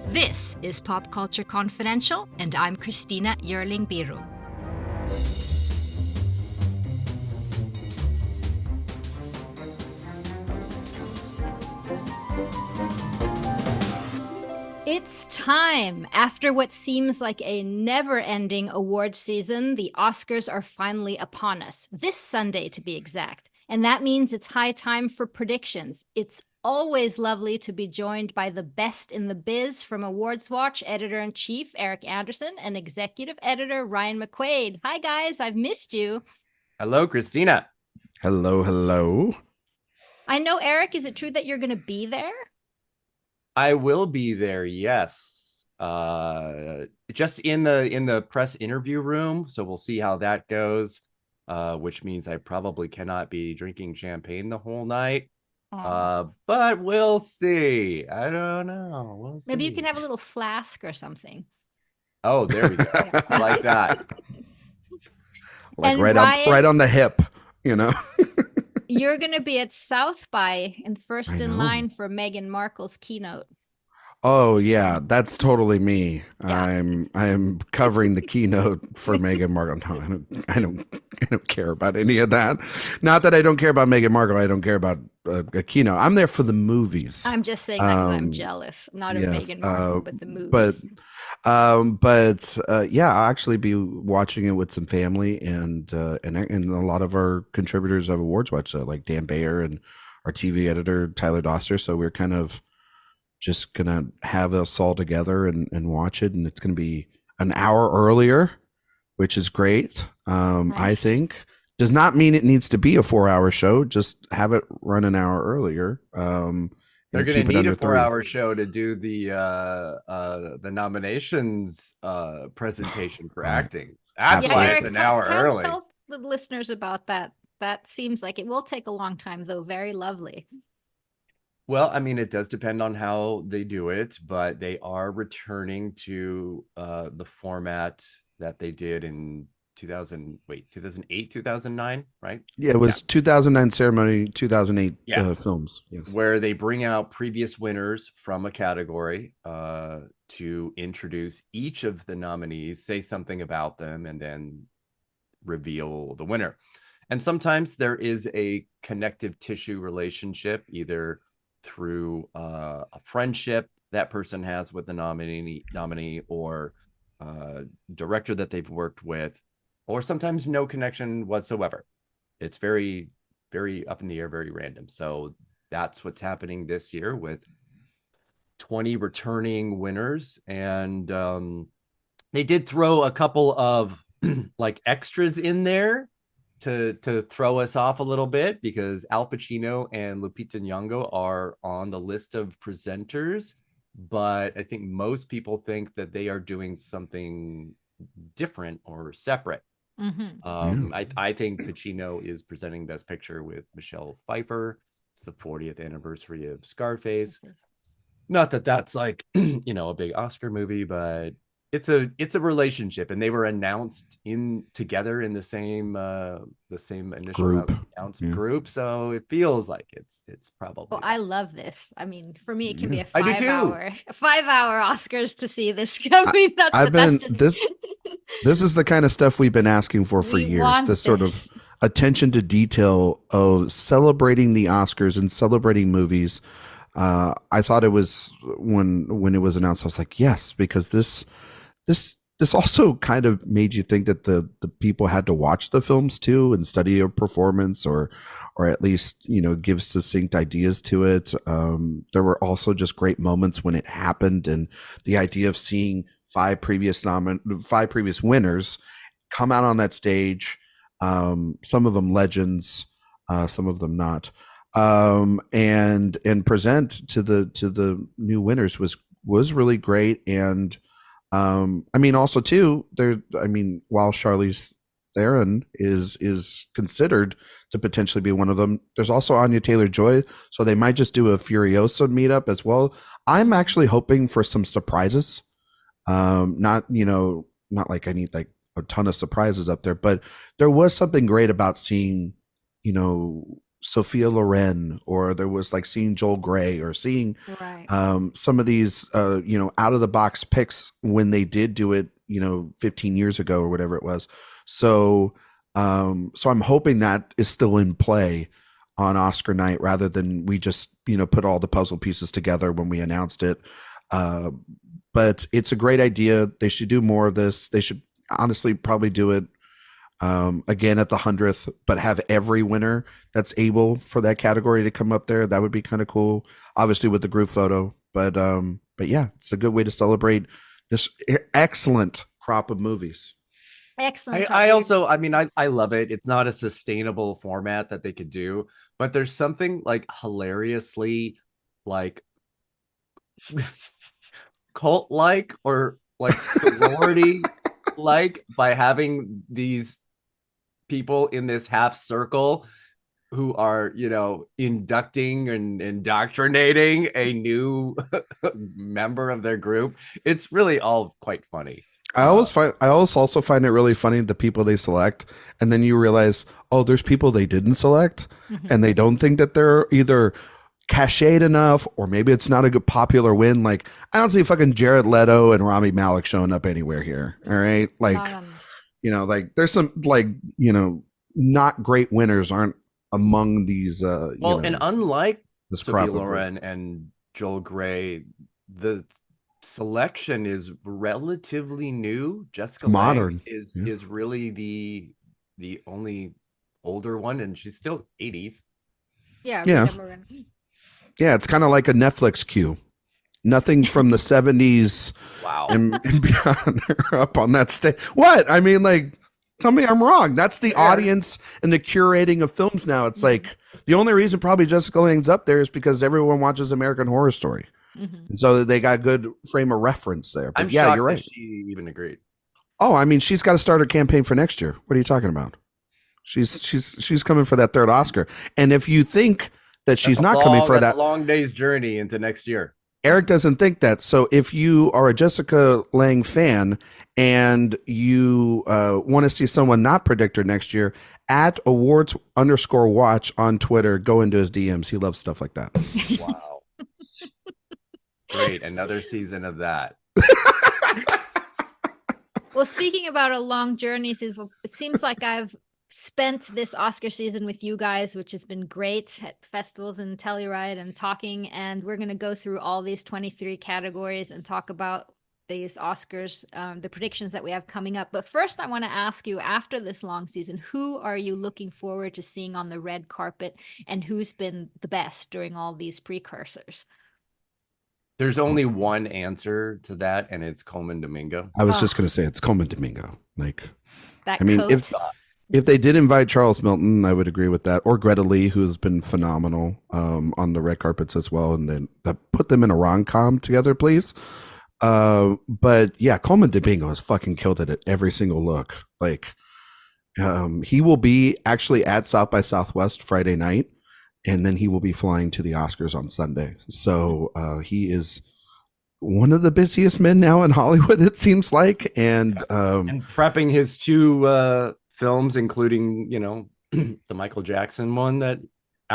This is Pop Culture Confidential, and I'm Christina Yerling Biru. It's time! After what seems like a never-ending award season, the Oscars are finally upon us, this Sunday to be exact. And that means it's high time for predictions. It's always lovely to be joined by the best in the biz from AwardsWatch Editor-in-Chief Erik Anderson and Executive Editor Ryan McQuade. Hi guys, I've missed you. Hello, Christina. Hello. I know, Erik, is it true that you're going to be there? I will be there, yes. Just in the press interview room, so we'll see how that goes. Which means I probably cannot be drinking champagne the whole night. But we'll see. I don't know. We'll see. Maybe you can have a little flask or something. Oh, there we go. I like that. Like And right Ryan- on the hip, you know. You're going to be at South by and first I in know. line for Meghan Markle's keynote. Oh yeah, that's totally me. Yeah. I'm covering the keynote for Meghan Markle. No, I don't care about any of that. Not that I don't care about Meghan Markle. I don't care about a keynote. I'm there for the movies. I'm just saying that because I'm jealous, not of yes, Meghan Markle, but the movies. Yeah, I'll actually be watching it with some family and a lot of our contributors of AwardsWatch, so like Dan Bayer and our TV editor Tyler Doster. So we're kind of just gonna have us all together and watch it, and it's gonna be an hour earlier, which is great. I Nice. think does not mean it needs to be a 4-hour show. Just have it run an hour earlier. They're going to keep it need under a 3. 4-hour show to do the nominations presentation for acting. That's Yeah, why Erik, it's an hour early. Tell the listeners about that. That seems like it will take a long time, though. Very lovely. Well, I mean, it does depend on how they do it, but they are returning to the format that they did in 2008, 2009, right? Yeah, it was 2009 ceremony, 2008 Yeah. films. Yes. Where they bring out previous winners from a category to introduce each of the nominees, say something about them, and then reveal the winner. And sometimes there is a connective tissue relationship, either through a friendship that person has with the nominee or director that they've worked with, or sometimes no connection whatsoever. It's very, very up in the air, very random. So that's what's happening this year with 20 returning winners. And they did throw a couple of like extras in there to throw us off a little bit, because Al Pacino and Lupita Nyong'o are on the list of presenters, but I think most people think that they are doing something different or separate. Mm-hmm. I think Pacino is presenting Best Picture with Michelle Pfeiffer. It's the 40th anniversary of Scarface. Not that that's like a big Oscar movie, but it's a relationship, and they were announced together in the same initial Group. announcement group, so it feels like it's probably. Well, I love this. I mean, for me, it can be a I do too. 5-hour Oscars to see this. I mean, This is the kind of stuff we've been asking for We years. want This sort of attention to detail of celebrating the Oscars and celebrating movies. I thought it was when it was announced, I was like, yes, because this also kind of made you think that the people had to watch the films too and study a performance or at least give succinct ideas to it. There were also just great moments when it happened, and the idea of seeing 5 previous winners come out on that stage, some of them legends, some of them not, and present to the new winners was really great. And I mean, also too, while Charlize Theron is considered to potentially be one of them, there's also Anya Taylor-Joy, so they might just do a Furiosa meetup as well. I'm actually hoping for some surprises. Not like I need like a ton of surprises up there, but there was something great about seeing Sophia Loren, or there was like seeing Joel Grey, or seeing Right. some of these out of the box picks when they did do it 15 years ago or whatever it was. So so I'm hoping that is still in play on Oscar night, rather than we just put all the puzzle pieces together when we announced it. But it's a great idea. They should do more of this. They should honestly probably do it again at the 100th, but have every winner that's able for that category to come up there. That would be kind of cool, obviously with the group photo. But yeah, it's a good way to celebrate this excellent crop of movies. Excellent. I also, I mean, I love it. It's not a sustainable format that they could do, but there's something like hilariously like cult like, or like sorority like, by having these people in this half circle who are inducting and indoctrinating a new member of their group. It's really all quite funny. I always also find it really funny the people they select, and then you realize, oh, there's people they didn't select, and they don't think that they're either cached enough, or maybe it's not a good popular win. Like, I don't see fucking Jared Leto and Rami Malek showing up anywhere here. All right, like like there's some not great winners aren't among these. And unlike Sophia crop Loren and Joel Grey, the selection is relatively new. Jessica modern Lange is really the only older one, and she's still 80s. Yeah, it's kind of like a Netflix queue. Nothing from the 70s. Wow. And beyond are up on that stage. What? I mean, like, tell me I'm wrong. That's the audience and the curating of films now. It's like the only reason probably Jessica Lange's up there is because everyone watches American Horror Story. And so they got a good frame of reference there. But I'm yeah, shocked you're right. that she even agreed. Oh, I mean, she's got to start her campaign for next year. What are you talking about? She's coming for that third Oscar. And if you think that she's not coming for that long day's journey into next year, Eric doesn't think that. So if you are a Jessica Lange fan and you want to see someone not predict her next year, at awards_watch on Twitter, go into his DMs. He loves stuff like that. Wow. Great. Another season of that. Well, speaking about a long journey, it seems like I've spent this Oscar season with you guys, which has been great at festivals and Telluride and talking. And we're going to go through all these 23 categories and talk about these Oscars, the predictions that we have coming up. But first, I want to ask you, after this long season, who are you looking forward to seeing on the red carpet, and who's been the best during all these precursors? There's only one answer to that, and it's Coleman Domingo. I was just going to say it's Coleman Domingo. Like, that I mean, coat. if they did invite Charles Milton, I would agree with that, or Greta Lee, who's been phenomenal on the red carpets as well, and then put them in a rom-com together, please. But yeah, Coleman Domingo has fucking killed it at every single look. Like, he will be actually at South by Southwest Friday night, and then he will be flying to the Oscars on Sunday. So he is one of the busiest men now in Hollywood, it seems like, and prepping his two films, including the Michael Jackson one. That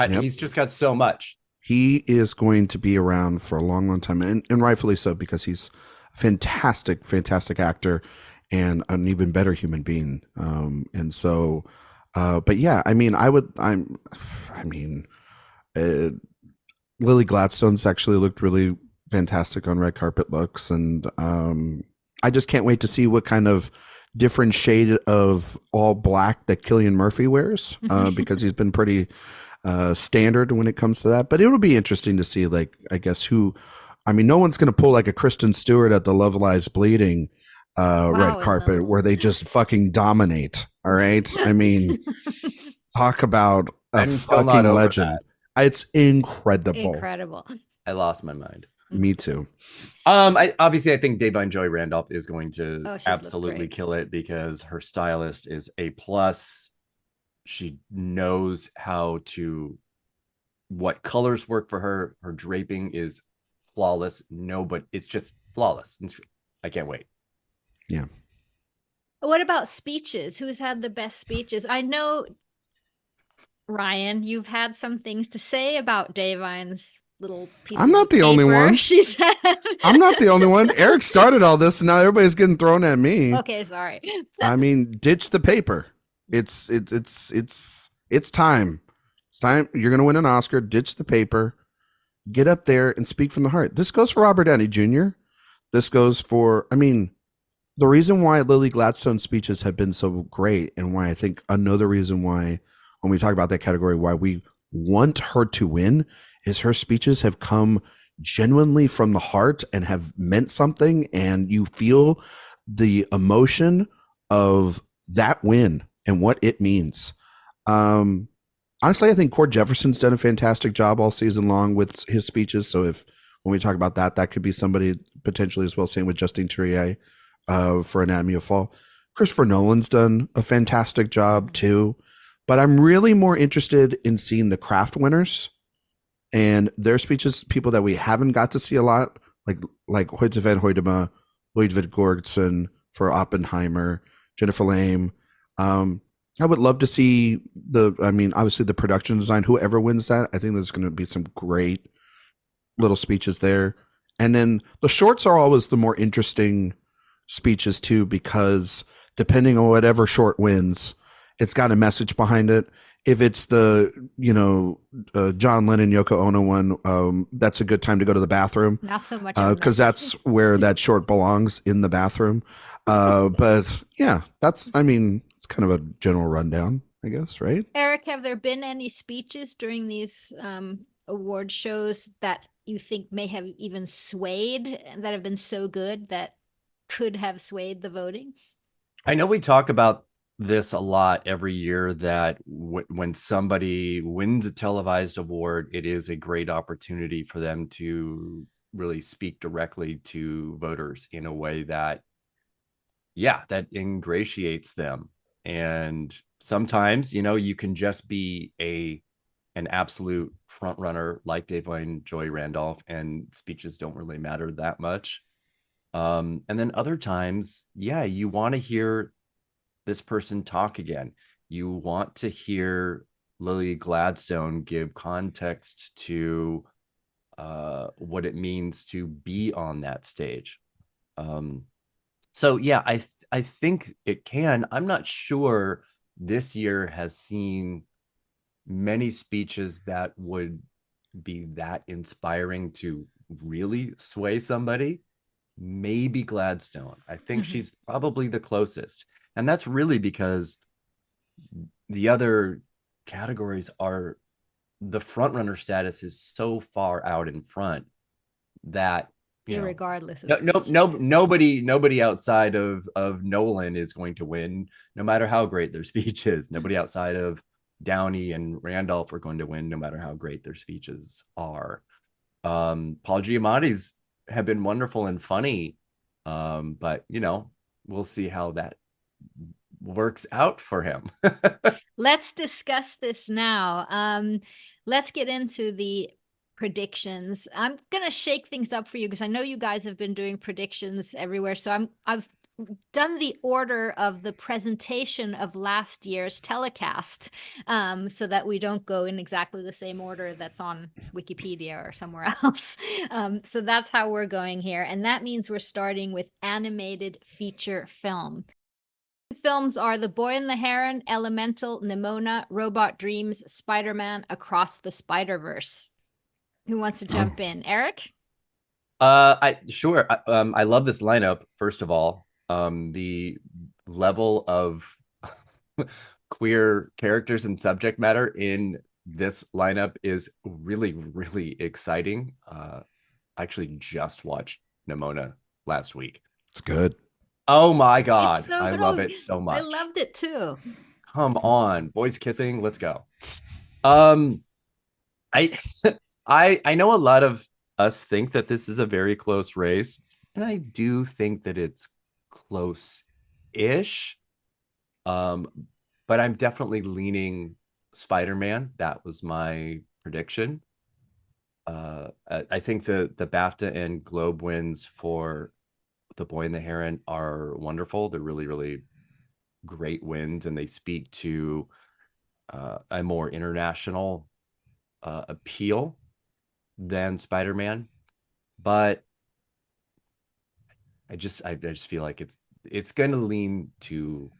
he's just got so much. He is going to be around for a long, long time, and rightfully so, because he's a fantastic, fantastic actor and an even better human being. And so, but yeah, I mean, Lily Gladstone's actually looked really fantastic on red carpet looks, and I just can't wait to see what kind of different shade of all black that Cillian Murphy wears, because he's been pretty standard when it comes to that. But it'll be interesting to see, like, I guess no one's going to pull like a Kristen Stewart at the Love Lies Bleeding red carpet where they just fucking dominate. All right. I mean, talk about a fucking legend. It's incredible. I lost my mind. Me too. I think Da'Vine Joy Randolph is going to absolutely kill it, because her stylist is A+. She knows what colors work for her. Her draping is flawless. No, but it's just flawless. I can't wait. Yeah. What about speeches? Who's had the best speeches? I know Ryan, you've had some things to say about Davine's little pieces I'm not of the only paper, one. she said. I'm not the only one. Eric started all this, and now everybody's getting thrown at me. Okay, sorry. I mean, ditch the paper. It's time. It's time. You're gonna win an Oscar. Ditch the paper. Get up there and speak from the heart. This goes for Robert Downey Jr. This goes for. I mean, the reason why Lily Gladstone's speeches have been so great, and why I think another reason why, when we talk about that category, why we want her to win, is her speeches have come genuinely from the heart and have meant something, and you feel the emotion of that win and what it means. Honestly, I think Cord Jefferson's done a fantastic job all season long with his speeches. So if when we talk about that, that could be somebody potentially as well. Same with Justine Trier for Anatomy of Fall. Christopher Nolan's done a fantastic job too. But I'm really more interested in seeing the craft winners and their speeches, people that we haven't got to see a lot, like Hoyte van Hoytema, Ludwig Göransson for Oppenheimer, Jennifer Lame. I would love to see obviously the production design, whoever wins that. I think there's going to be some great little speeches there. And then the shorts are always the more interesting speeches too, because depending on whatever short wins, it's got a message behind it. If it's the, John Lennon, Yoko Ono one, that's a good time to go to the bathroom. Not so much. Because that's where that short belongs, in the bathroom. But yeah, it's kind of a general rundown, I guess, right? Eric, have there been any speeches during these award shows that you think may have even swayed, that have been so good that could have swayed the voting? I know we talk about this a lot every year, that when somebody wins a televised award, it is a great opportunity for them to really speak directly to voters in a way that ingratiates them. And sometimes, you can just be an absolute front runner like Da'Vine Joy Randolph, and speeches don't really matter that much. And then other times, you want to hear this person talk again. You want to hear Lily Gladstone give context to what it means to be on that stage. I think it can. I'm not sure this year has seen many speeches that would be that inspiring to really sway somebody. Maybe Gladstone. I think she's probably the closest. And that's really because the other categories are, the front runner status is so far out in front that regardless of nobody outside of Nolan is going to win, no matter how great their speech is. Nobody outside of Downey and Randolph are going to win, no matter how great their speeches are. Paul Giamatti's have been wonderful and funny, but we'll see how that works out for him. Let's discuss this now. Let's get into the predictions. I'm gonna shake things up for you because I know you guys have been doing predictions everywhere. So I've done the order of the presentation of last year's telecast, so that we don't go in exactly the same order that's on Wikipedia or somewhere else. So that's how we're going here. And that means we're starting with animated feature film. Films are The Boy and the Heron, Elemental, Nimona, Robot Dreams, Spider-Man, Across the Spider-Verse. Who wants to jump in? Eric? I love this lineup. First of all, the level of queer characters and subject matter in this lineup is really, really exciting. I actually just watched Nimona last week. It's good. Oh my God. So I love it so much. I loved it too. Come on, boys kissing. Let's go. I know a lot of us think that this is a very close race, and I do think that it's close-ish. But I'm definitely leaning Spider-Man. That was my prediction. I think the BAFTA and Globe wins for The Boy and the Heron are wonderful. They're really, really great wins, and they speak to a more international appeal than Spider-Man, but I just feel like it's going to lean to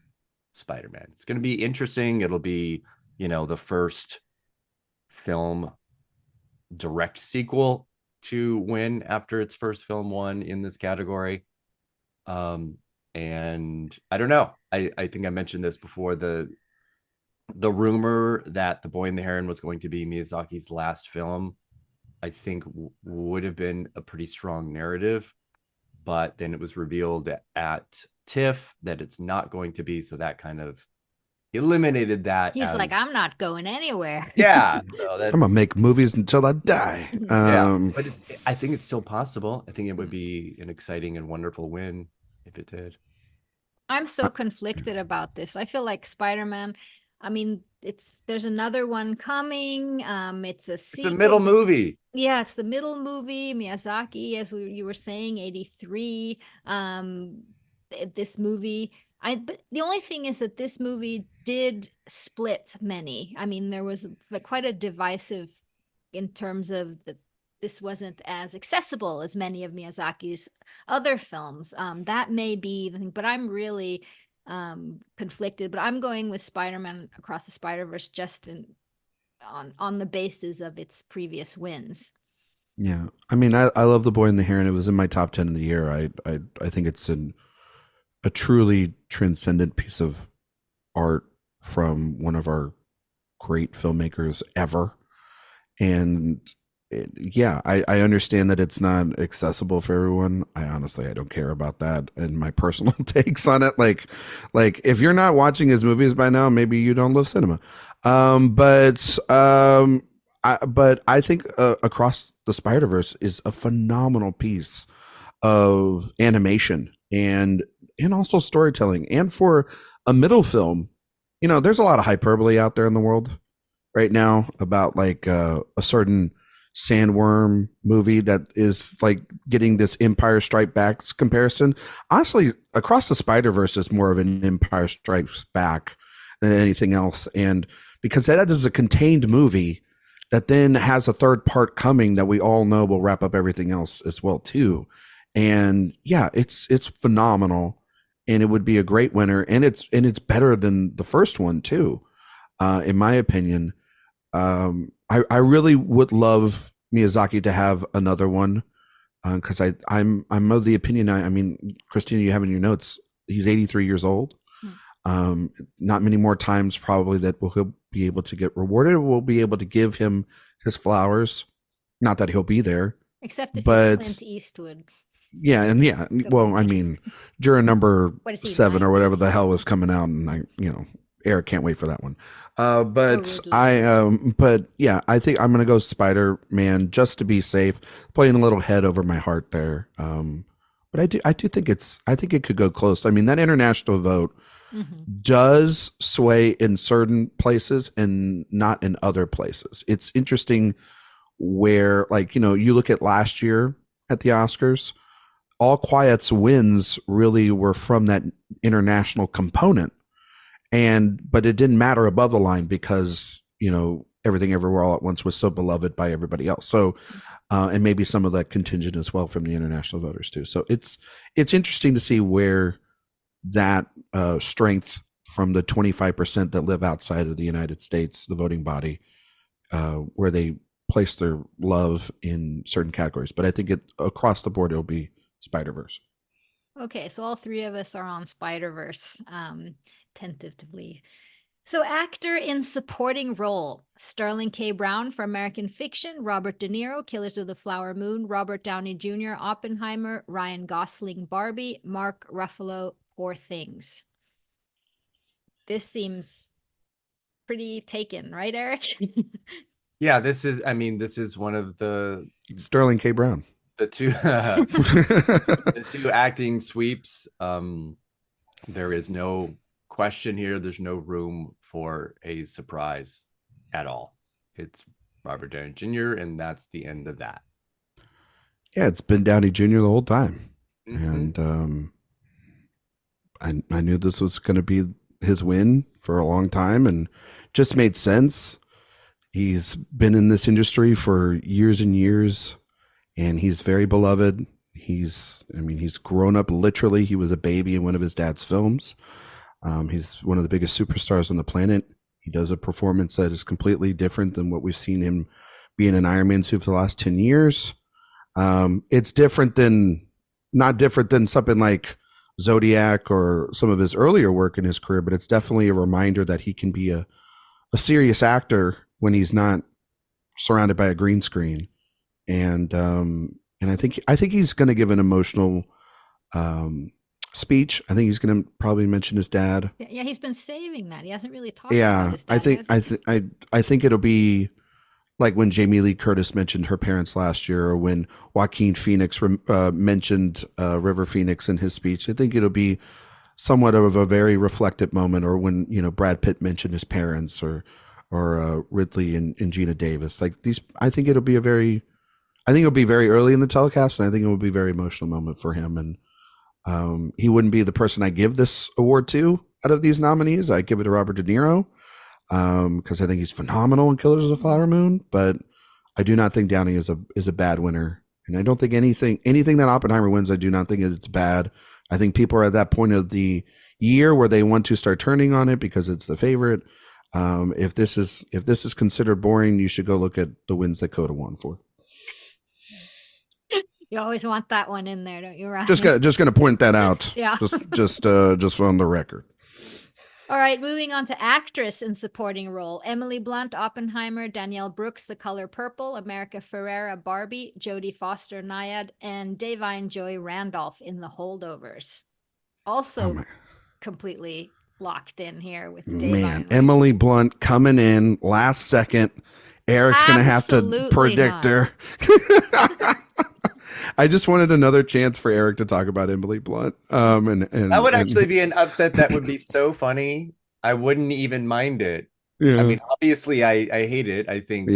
Spider-Man. It's going to be interesting. It'll be, the first film direct sequel to win after its first film won in this category. And I don't know. I think I mentioned this before. The rumor that The Boy and the Heron was going to be Miyazaki's last film, I think would have been a pretty strong narrative, but then it was revealed at TIFF that it's not going to be. So that kind of eliminated that. He's like, I'm not going anywhere. Yeah. So that's, I'm gonna make movies until I die. Yeah, but I think it's still possible. I think it would be an exciting and wonderful win if it did. I'm so conflicted about this. I feel like Spider-Man, I mean, there's another one coming. It's a sequel. It's a middle movie. Yeah, it's the middle movie. Miyazaki, as you were saying, 83. This movie, but the only thing is that this movie did split many. I mean, there was quite a divisive in terms of this wasn't as accessible as many of Miyazaki's other films. That may be the thing, but I'm really conflicted. But I'm going with Spider-Man Across the Spider-Verse just on the basis of its previous wins. Yeah, I mean, I love The Boy and the Heron. It was in my top 10 of the year. I think it's a truly transcendent piece of art from one of our great filmmakers ever. And yeah, I understand that it's not accessible for everyone. I don't care about that and my personal takes on it. Like if you're not watching his movies by now, maybe you don't love cinema. But I think Across the Spider-Verse is a phenomenal piece of animation and also storytelling. And for a middle film, there's a lot of hyperbole out there in the world right now about like a certain sandworm movie that is like getting this Empire Strikes Back comparison. Honestly, Across the Spider-Verse is more of an Empire Strikes Back than anything else. And because that is a contained movie that then has a third part coming that we all know will wrap up everything else as well too. And yeah, it's phenomenal, and it would be a great winner, and it's better than the first one too, in my opinion. I really would love Miyazaki to have another one, because I'm of the opinion. I mean, Christina, you have in your notes, he's 83 years old. Not many more times probably that he'll be able to get rewarded. We'll be able to give him his flowers. Not that he'll be there, except if he's Clint Eastwood. Yeah, and yeah, well, I mean, Juror number 7 or whatever the hell was coming out, and Erik can't wait for that one. But yeah, I think I'm gonna go Spider-Man just to be safe, playing a little head over my heart there. But I do think it could go close. I mean, that international vote does sway in certain places and not in other places. It's interesting where, like, you look at last year at the Oscars, All Quiet's wins really were from that international component. But it didn't matter above the line because, Everything Everywhere All at Once was so beloved by everybody else. So, and maybe some of that contingent as well from the international voters too. So it's interesting to see where that strength from the 25% that live outside of the United States, the voting body, where they place their love in certain categories. But I think across the board, it'll be Spider-Verse. Okay, so all three of us are on Spider-Verse, tentatively. So actor in supporting role, Sterling K. Brown for American Fiction, Robert De Niro, Killers of the Flower Moon, Robert Downey Jr., Oppenheimer, Ryan Gosling, Barbie, Mark Ruffalo, Poor Things. This seems pretty taken, right, Erik? Yeah, this is one of the Sterling K. Brown. The two acting sweeps. There is no question here. There's no room for a surprise at all. It's Robert Downey Jr., and that's the end of that. Yeah, it's been Downey Jr. the whole time. And I knew this was going to be his win for a long time. And just made sense. He's been in this industry for years and years, and he's very beloved. He's grown up literally. He was a baby in one of his dad's films. He's one of the biggest superstars on the planet. He does a performance that is completely different than what we've seen him be in an Iron Man suit for the last 10 years. It's not different than something like Zodiac or some of his earlier work in his career, but it's definitely a reminder that he can be a serious actor when he's not surrounded by a green screen. And I think he's going to give an emotional speech. I think he's going to probably mention his dad. Yeah, he's been saving that. He hasn't really talked about his dad. I think it'll be like when Jamie Lee Curtis mentioned her parents last year, or when Joaquin Phoenix mentioned River Phoenix in his speech. I think it'll be somewhat of a very reflective moment, or when, Brad Pitt mentioned his parents, or Ridley and Gina Davis. Like these, I think it'll be very early in the telecast, and I think it will be a very emotional moment for him. And he wouldn't be the person I give this award to out of these nominees. I give it to Robert De Niro, because I think he's phenomenal in Killers of the Flower Moon. But I do not think Downey is a bad winner, and I don't think anything that Oppenheimer wins, I do not think it's bad. I think people are at that point of the year where they want to start turning on it because it's the favorite. If this is considered boring, you should go look at the wins that Coda won for. You always want that one in there, don't you, Ryan? Just going to point that out. Yeah. Just on the record. All right, moving on to actress in supporting role. Emily Blunt, Oppenheimer; Danielle Brooks, The Color Purple; America Ferrera, Barbie; Jodie Foster, Nyad; and Davine Joy Randolph in The Holdovers. Also completely locked in here with Davine. Man, Emily Blunt coming in last second. Eric's going to have to predict her. I just wanted another chance for Erik to talk about Emily Blunt. And that would actually be an upset that would be so funny. I wouldn't even mind it. Yeah. I mean, obviously, I hate it. I think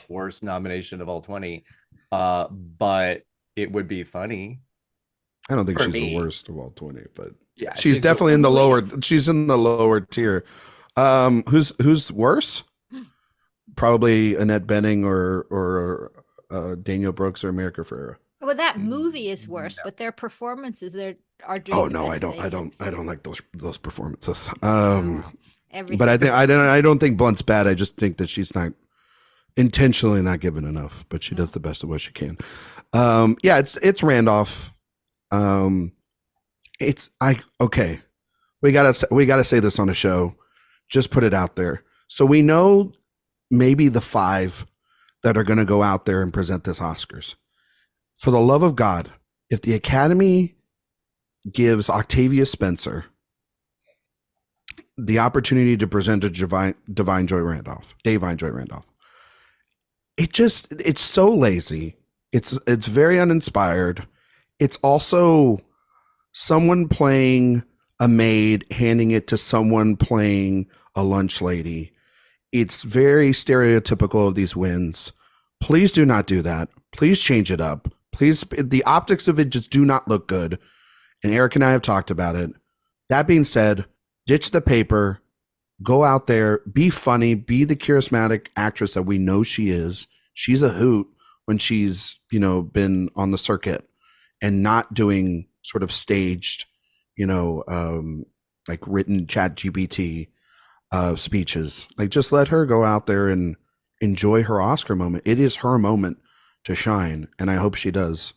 worst nomination of all 20. But it would be funny. I don't think she's the worst of all 20, but yeah, she's definitely in the lower. She's in the lower tier. Who's worse? Probably Annette Bening or Danielle Brooks or America Ferrera. Well, that movie is worse, but their performances are doing. Oh no, I don't like those performances. But I don't think Blunt's bad. I just think that she's not intentionally not given enough, but she does the best of what she can. It's Randolph. We gotta say this on a show. Just put it out there. So we know maybe the 5 that are going to go out there and present this Oscars. For the love of God, if the Academy gives Octavia Spencer the opportunity to present a Davine Joy Randolph, it's so lazy. It's very uninspired. It's also someone playing a maid handing it to someone playing a lunch lady. It's very stereotypical of these wins. Please do not do that. Please change it up. Please, the optics of it just do not look good. And Erik and I have talked about it. That being said, ditch the paper, go out there, be funny, be the charismatic actress that we know she is. She's a hoot when she's, been on the circuit and not doing sort of staged, like written ChatGPT speeches. Like, just let her go out there and enjoy her Oscar moment. It is her moment to shine, and I hope she does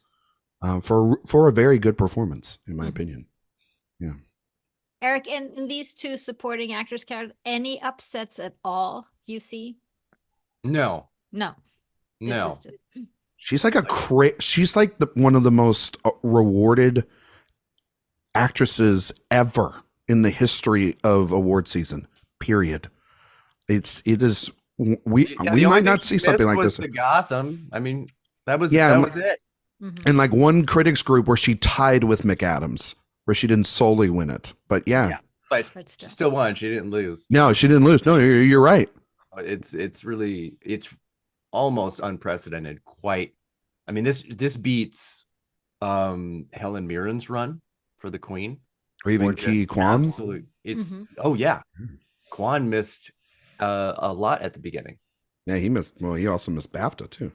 for a very good performance, in my opinion. Yeah. Erik, in these 2 supporting actors, any upsets at all you see? No. She's like she's like one of the most rewarded actresses ever in the history of award season. Period. It is. We might not see something like this. The Gotham. I mean, that was it. And like one critics group where she tied with McAdams, where she didn't solely win it, but but still won. She didn't lose. No, she didn't lose. No, you're right. It's really almost unprecedented. Quite. I mean, this beats Helen Mirren's run for the Queen, or even Ki Kwan. Absolute. It's oh yeah, Kwan missed a lot at the beginning. Yeah, he missed. Well, he also missed BAFTA too.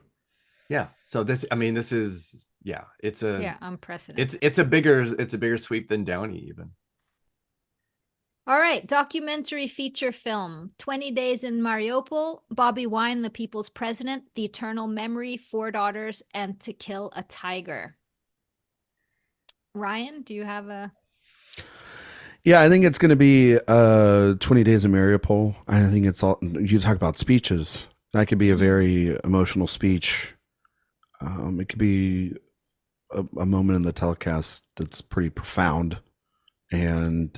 Yeah. So this, I mean, this is, yeah, Yeah, unprecedented. it's a bigger sweep than Downey even. All right, documentary feature film 20 Days in Mariupol, Bobby Wine, the People's President, The Eternal Memory, Four Daughters, and To Kill a Tiger. Ryan, do you have a... Yeah, I think it's going to be 20 Days in Mariupol. I think it's all, you talk about speeches. That could be a very emotional speech. It could be a moment in the telecast that's pretty profound. And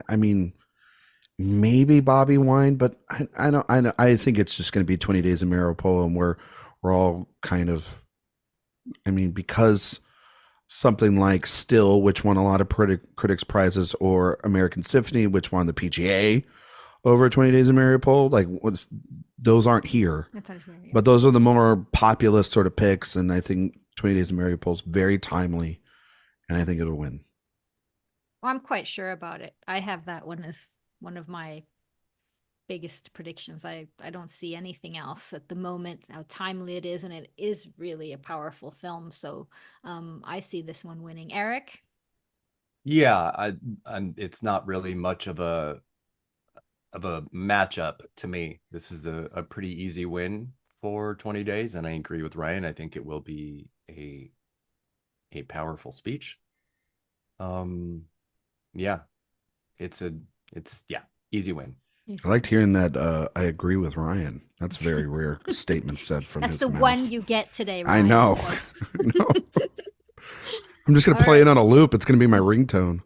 I mean, maybe Bobby Wine, but I don't. I think it's just going to be 20 Days in Mariupol, and we're all kind of. I mean, because something like Still, which won a lot of critics prizes, or American Symphony, which won the PGA over 20 Days in Mariupol, like those aren't here. But those are the more populist sort of picks, and I think 20 Days in Mariupol is very timely, and I think it'll win. Well, I'm quite sure about it. I have that one as one of my biggest predictions. I don't see anything else at the moment, how timely it is, and it is really a powerful film. So I see this one winning. Erik? Yeah, it's not really much of a matchup to me. This is a pretty easy win for 20 Days, and I agree with Ryan. I think it will be a powerful speech. Yeah, it's easy win. I liked hearing that. I agree with Ryan. That's a very rare statement said from That's his the mouth. one you get today, Ryan. I know. So. I know. I'm just going to play it on a loop. It's going to be my ringtone.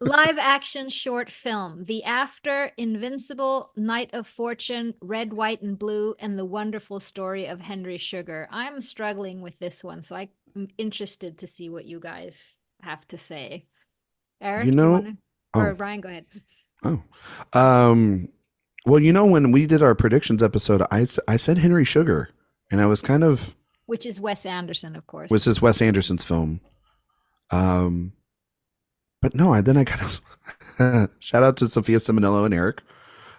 Live action short film: The After, Invincible, Night of Fortune, Red, White, and Blue, and The Wonderful Story of Henry Sugar. I'm struggling with this one, so I'm interested to see what you guys have to say. Erik, you know, do you want to? Or Ryan, go ahead. Oh, well, when we did our predictions episode, I said Henry Sugar, and I was kind of, which is Wes Anderson, of course. Which is Wes Anderson's film. But no, then I kind of shout out to Sophia Simonello and Erik.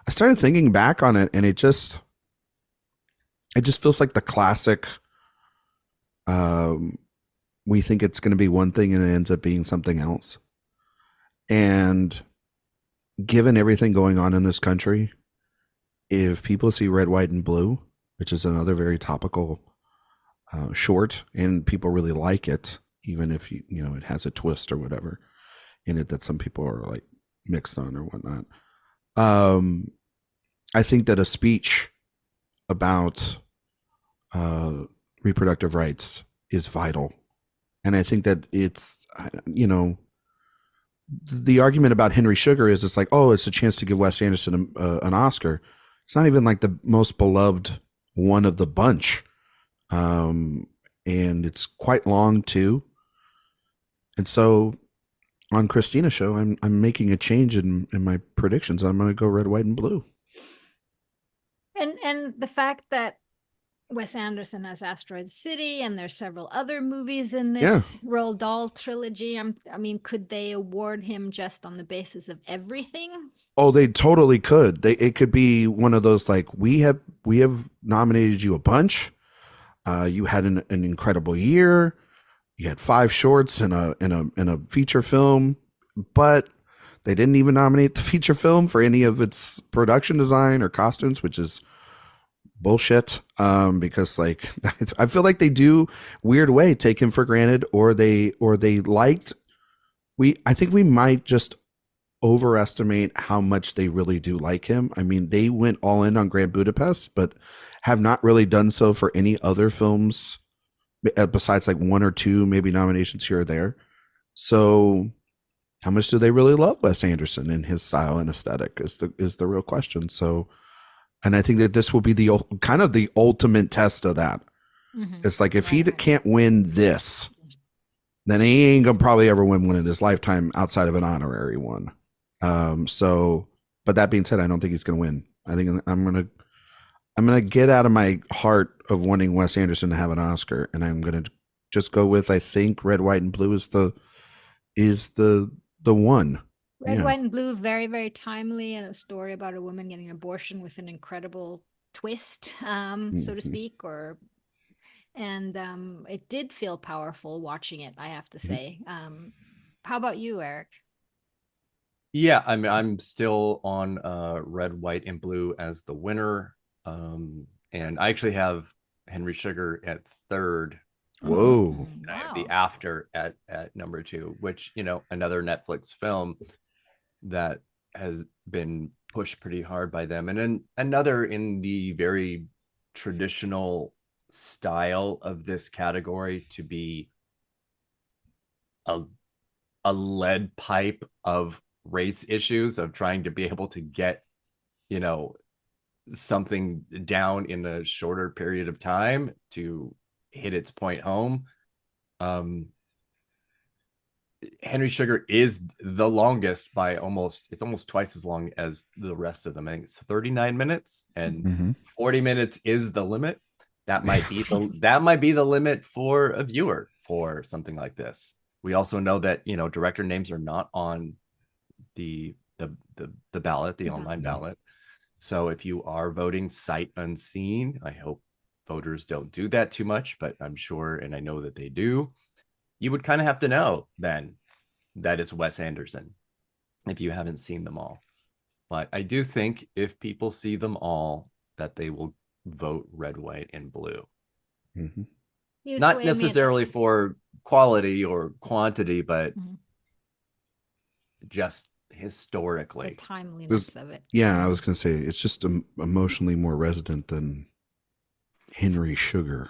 I started thinking back on it, and it just feels like the classic. We think it's going to be one thing, and it ends up being something else. And given everything going on in this country, if people see Red, White, and Blue, which is another very topical short, and people really like it, even if it has a twist or whatever in it that some people are like mixed on or whatnot. I think that a speech about reproductive rights is vital. And I think that it's, the argument about Henry Sugar is it's like, oh, it's a chance to give Wes Anderson an Oscar. It's not even like the most beloved one of the bunch. And it's quite long too. And so on Christina's show, I'm making a change in my predictions. I'm going to go Red, White, and Blue. And the fact that Wes Anderson has Asteroid City, and there's several other movies in this Roald Dahl trilogy. I mean, could they award him just on the basis of everything? Oh, they totally could. It could be one of those like, we have nominated you a bunch. You had an incredible year. You had 5 shorts and a feature film, but they didn't even nominate the feature film for any of its production design or costumes, which is bullshit. Because like I feel like they do weird way take him for granted, or they liked. I think we might just overestimate how much they really do like him. I mean, they went all in on Grand Budapest, but have not really done so for any other films besides like 1 or 2 maybe nominations here or there. So how much do they really love Wes Anderson and his style and aesthetic is the real question. So, and I think that this will be the kind of the ultimate test of that. Mm-hmm. It's like, if he can't win this, then he ain't gonna probably ever win one in his lifetime outside of an honorary one. So, but that being said, I don't think he's gonna win. I think I'm gonna get out of my heart of wanting Wes Anderson to have an Oscar, and I'm gonna just go with, I think Red, White, and Blue is the one. Red, White, and Blue, very, very timely, and a story about a woman getting an abortion with an incredible twist, so to speak, and it did feel powerful watching it, I have to say. How about you, Eric? Yeah, I mean, I'm still on Red, White, and Blue as the winner. And I actually have Henry Sugar at third. Whoa. I have The Wow. After at number 2, which, another Netflix film that has been pushed pretty hard by them. And then another in the very traditional style of this category to be a lead pipe of race issues, of trying to be able to get, you know, something down in a shorter period of time to hit its point home. Henry Sugar is the longest by it's almost twice as long as the rest of them. I think it's 39 minutes, and 40 minutes is the limit. That might be the limit for a viewer for something like this. We also know that, director names are not on the ballot, the online ballot. So if you are voting sight unseen, I hope voters don't do that too much, but I'm sure, and I know that they do. You would kind of have to know then that it's Wes Anderson if you haven't seen them all. But I do think if people see them all, that they will vote Red, White, and Blue. Not necessarily for quality or quantity, but just historically. The timeliness of it. Yeah, I was going to say, it's just emotionally more resident than Henry Sugar,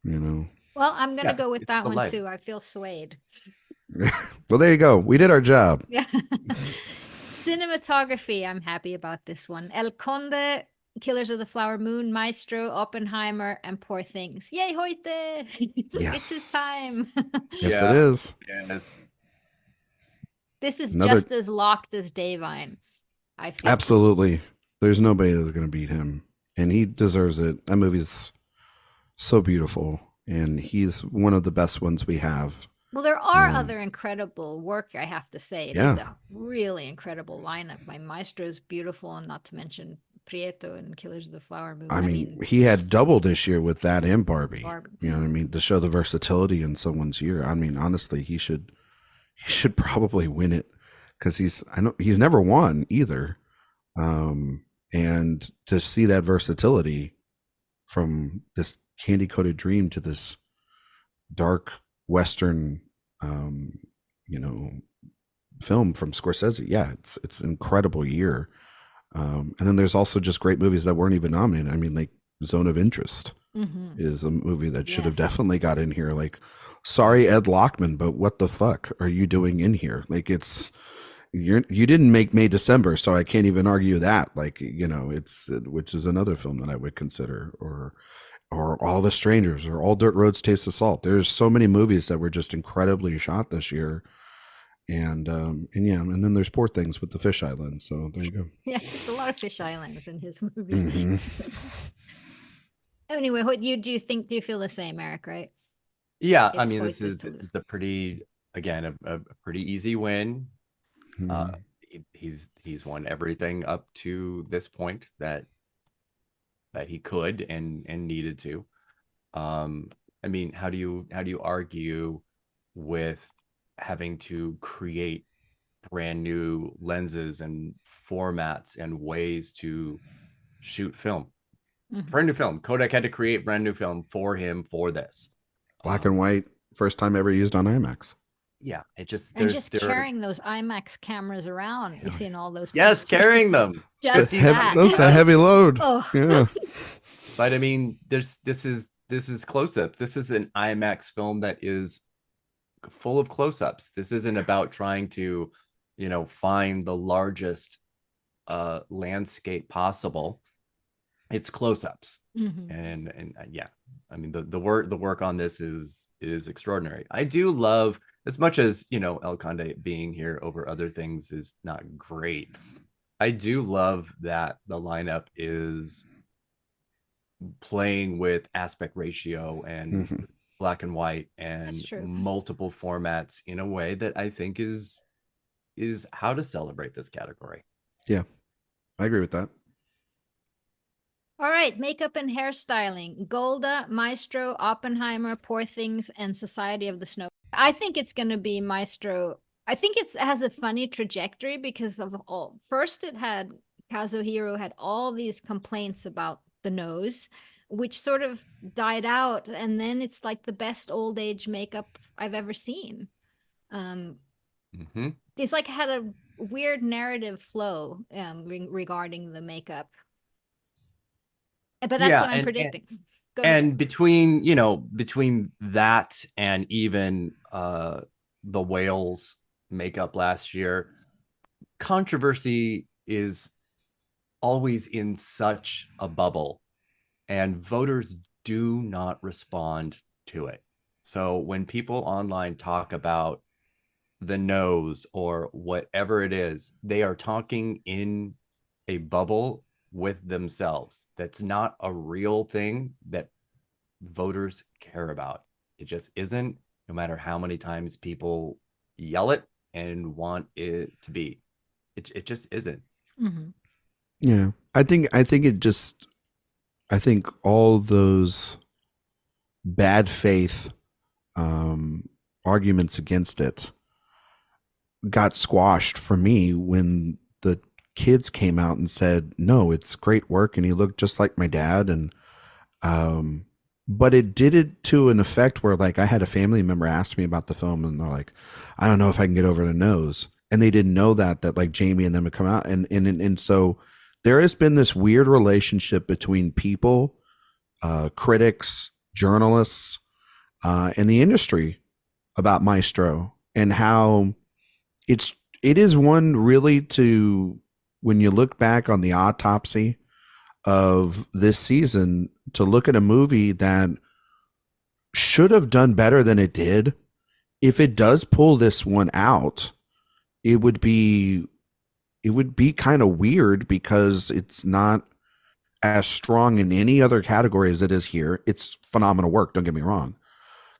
Well, I'm going to go with that one too. I feel swayed. Well, there you go. We did our job. Yeah. Cinematography, I'm happy about this one. El Conde, Killers of the Flower Moon, Maestro, Oppenheimer, and Poor Things. Yay, Hoyte! Yes. It's his time. Yes, it is. Yes. This is just as locked as Davine, I feel. Absolutely. There's nobody that's going to beat him, and he deserves it. That movie's so beautiful, and he's one of the best ones we have. Well, there are other incredible work, I have to say. It is a really incredible lineup. My Maestro's beautiful, and not to mention Prieto and Killers of the Flower Moon. I mean, he had double this year with that and Barbie. You know what I mean? To show the versatility in someone's year. I mean, honestly, he should probably win it, because he's never won either. And to see that versatility from this candy-coated dream to this dark Western, film from Scorsese. Yeah, it's an incredible year. And then there's also just great movies that weren't even nominated. I mean, like Zone of Interest is a movie that should have definitely got in here. Like, sorry, Ed Lockman, but what the fuck are you doing in here? Like, you didn't make May December, so I can't even argue that. Like, which is another film that I would consider, or All the Strangers, or All Dirt Roads Taste of Salt. There's so many movies that were just incredibly shot this year. And then there's Poor Things with the Fish Island. So there you go. Yeah, there's a lot of fish islands in his movies. Anyway, what do you think? Do you feel the same, Eric? Right? Yeah, I mean, this is a pretty, again, a pretty easy win. He's won everything up to this point that he could and needed to. I mean, how do you argue with having to create brand new lenses and formats and ways to shoot film? Brand new film. Kodak had to create brand new film for him for this. Black and white, first time ever used on IMAX. Yeah, it just carrying those IMAX cameras around. You've seen all those. Yes, carrying them. Just that's a heavy load. Oh. Yeah. But I mean, this is close-up. This is an IMAX film that is full of close-ups. This isn't about trying to, find the largest landscape possible. It's close-ups. And yeah, I mean, the work on this is extraordinary. I do love, as much as El Conde being here over other things is not great, I do love that the lineup is playing with aspect ratio and black and white and multiple formats in a way that I think is is how to celebrate this category. Yeah, I agree with that. All right, makeup and hairstyling. Golda, Maestro, Oppenheimer, Poor Things, and Society of the Snow. I think it's going to be Maestro. I think it has a funny trajectory because of all. First, it had Kazuhiro had all these complaints about the nose, which sort of died out, and then it's like the best old age makeup I've ever seen. Mm-hmm. It's like had a weird narrative flow regarding the makeup. But that's Yeah, what I'm predicting. Go ahead. and between that and even the whales makeup last year, controversy is always in such a bubble, and voters do not respond to it. So when people online talk about the nose or whatever it is, they are talking in a bubble with themselves. That's not a real thing that voters care about. It just isn't, no matter how many times people yell it and want it to be. It just isn't. Mm-hmm. Yeah, I think all those bad faith um, arguments against it got squashed for me when the kids came out and said, no, it's great work. And he looked just like my dad. And, but it did it to an effect where like I had a family member ask me about the film and they're like, I don't know if I can get over the nose. And they didn't know that like Jamie and them had come out. And so there has been this weird relationship between people, critics, journalists, and the industry about Maestro and how it is one really to, when you look back on the autopsy of this season, to look at a movie that should have done better than it did. If it does pull this one out, it would be kind of weird because it's not as strong in any other category as it is here. It's phenomenal work, don't get me wrong.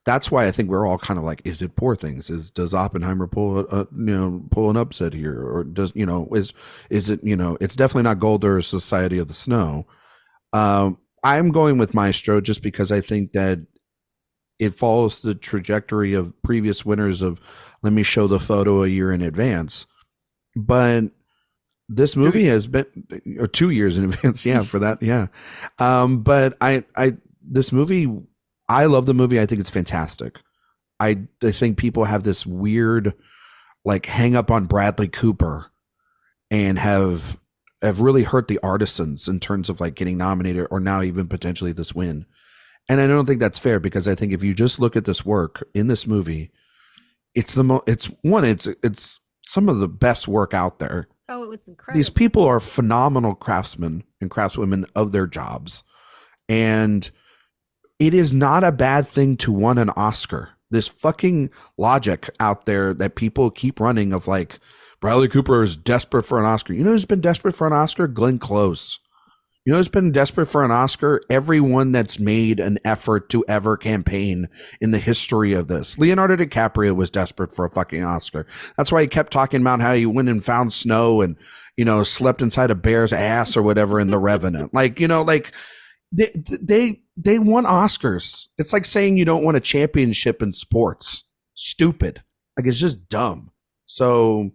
That's why I think we're all kind of like, is it Poor Things? Does Oppenheimer pull an upset here, or does is it it's definitely not Gold or Society of the Snow. I'm going with Maestro just because I think that it follows the trajectory of previous winners of let me show the photo a year in advance, but this movie has been, or 2 years in advance, yeah, for that, yeah. But this movie, I love the movie. I think it's fantastic. I think people have this weird like hang up on Bradley Cooper and have really hurt the artisans in terms of like getting nominated or now even potentially this win. And I don't think that's fair because I think if you just look at this work in this movie, it's it's some of the best work out there. Oh, it was incredible. These people are phenomenal craftsmen and craftswomen of their jobs. And it is not a bad thing to win an Oscar. This fucking logic out there that people keep running of like, Bradley Cooper is desperate for an Oscar. You know who's been desperate for an Oscar? Glenn Close. You know who's been desperate for an Oscar? Everyone that's made an effort to ever campaign in the history of this. Leonardo DiCaprio was desperate for a fucking Oscar. That's why he kept talking about how he went and found snow and, slept inside a bear's ass or whatever in The Revenant. Like, they won Oscars. It's like saying you don't want a championship in sports. Stupid. Like, it's just dumb. So,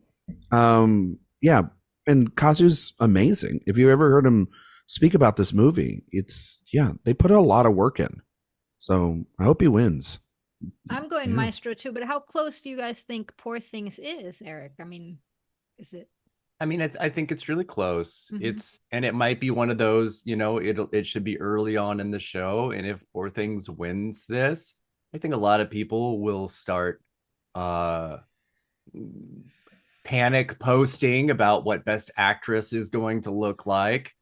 yeah. And Kazu's amazing. If you ever heard him speak about this movie, they put a lot of work in. So I hope he wins. I'm going Maestro too, but how close do you guys think Poor Things is, Eric? I mean, is it? I mean, I think it's really close. And it might be one of those, it should be early on in the show. And if Poor Things wins this, I think a lot of people will start panic posting about what Best Actress is going to look like.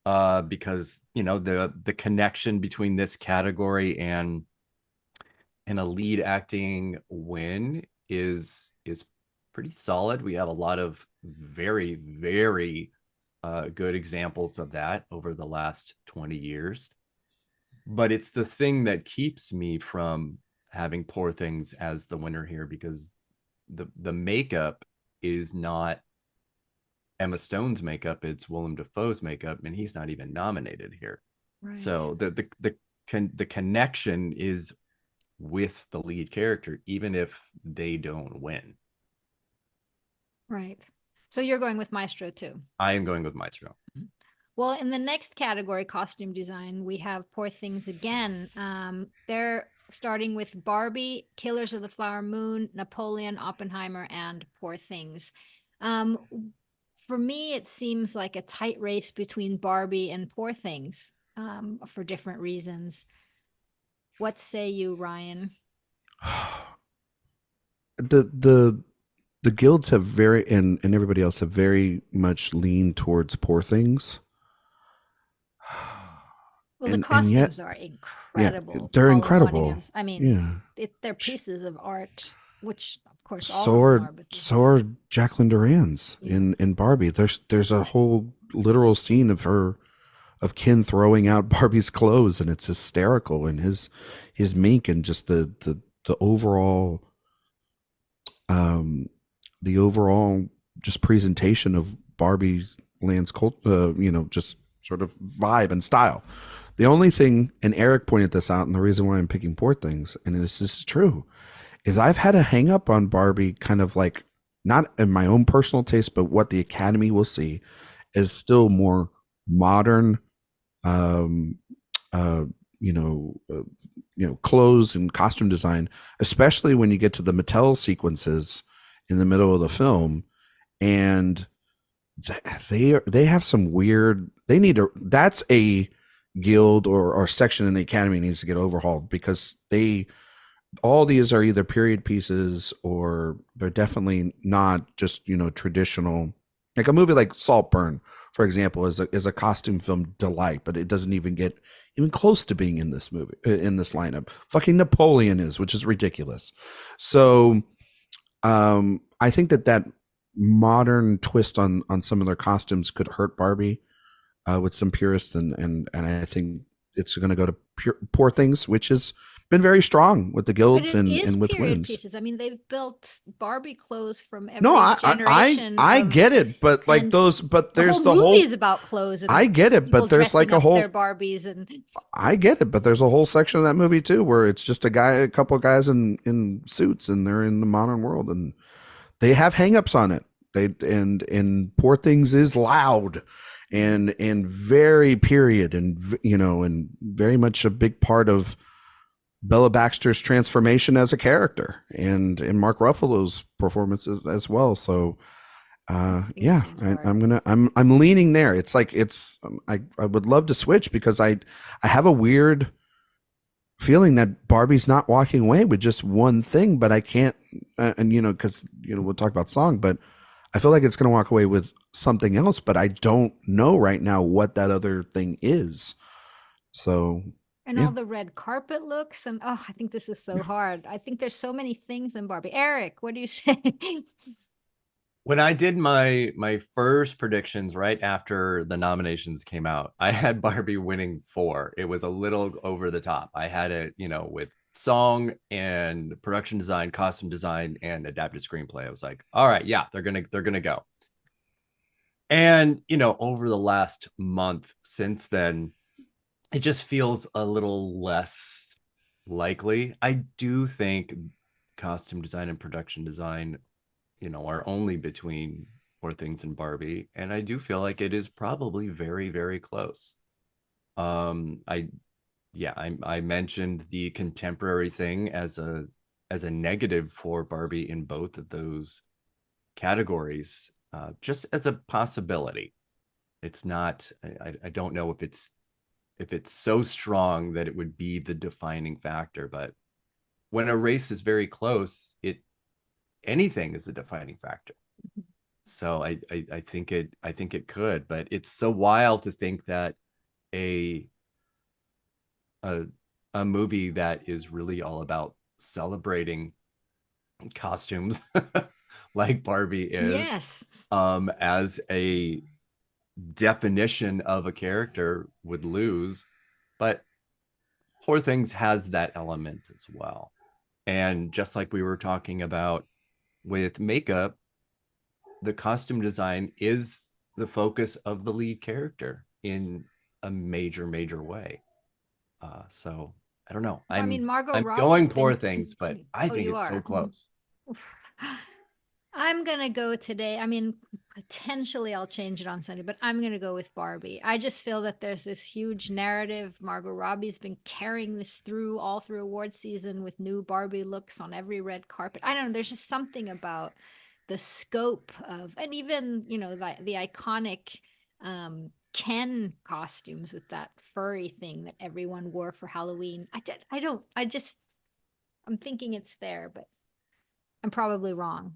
Because the connection between this category and a lead acting win is pretty solid. We have a lot of very, very good examples of that over the last 20 years. But it's the thing that keeps me from having Poor Things as the winner here, because the makeup is not Emma Stone's makeup, it's Willem Dafoe's makeup, and he's not even nominated here. Right. So the connection is with the lead character, even if they don't win. Right. So you're going with Maestro too. I am going with Maestro. Well, in the next category, costume design, we have Poor Things again. They're starting with Barbie, Killers of the Flower Moon, Napoleon, Oppenheimer, and Poor Things. Um, for me, it seems like a tight race between Barbie and Poor Things, for different reasons. What say you, Ryan? The the guilds have very and everybody else have very much leaned towards Poor Things. Well, the And yet, costumes are yeah, incredible. they're All of incredible. Nottingham's. I mean, Yeah. they're pieces of art, which of course all So of them are are. But so are Jacqueline Duran's Yeah. in Barbie. There's a whole literal scene of Ken throwing out Barbie's clothes, and it's hysterical, and his mink, and just the overall um the overall just presentation of Barbie's land's cult, just sort of vibe and style. The only thing, and Eric pointed this out, and the reason why I'm picking Poor Things, and this is true, is I've had a hang up on Barbie, kind of like, not in my own personal taste, but what the Academy will see is still more modern, um, uh, you know, uh, clothes and costume design, especially when you get to the Mattel sequences in the middle of the film, and they have some weird. They need to. That's a guild or section in the Academy needs to get overhauled, because they all these are either period pieces, or they're definitely not just traditional. Like a movie like Saltburn, for example, is a costume film delight, but it doesn't even get even close to being in this movie, in this lineup. Fucking Napoleon is, which is ridiculous. So I think that modern twist on some of their costumes could hurt Barbie, with some purists, and I think it's going to go to Poor Things, which has been very strong with the But guilds it is and with period wins. pieces. I mean, they've built Barbie clothes from No, every generation. I get it, but like and those, but the there's whole the movie whole. is about clothes and I get it, people but there's like dressing a up whole. their Barbies and I get it, but there's a whole section of that movie too where it's just a couple of guys in suits, and they're in the modern world, and they have hangups on it. And Poor Things is loud and very period, and and very much a big part of Bella Baxter's transformation as a character, and Mark Ruffalo's performance as well. So yeah, I'm leaning there. It's like I would love to switch, because I have a weird feeling that Barbie's not walking away with just one thing, but I can't, and because we'll talk about song, but I feel like it's going to walk away with something else, but I don't know right now what that other thing is. So and all the red carpet looks, and I think this is so hard. I think there's so many things in Barbie. Eric, what do you say? When I did my first predictions right after the nominations came out, I had Barbie winning 4. It was a little over the top. I had it, with song and production design, costume design, and adapted screenplay. I was like, all right, yeah, they're gonna go. And over the last month since then, it just feels a little less likely. I do think costume design and production design are only between Poor Things and Barbie, and I do feel like it is probably very, very close. I yeah, I mentioned the contemporary thing as a negative for Barbie in both of those categories, just as a possibility. It's not. I don't know if it's so strong that it would be the defining factor, but when a race is very close, anything is a defining factor. So I think it could, but it's so wild to think that a a a movie that is really all about celebrating costumes like Barbie is, Yes. as a definition of a character, would lose. But Poor Things has that element as well. And just like we were talking about with makeup, the costume design is the focus of the lead character in a major way. So I don't know. Well, I mean, Margot I'm Robbie's going been Poor Things, but I Oh, think you it's so are. close. I'm gonna go today. I mean, potentially I'll change it on Sunday, but I'm gonna go with Barbie. I just feel that there's this huge narrative. Margot Robbie's been carrying this through all through award season with new Barbie looks on every red carpet. I don't know. There's just something about the scope of, and even, you know, the iconic Ken costumes with that furry thing that everyone wore for Halloween. I'm thinking it's there, but I'm probably wrong.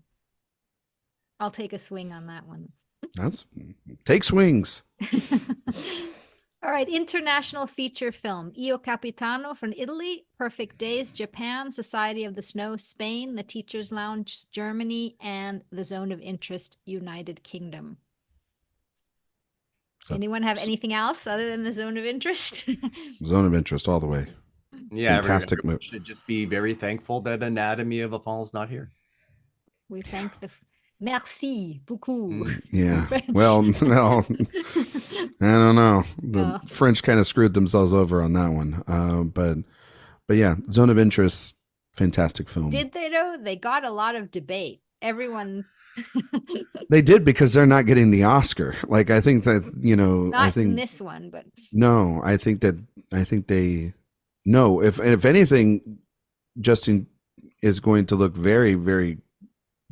I'll take a swing on that one. Take swings. All right, international feature film. Io Capitano from Italy, Perfect Days, Japan, Society of the Snow, Spain, The Teacher's Lounge, Germany, and The Zone of Interest, United Kingdom. Anyone have anything else other than The Zone of Interest? Zone of Interest all the way. Yeah, fantastic everyone movie. should just be very thankful that Anatomy of a Fall is not here. We thank the merci beaucoup. Yeah. Well, no, I don't know. The French kind of screwed themselves over on that one. But yeah, Zone of Interest, fantastic film. Did they though? They got a lot of debate. Everyone. They did, because they're not getting the Oscar. Like, I think that, you know, not I think in this one, but no, I think they no. If anything, Justin is going to look very, very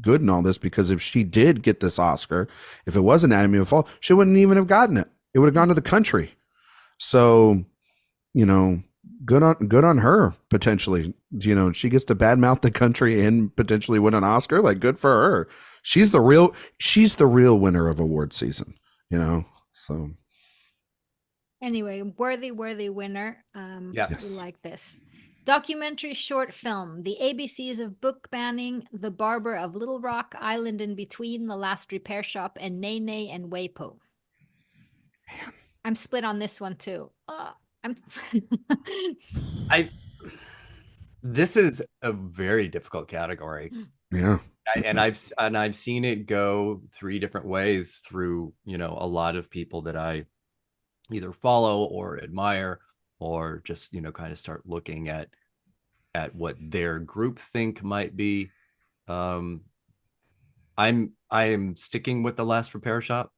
good in all this, because if she did get this Oscar, if it was Anatomy of a Fall, she wouldn't even have gotten it. It would have gone to the country. So, you know, good on her, potentially. You know, she gets to badmouth the country and potentially win an Oscar. Like, good for her. She's the real winner of award season, you know. So anyway, worthy winner. Yes. We like this. Documentary short film, The ABCs of Book Banning, The Barber of Little Rock, Island in Between, The Last Repair Shop, and Nene and Waypo. Man. I'm split on this one too. This is a very difficult category. Yeah. And I've seen it go 3 different ways through, you know, a lot of people that I either follow or admire, or just, you know, kind of start looking at what their group think might be. I am sticking with The Last Repair Shop.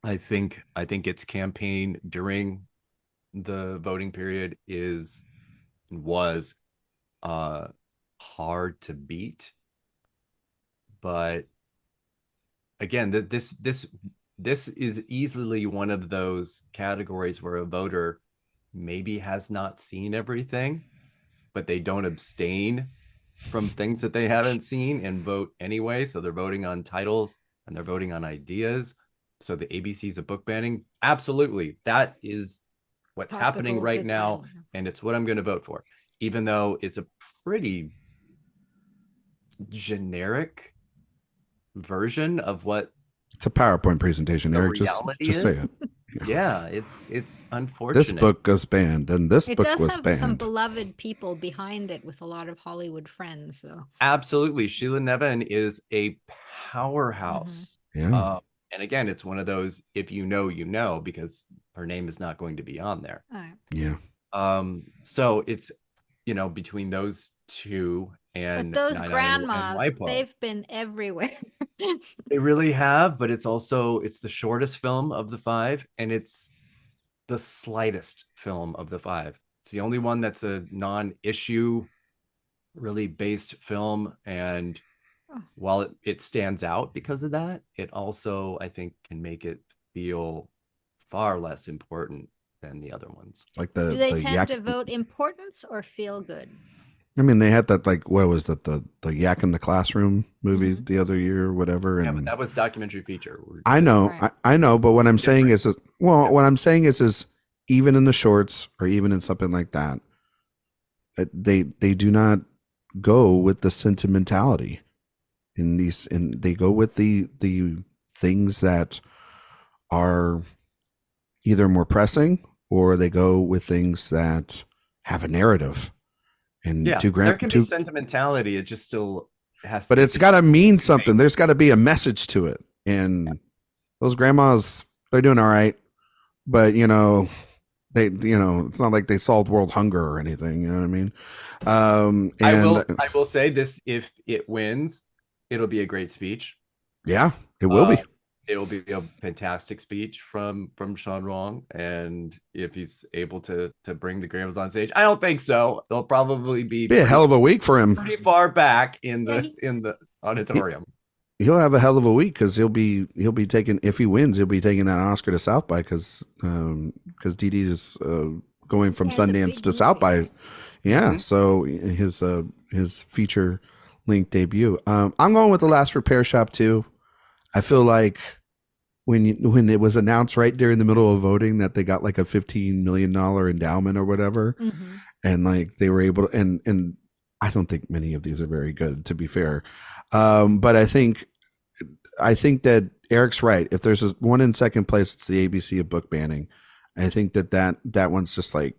I think its campaign during the voting period was hard to beat. But again, this is easily one of those categories where a voter maybe has not seen everything, but they don't abstain from things that they haven't seen and vote anyway. So they're voting on titles and they're voting on ideas. So the ABCs of book banning, absolutely, that is what's happening right now, and it's what I'm going to vote for, even though it's a pretty generic version of what it's a PowerPoint presentation. Eric, just say it. Yeah, it's unfortunate. This book was banned, and this book was banned. It does have some beloved people behind it with a lot of Hollywood friends. So absolutely, Sheila Nevin is a powerhouse. Yeah. And again, it's one of those, if you know, you know, because her name is not going to be on there. All right. Yeah. So it's, you know, between those two and but those grandmas, they've been everywhere. They really have, but it's the shortest film of the 5, and it's the slightest film of the 5. It's the only one that's a non-issue really based film, and while it stands out because of that, it also, I think, can make it feel far less important than the other ones. Like do they tend to vote importance or feel good? I mean, they had that, like, what was that, the Yak in the Classroom movie the other year or whatever. Yeah, and but that was documentary feature. I know, right. I know, but what I'm saying is, what I'm saying is even in the shorts or even in something like that, they do not go with the sentimentality in these, and they go with the things that are either more pressing, or they go with things that have a narrative. And yeah, there can be sentimentality. It just still has to. But it's got to mean something. There's got to be a message to it. and those grandmas, they're doing all right, but it's not like they solved world hunger or anything. You know what I mean? And I will say this: if it wins, it'll be a great speech. yeah, it will be. It will be a fantastic speech from Sean Wong, and if he's able to bring the grandmas on stage, I don't think so. They'll probably be a hell of a week for him. Pretty far back in the auditorium. He'll have a hell of a week because he'll be taking, if he wins, he'll be taking that Oscar to South by because Dee Dee is going from Sundance to South by. Yeah, mm-hmm. So his feature length debut. I'm going with The Last Repair Shop too. I feel like when it was announced right during the middle of voting that they got like a $15 million endowment or whatever, mm-hmm. and like they were able to, and I don't think many of these are very good, to be fair. But I think that Eric's right. If there's one in second place, it's the ABC of book banning. I think that one's just like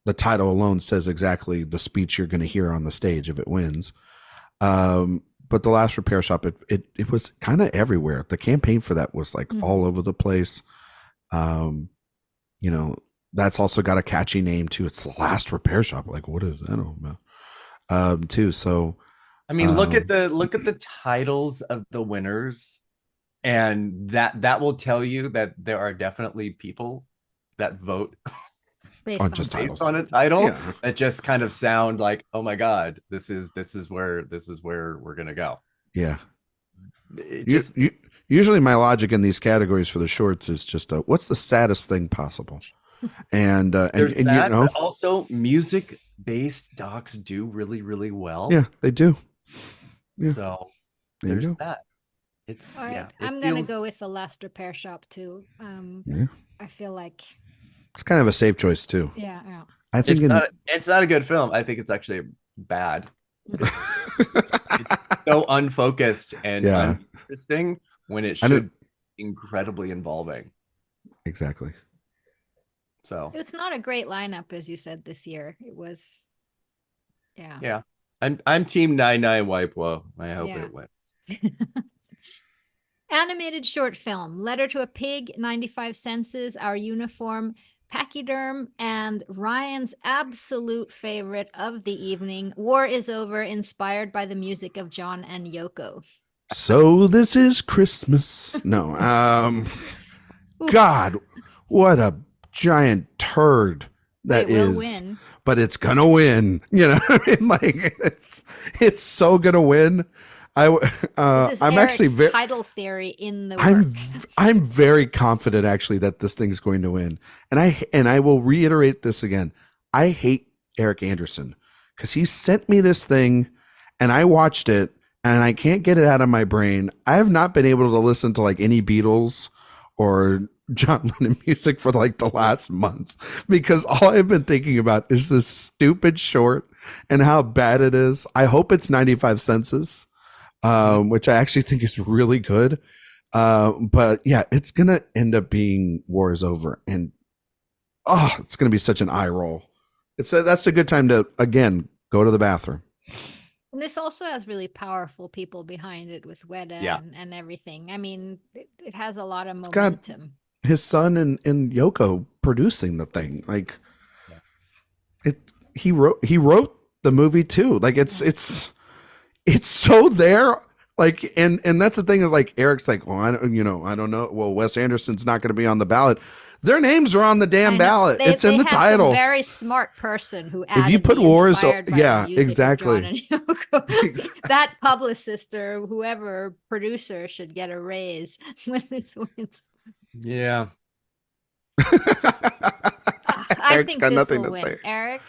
the title alone says exactly the speech you're going to hear on the stage if it wins. But The Last Repair Shop, it was kind of everywhere. The campaign for that was like all over the place. That's also got a catchy name too. It's The Last Repair Shop. Like, what is that all about? Too. So, I mean, look at the titles of the winners, and that will tell you that there are definitely people that vote based on a title that just kind of sound like, oh my god, this is where we're gonna go. Yeah. Usually my logic in these categories for the shorts is just what's the saddest thing possible, and but also music based docs do really, really well. Yeah, they do. Yeah. So there's that. It's I'm gonna go with The Last Repair Shop too. I feel like it's kind of a safe choice too. Yeah. I think it's not a good film. I think it's actually bad. It's so unfocused and uninteresting when it should be incredibly involving. Exactly. So it's not a great lineup, as you said, this year. It was, yeah. I'm team 99 Waipo. I hope it wins. Animated short film, Letter to a Pig, 95 Senses, Our Uniform, Pachyderm, and Ryan's absolute favorite of the evening, War is Over, inspired by the music of John and Yoko. So this is Christmas. No, God, what a giant turd that is. Win. But it's gonna win. You know what I mean? Like it's so gonna win. I'm Eric's actually very title theory in the I'm very confident actually that this thing's going to win. And I will reiterate this again. I hate Eric Anderson because he sent me this thing and I watched it and I can't get it out of my brain. I have not been able to listen to like any Beatles or John Lennon music for like the last month because all I've been thinking about is this stupid short and how bad it is. I hope it's 95 Senses. Which I actually think is really good. But yeah, it's going to end up being War is Over. And it's going to be such an eye roll. That's a good time to, again, go to the bathroom. And this also has really powerful people behind it with Weta and everything. I mean, it has a lot of momentum. His son and Yoko producing the thing. Like he wrote the movie too. Like it's so there, like, and that's the thing is like Eric's like, well, I don't know. Well, Wes Anderson's not going to be on the ballot. Their names are on the damn ballot. It's in the title. Some very smart person who added if you put Wars, exactly. That publicist or whoever producer should get a raise when this wins. Yeah. I think this will win. Eric,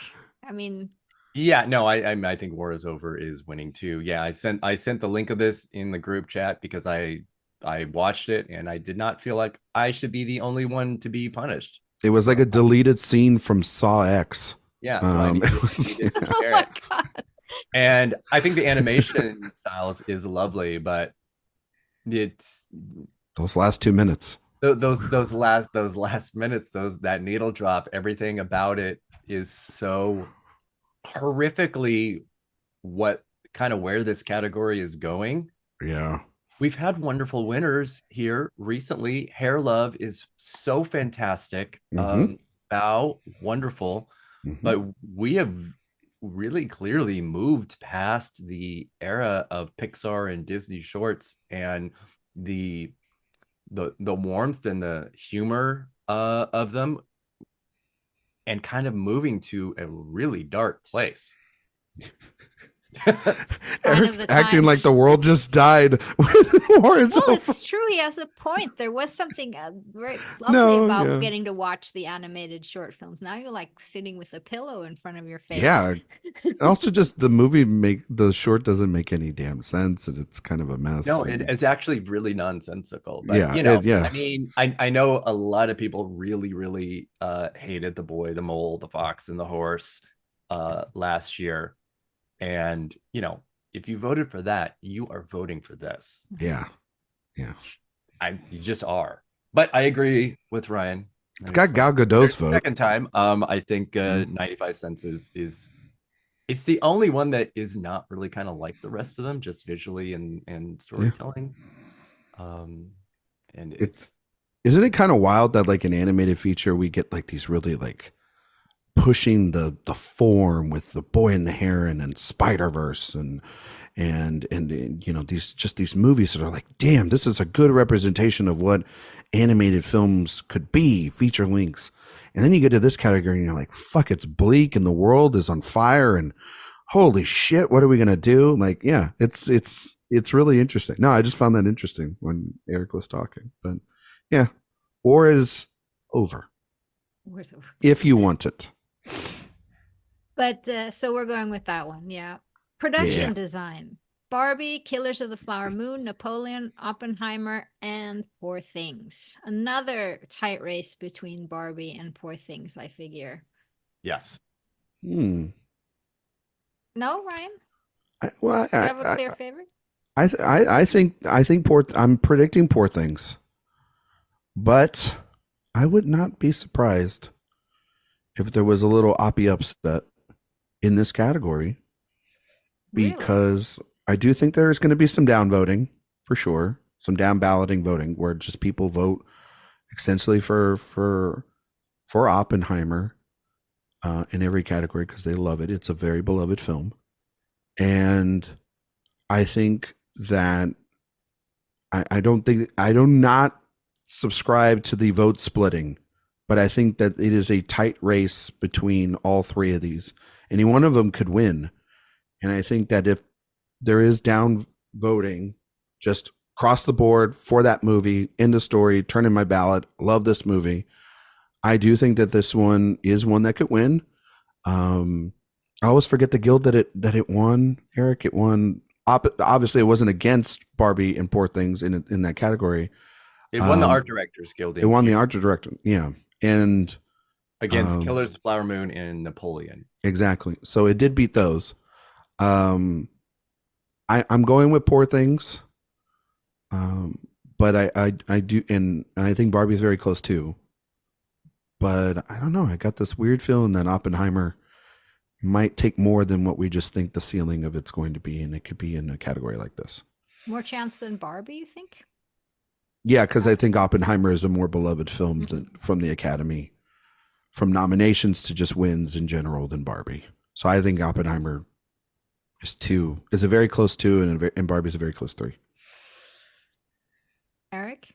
I mean. Yeah, no, I think War is Over is winning too. Yeah, I sent the link of this in the group chat because I watched it and I did not feel like I should be the only one to be punished. It was like a deleted scene from Saw X. Yeah, so and I think the animation styles is lovely, but it's those last 2 minutes. Those last minutes, that needle drop, everything about it is so horrifically where this category is going. Yeah. we've had wonderful winners here recently. Hair Love is so fantastic. Mm-hmm. Bow, wonderful. Mm-hmm. But we have really clearly moved past the era of Pixar and Disney shorts, and the the warmth and the humor of them, and kind of moving to a really dark place. Sign of Eric's the acting like times. the world just died with the war is Well, over. it's true. He has a point. There was something very lovely No, about yeah. getting to watch the animated short films. Now you're like sitting with a pillow in front of your face. Yeah. Also, just the short doesn't make any damn sense, and it's kind of a mess. No, and, it's actually really nonsensical. But yeah, you know, yeah. I mean, I know a lot of people really, really hated The Boy, the Mole, the Fox, and the Horse last year. And you know, if you voted for that, you are voting for this. Yeah. Yeah. You just are. But I agree with Ryan. It's got Gal Gadot's vote. Second time. I think 95 cents is it's the only one that is not really kind of like the rest of them, just visually and storytelling. And it's isn't it kind of wild that like an animated feature we get like these really like pushing the form with the Boy and the Heron and Spider-Verse and you know, these movies that are like, damn, this is a good representation of what animated films could be, feature lengths. And then you get to this category and you're like, fuck, it's bleak and the world is on fire and holy shit, what are we gonna do? Like, yeah, it's really interesting. No, I just found that interesting when Eric was talking. But yeah, war is over. War's over. If you want it. But so we're going with that one. Yeah. Production design. Barbie, Killers of the Flower Moon, Napoleon, Oppenheimer, and Poor Things. Another tight race between Barbie and Poor Things, I figure. yes. No, Ryan? Do you have a clear favorite? I think I'm predicting Poor Things. But I would not be surprised if there was a little Oppie upset in this category. Because I do think there's going to be some downvoting for sure, some down balloting voting where just people vote essentially for Oppenheimer in every category because they love it. It's a very beloved film, and I think that I do not subscribe to the vote splitting, but I think that it is a tight race between all three of these. Any one of them could win. And I think that if there is down voting, just across the board for that movie, end of story, turn in my ballot, love this movie. I do think that this one is one that could win. I always forget the guild that it won, Eric. It won. Obviously, it wasn't against Barbie and Poor Things in that category. It won the Art Directors Guild. It won the Art Director, yeah. And against Killers of Flower Moon and Napoleon. Exactly. So it did beat those. I'm going with Poor Things, but I do, and I think Barbie's very close too. But I don't know. I got this weird feeling that Oppenheimer might take more than what we just think the ceiling of it's going to be, and it could be in a category like this. More chance than Barbie, you think? Yeah, because I think Oppenheimer is a more beloved film from the Academy, from nominations to just wins in general than Barbie. So I think Oppenheimer is a very close 2, and Barbie's a very close 3. Eric?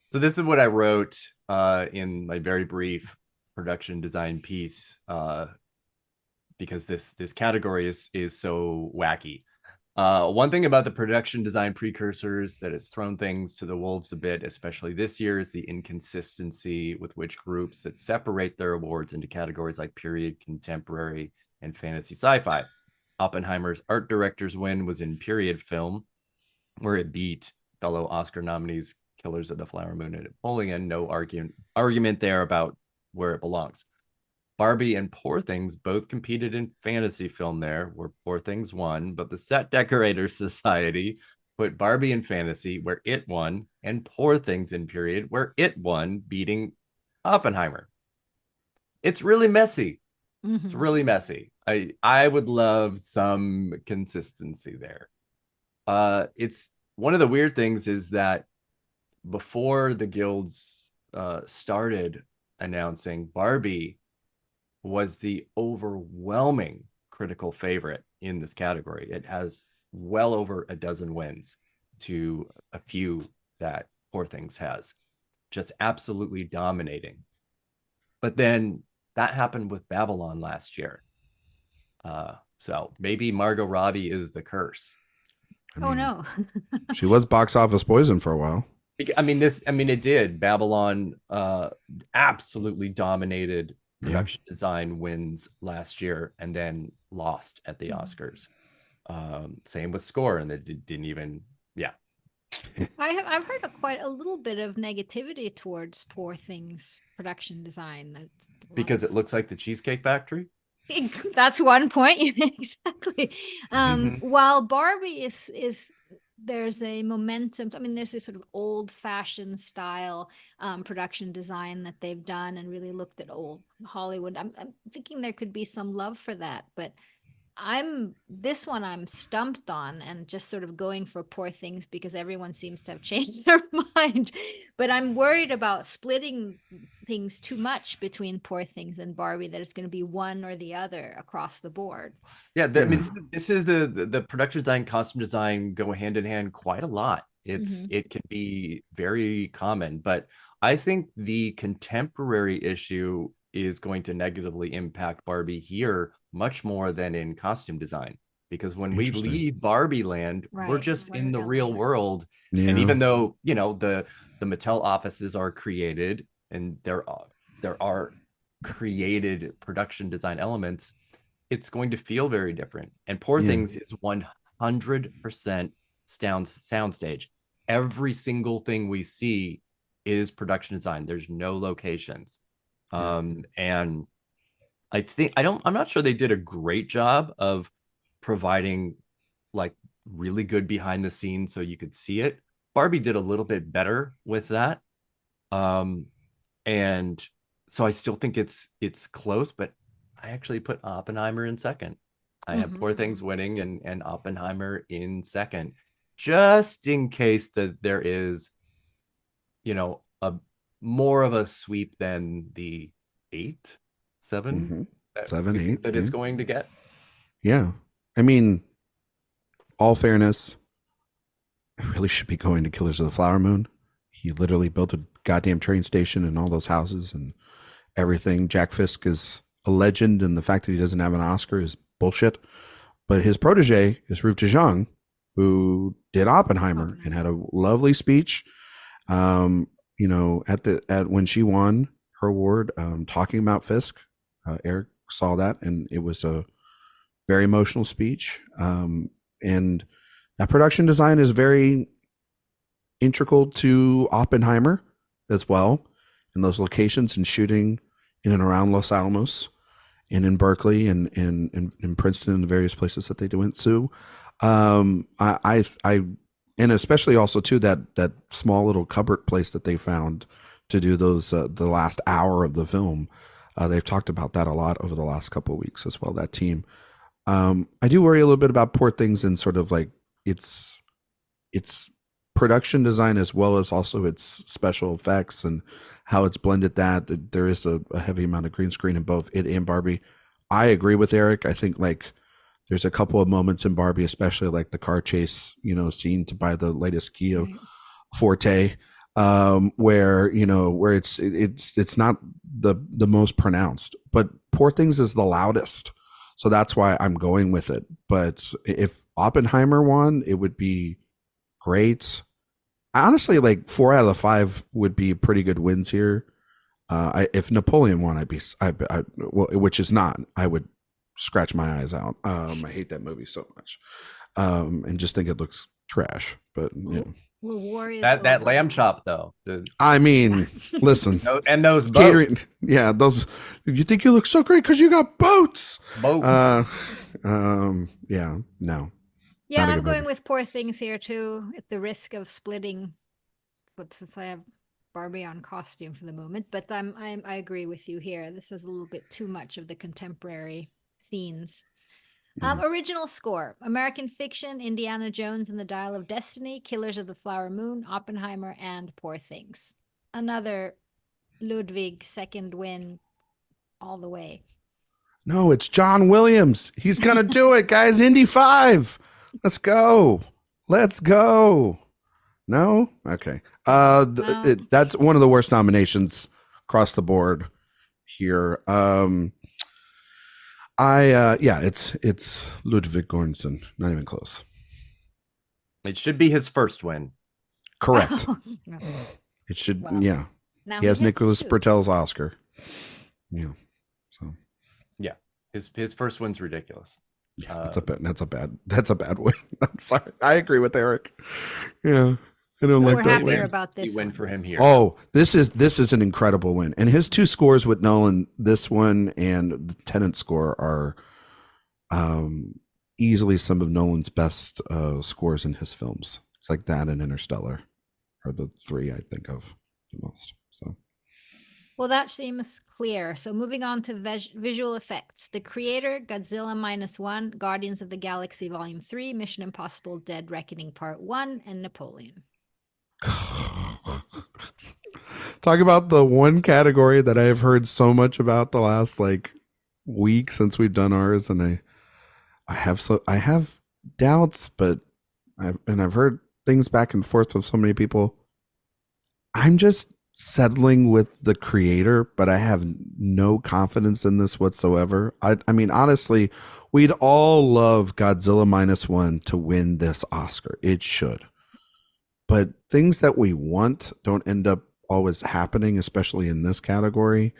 So this is what I wrote in my very brief production design piece, because this category is so wacky. One thing about the production design precursors that has thrown things to the wolves a bit, especially this year, is the inconsistency with which groups that separate their awards into categories like period, contemporary, and fantasy sci-fi. Oppenheimer's art director's win was in period film, where it beat fellow Oscar nominees Killers of the Flower Moon and Napoleon. No argument there about where it belongs. Barbie and Poor Things both competed in fantasy film there, where Poor Things won, but the Set Decorators Society put Barbie in fantasy, where it won, and Poor Things in period, where it won, beating Oppenheimer. It's really messy. Mm-hmm. It's really messy. I would love some consistency there. It's one of the weird things is that before the guilds started announcing, Barbie was the overwhelming critical favorite in this category. It has well over a dozen wins to a few that Poor Things has, just absolutely dominating. But then that happened with Babylon last year. So maybe Margot Robbie is the curse. I Oh, mean, no. she was box office poison for a while. It did. Babylon absolutely dominated production design wins last year and then lost at the Oscars. Same with score, and they didn't even, yeah. I've heard quite a little bit of negativity towards Poor Things production design. That's Because it looks like the Cheesecake Factory. That's one point. Exactly. Mhm. While Barbie is there's a momentum. I mean, there's this sort of old fashioned style production design that they've done and really looked at old Hollywood. I'm thinking there could be some love for that, but I'm stumped on and just sort of going for Poor Things because everyone seems to have changed their mind. But I'm worried about splitting things too much between Poor Things and Barbie, that it's going to be one or the other across the board. Yeah, I mean, this is the production design, costume design go hand in hand quite a lot. It can be very common, but I think the contemporary issue is going to negatively impact Barbie here much more than in costume design. Because when we leave Barbie land, we're just in the real world. And even though, the Mattel offices are created and there are created production design elements, it's going to feel very different. And Poor Things is 100% soundstage. Every single thing we see is production design. There's no locations. And I'm not sure they did a great job of providing like really good behind the scenes so you could see it. Barbie did a little bit better with that. And so I still think it's close, but I actually put Oppenheimer in second. I have Poor Things winning and Oppenheimer in second, just in case that there is, a more of a sweep than the 8, 7 that 7, we 8 think that it's going to get. Yeah. I mean, all fairness, it really should be going to Killers of the Flower Moon. He literally built a goddamn train station and all those houses and everything. Jack Fisk is a legend, and the fact that he doesn't have an Oscar is bullshit. But his protege is Ruth Jung, who did Oppenheimer and had a lovely speech. At when she won her award, talking about Fisk, Erik saw that, and it was a very emotional speech. And that production design is very integral to Oppenheimer as well, in those locations and shooting in and around Los Alamos and in Berkeley and in Princeton and the various places that they went to. I and especially also too that small little cupboard place that they found to do those the last hour of the film. They've talked about that a lot over the last couple of weeks as well. That team. I do worry a little bit about Poor Things and sort of like its production design as well as also its special effects and how it's blended that there is a heavy amount of green screen in both it and Barbie. I agree with Erik. I think like there's a couple of moments in Barbie, especially like the car chase, scene to buy the latest Kia Forte, where it's not the most pronounced, but Poor Things is the loudest. So that's why I'm going with it. But if Oppenheimer won, it would be great. Honestly, like 4 out of the 5 would be pretty good wins here. If Napoleon won, which is not, I would scratch my eyes out. I hate that movie so much, and just think it looks trash. But Well, war is that over. lamb chop though. I mean, listen, and those catering, boats. yeah, those. You think you look so great because you got boats. Boats. Yeah, no. Yeah, I'm going with Poor Things here too, at the risk of splitting. But since I have Barbie on costume for the moment, but I agree with you here. This is a little bit too much of the contemporary scenes. Original score: American Fiction, Indiana Jones and the Dial of Destiny, Killers of the Flower Moon, Oppenheimer, and Poor Things. Another Ludwig second win all the way. No, it's John Williams. He's going to do it, guys. Indy 5. Let's go. Let's go. No? Okay. No. That's one of the worst nominations across the board here. It's Ludwig Göransson. Not even close. It should be his first win. Correct. It should, Well, yeah. now He has Nicholas two. Bertel's Oscar. Yeah. So yeah, his first win's ridiculous. Yeah, that's a bad win. I'm sorry. I agree with Eric. Yeah. I don't like We're that happier win. about this win one. for him here. Oh, this is an incredible win. And his two scores with Nolan, this one and the Tenet score, are easily some of Nolan's best scores in his films. It's like that and Interstellar are the three I think of the most. So Well, that seems clear. So moving on to visual effects. The Creator, Godzilla -1, Guardians of the Galaxy Volume 3, Mission Impossible Dead Reckoning Part 1, and Napoleon. talk about the one category that I've heard so much about the last week since we've done ours, and I have doubts, but I've heard things back and forth with so many people. I'm just settling with the Creator, but I have no confidence in this whatsoever. I mean, honestly, we'd all love Godzilla -1 to win this Oscar. It should. But things that we want don't end up always happening, especially in this category.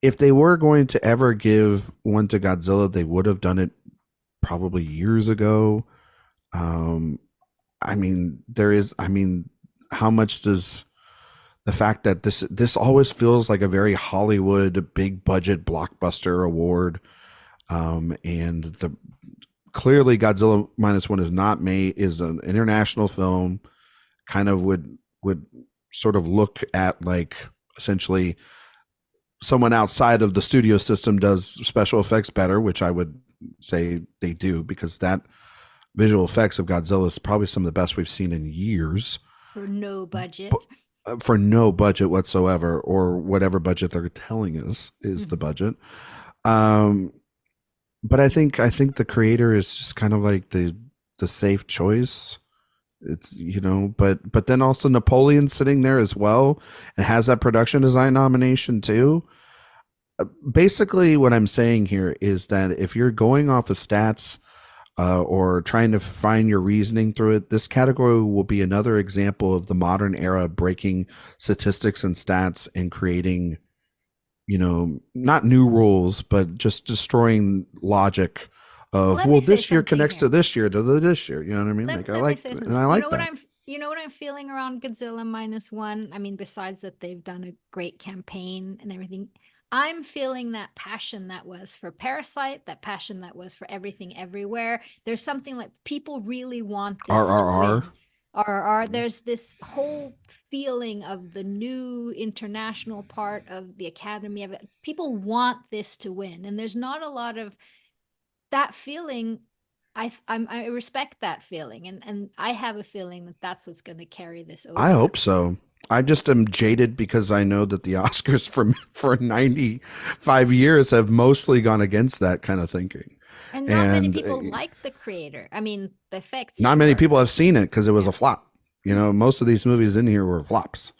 If they were going to ever give one to Godzilla, they would have done it probably years ago. I mean, how much does the fact that this always feels like a very Hollywood big budget blockbuster award, and clearly Godzilla -1 is an international film, kind of would sort of look at essentially someone outside of the studio system does special effects better, which I would say they do, because that visual effects of Godzilla is probably some of the best we've seen in years. For no budget. For no budget whatsoever, or whatever budget they're telling us is the budget. But I think the Creator is just kind of like the safe choice. It's, but then also Napoleon sitting there as well and has that production design nomination too. Basically what I'm saying here is that if you're going off of stats or trying to find your reasoning through it, this category will be another example of the modern era breaking statistics and stats and creating, not new rules, but just destroying logic of, this year connects to this year to this year. You know what I mean? I like that. You know what I'm feeling around Godzilla -1? I mean, besides that they've done a great campaign and everything, I'm feeling that passion that was for Parasite, that passion that was for Everything Everywhere. There's something like people really want this RRR. to win. RRR. There's this whole feeling of the new international part of the Academy of it. People want this to win, and there's not a lot of that feeling. I respect that feeling, and I have a feeling that that's what's going to carry this over. I hope so. I just am jaded because I know that the Oscars for 95 years have mostly gone against that kind of thinking. And not many people like the Creator. I mean, the effects. Not many people have seen it because it was a flop. Most of these movies in here were flops.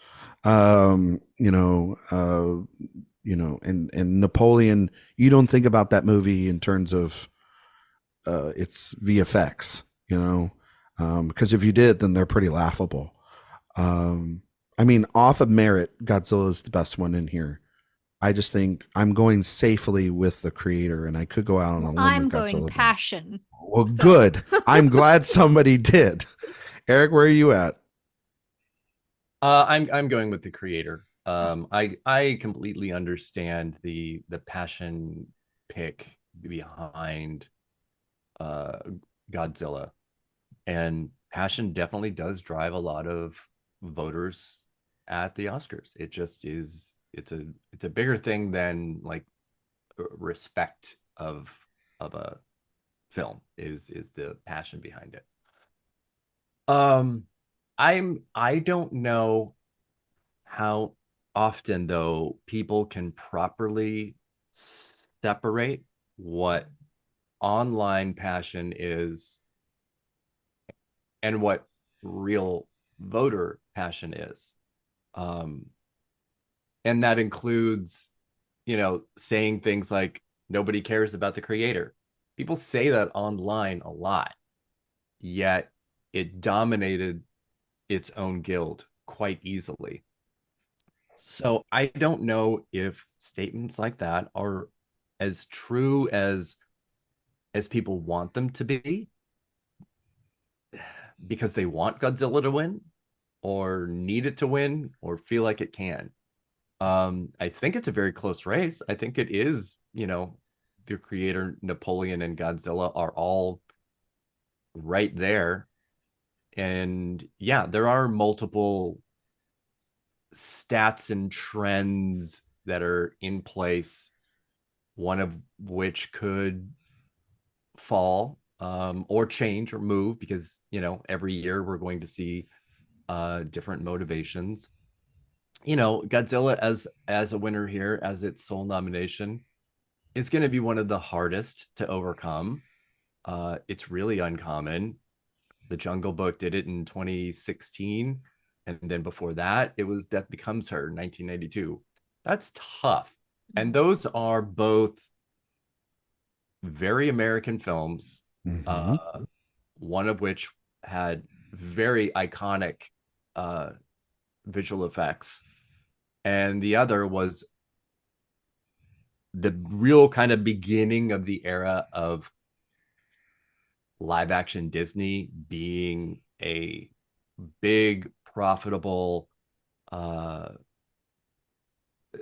And Napoleon, you don't think about that movie in terms of its VFX, because if you did, then they're pretty laughable. I mean, off of merit, Godzilla is the best one in here. I just think I'm going safely with the Creator, and I could go out on a limb. I'm going passion. Well, good. I'm glad somebody did. Eric, where are you at? I'm going with the Creator. I completely understand the passion pick behind Godzilla, and passion definitely does drive a lot of voters at the Oscars. It just is. It's a bigger thing than respect of a film is the passion behind it. I don't know how often though people can properly separate what online passion is and what real voter passion is. And that includes, saying things like nobody cares about the creator. People say that online a lot, yet it dominated its own guild quite easily. So I don't know if statements like that are as true as people want them to be, because they want Godzilla to win or need it to win or feel like it can. I think it's a very close race. I think it is, the creator, Napoleon, and Godzilla are all right there. And yeah, there are multiple stats and trends that are in place, one of which could fall or change or move, because every year we're going to see different motivations. Godzilla as a winner here, as its sole nomination, is going to be one of the hardest to overcome. It's really uncommon. The Jungle Book did it in 2016, and then before that it was Death Becomes Her in 1992. That's tough. And those are both very American films, one of which had very iconic visual effects, and the other was the real kind of beginning of the era of live action Disney being a big, profitable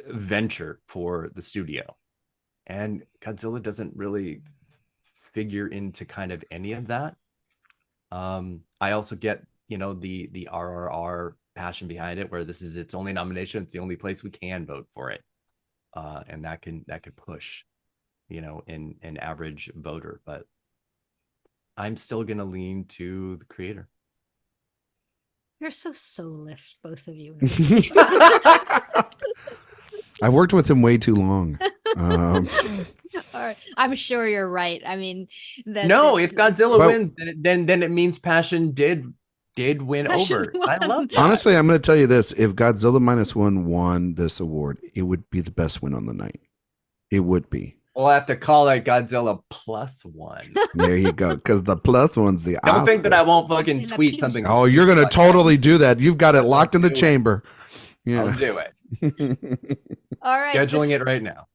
venture for the studio. And Godzilla doesn't really figure into kind of any of that. I also get, the RRR passion behind it, where this is its only nomination. It's the only place we can vote for it. And that could push, an average voter. But I'm still going to lean to the creator. You're so soulless, both of you. I've worked with him way too long. All right. I'm sure you're right. I mean, if Godzilla wins, then it means passion did win over. I love that. Honestly, I'm going to tell you this: if Godzilla -1 won this award, it would be the best win on the night. It would be. We'll have to call it Godzilla +1. There you go, because the plus one's the Don't Oscar. think that I won't fucking tweet something. Oh, you're going to totally do that. You've got it locked in the chamber. Yeah. I'll do it. All right. Scheduling it right now.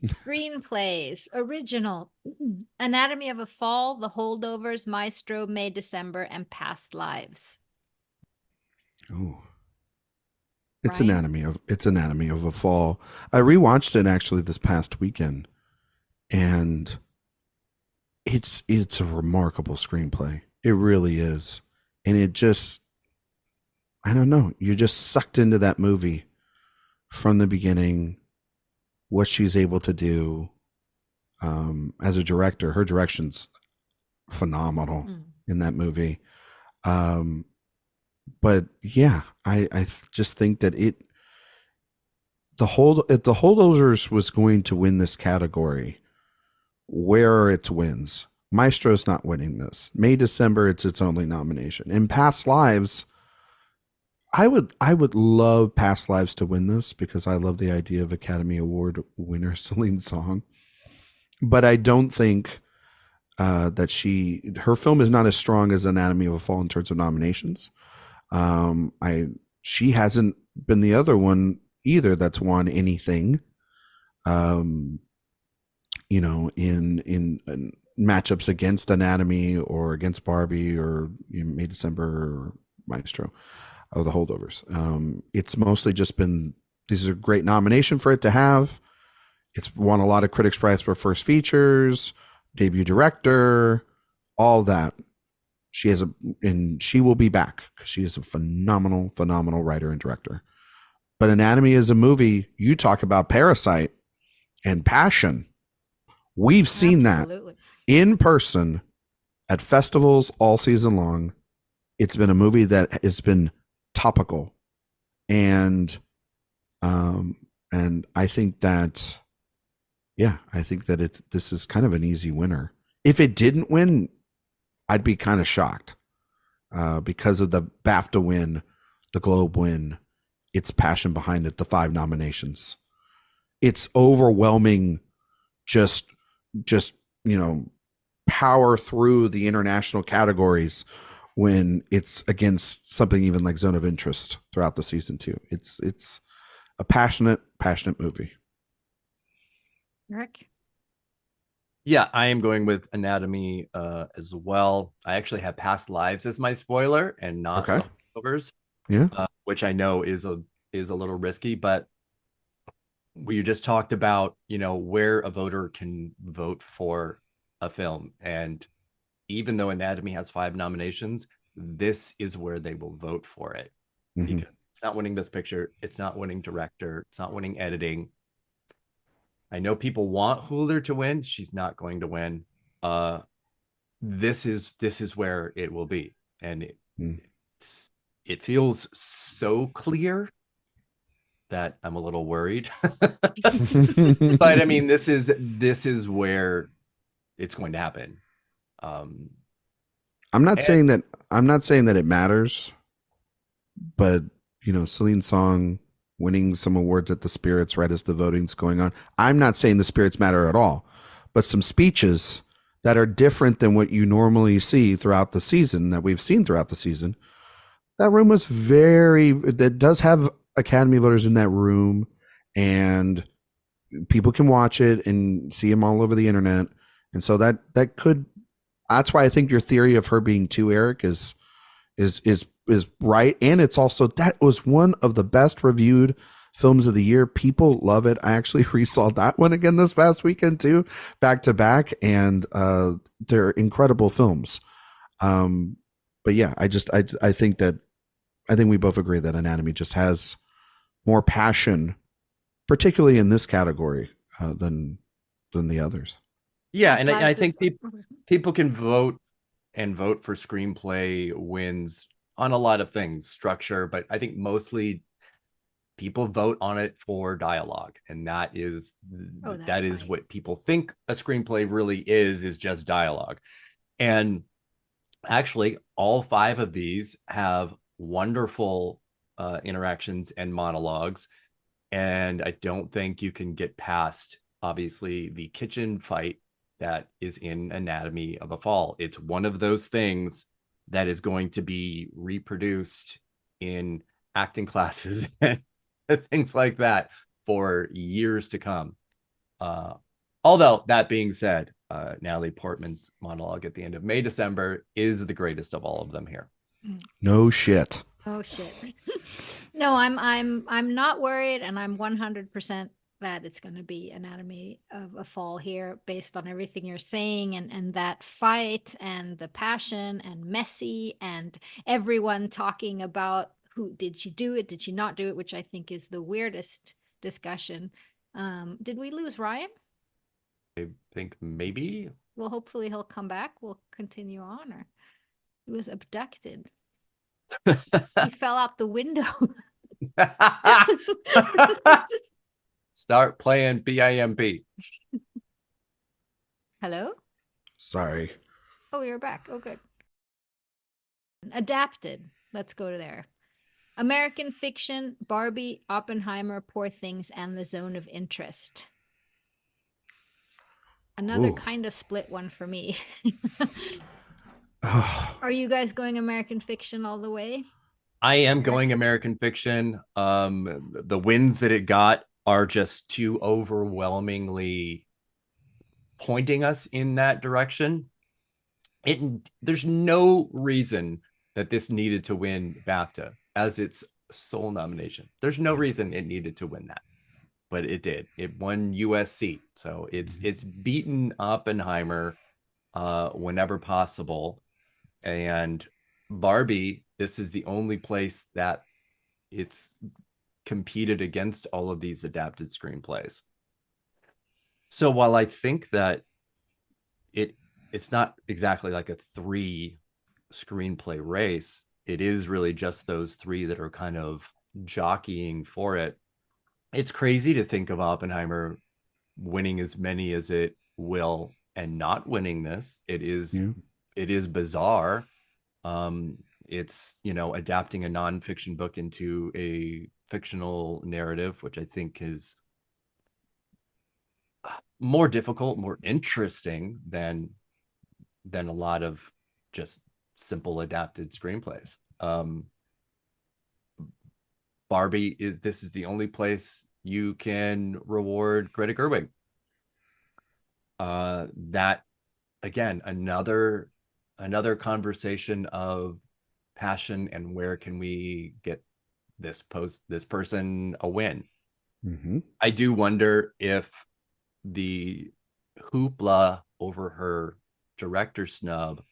Screenplays: original Anatomy of a Fall, The Holdovers, Maestro, May December, and Past Lives. Oh, it's Ryan? Anatomy of a Fall. I rewatched it actually this past weekend, and it's a remarkable screenplay. It really is, and it just, I don't know, you're just sucked into that movie from the beginning. What she's able to do as a director, her direction's phenomenal in that movie. But yeah, I just think that if the Holdovers was going to win this category, where are its wins? Maestro's not winning this. May December, it's its only nomination. In Past Lives, I would love Past Lives to win this, because I love the idea of Academy Award winner Celine Song. But I don't think that her film is not as strong as Anatomy of a Fall in terms of nominations. She hasn't been the other one either that's won anything. In matchups against Anatomy or against Barbie or May December or Maestro. Of The Holdovers. It's mostly just been, these are a great nomination for it to have. It's won a lot of Critics' Prize for First Features, Debut Director, all that. And she will be back, because she is a phenomenal writer and director. But Anatomy is a movie, you talk about Parasite and passion. We've seen that. in person at festivals all season long. It's been a movie that has been topical, and I think that, yeah, I think that this is kind of an easy winner. If it didn't win, I'd be kind of shocked, because of the BAFTA win, the Globe win, its passion behind it, the 5 nominations. It's overwhelming, just power through the international categories when it's against something even like Zone of Interest throughout the season too. It's a passionate movie. Rick? Yeah, I am going with Anatomy as well. I actually have Past Lives as my spoiler and not Okay. the holdovers, Yeah. which I know is a little risky, but we just talked about, where a voter can vote for a film. And even though Anatomy has 5 nominations, this is where they will vote for it, because it's not winning Best Picture, it's not winning Director, it's not winning Editing. I know people want Hooler to win. She's not going to win. This is where it will be, and it feels so clear that I'm a little worried. But I mean, this is where it's going to happen. I'm not saying that it matters, but Celine Song winning some awards at the Spirits right as the voting's going on. I'm not saying the Spirits matter at all, but some speeches that are different than what you normally see throughout the season, that we've seen throughout the season. That room was that does have Academy voters in that room, and people can watch it and see them all over the internet. And so that's why I think your theory of her being 2, Eric, is right. And it's also, that was one of the best reviewed films of the year. People love it. I actually resaw that one again this past weekend too, back to back, and they're incredible films. But yeah, I think we both agree that Anatomy just has more passion, particularly in this category, than the others. Yeah, and I think people can vote for screenplay wins on a lot of things, structure, but I think mostly people vote on it for dialogue, and that is what people think a screenplay really is just dialogue. And actually, all 5 of these have wonderful interactions and monologues, and I don't think you can get past, obviously, the kitchen fight that is in Anatomy of a Fall. It's one of those things that is going to be reproduced in acting classes and things like that for years to come. Although, that being said, Natalie Portman's monologue at the end of May December is the greatest of all of them here. No shit. Oh shit. No, I'm not worried, and I'm 100% that it's going to be Anatomy of a Fall here, based on everything you're saying, and that fight and the passion and messy, and everyone talking about who did she do it, did she not do it, which I think is the weirdest discussion. Did we lose Ryan? I think maybe. Well, hopefully he'll come back. We'll continue on. Or he was abducted. He fell out the window. Start playing BIMB. Hello? Sorry. Oh, you're back. Oh, good. Adapted. Let's go to there. American Fiction, Barbie, Oppenheimer, Poor Things, and The Zone of Interest. Another kind of split one for me. Are you guys going American Fiction all the way? I am going American Fiction. The wins that it got are just too overwhelmingly pointing us in that direction. There's no reason that this needed to win BAFTA as its sole nomination. There's no reason it needed to win that, but it did. It won USC, so it's beaten Oppenheimer whenever possible. And Barbie, this is the only place that it's competed against all of these adapted screenplays. So while I think that it it's not exactly like a 3 screenplay race. It is really just those 3 that are kind of jockeying for it. It's crazy to think of Oppenheimer winning as many as it will and not winning this. Yeah. It is bizarre. um it's, adapting a nonfiction book into a fictional narrative, which I think is more difficult, more interesting than a lot of just simple adapted screenplays. Barbie is the only place you can reward Greta Gerwig. That, again, another conversation of passion and where can we get this person a win. Mm-hmm. I do wonder if the hoopla over her director snub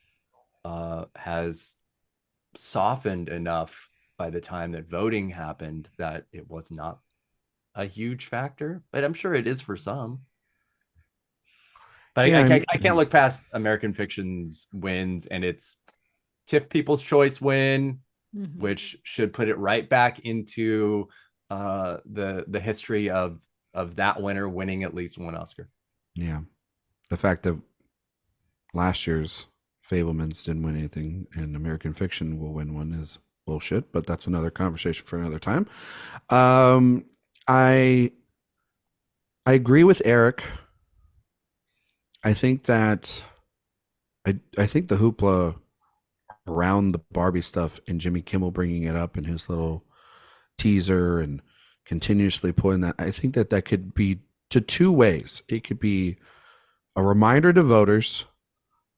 has softened enough by the time that voting happened that it was not a huge factor, but I'm sure it is for some. But Yeah, I can't look past American Fiction's wins and its TIFF People's Choice win, which should put it right back into the history of that winner winning at least one Oscar. yeah. The fact that last year's Fablemans didn't win anything and American Fiction will win one is bullshit, but that's another conversation for another time. I agree with Eric. I think that I think the hoopla around the Barbie stuff and Jimmy Kimmel bringing it up in his little teaser and continuously pulling that, I think that could be to 2 ways. It could be a reminder to voters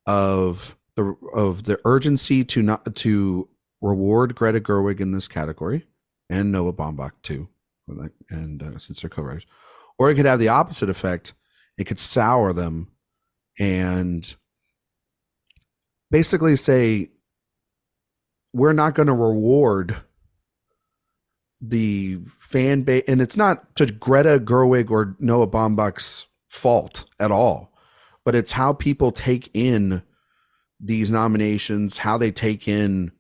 of the urgency to reward Greta Gerwig in this category and Noah Baumbach too, and since they're co-writers, or it could have the opposite effect. It could sour them and basically say, we're not going to reward the fan base. And it's not to Greta Gerwig or Noah Baumbach's fault at all, but it's how people take in these nominations, how they take in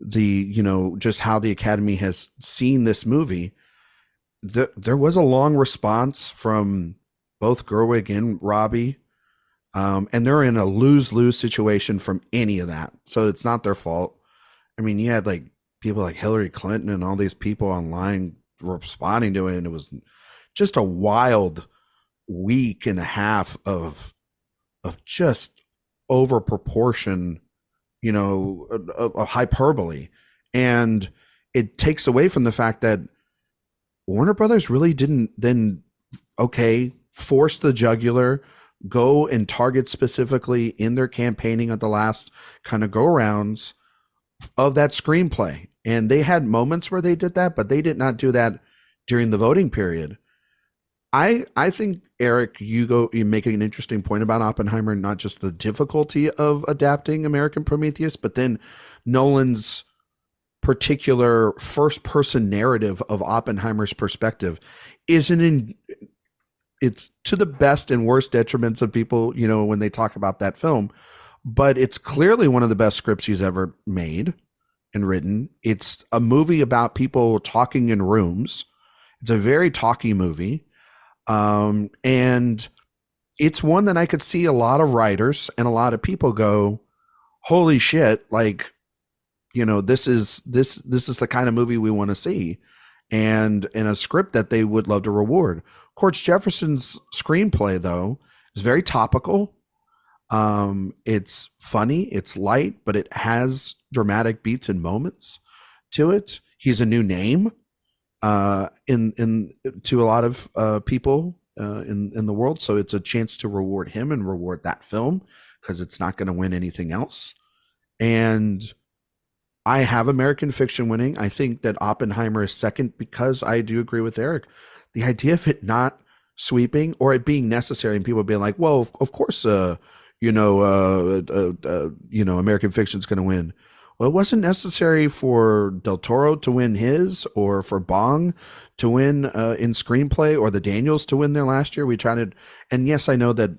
just how the Academy has seen this movie. There was a long response from both Gerwig and Robbie. And they're in a lose-lose situation from any of that. So it's not their fault. I mean, you had like people like Hillary Clinton and all these people online responding to it. And it was just a wild week and a half of just over proportion, of hyperbole. And it takes away from the fact that Warner Brothers really didn't then, force the jugular, go and target specifically in their campaigning at the last kind of go rounds of that screenplay. And they had moments where they did that, but they did not do that during the voting period. I think, Eric, you make an interesting point about Oppenheimer, not just the difficulty of adapting American Prometheus, but then Nolan's particular first person narrative of Oppenheimer's perspective it's to the best and worst detriments of people, when they talk about that film, but it's clearly one of the best scripts he's ever made and written. It's a movie about people talking in rooms. It's a very talky movie. And it's one that I could see a lot of writers and a lot of people go, holy shit. Like, this is the kind of movie we want to see. And in a script that they would love to reward. Courts Jefferson's screenplay, though, is very topical. It's funny, it's light, but it has dramatic beats and moments to it. He's a new name in to a lot of people in the world, so it's a chance to reward him and reward that film because it's not going to win anything else. And I have American Fiction winning. I think that Oppenheimer is second because I do agree with Eric. The idea of it not sweeping or it being necessary and people being like, well, of course, American Fiction's going to win. Well, it wasn't necessary for Del Toro to win his or for Bong to win in screenplay or the Daniels to win their last year. And yes, I know that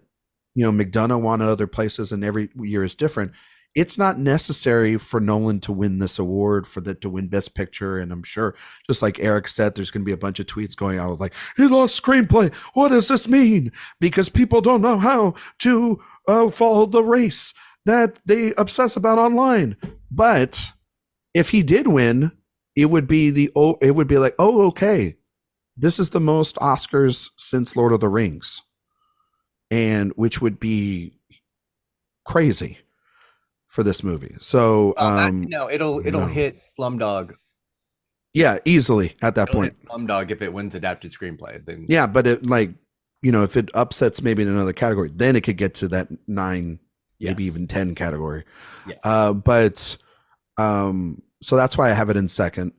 McDonough won at other places, and every year is different. It's not necessary for Nolan to win this award to win Best Picture. And I'm sure, just like Erik said, there's going to be a bunch of tweets going out like, he lost screenplay. What does this mean? Because people don't know how to follow the race that they obsess about online. But if he did win, it would be like, oh, okay, this is the most Oscars since Lord of the Rings, and which would be crazy for this movie. So it'll hit Slumdog. Yeah, easily at that point. Hit Slumdog if it wins adapted screenplay. Then yeah, but it if it upsets maybe in another category, then it could get to that 9, maybe even 10 category. Yes. So that's why I have it in second.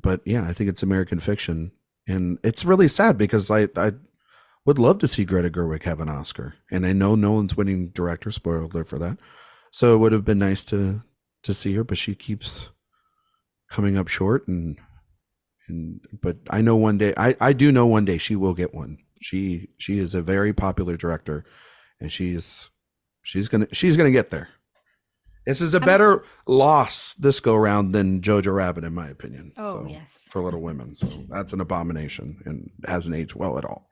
But yeah, I think it's American Fiction, and it's really sad because I would love to see Greta Gerwig have an Oscar, and I know Nolan's winning director. Spoiler alert for that. So it would have been nice to see her, but she keeps coming up short, but I know one day I do know one day she will get one. She is a very popular director, and she's gonna get there. This is a better loss this go around than Jojo Rabbit, in my opinion. Oh, yes. For Little Women. So that's an abomination and hasn't aged well at all.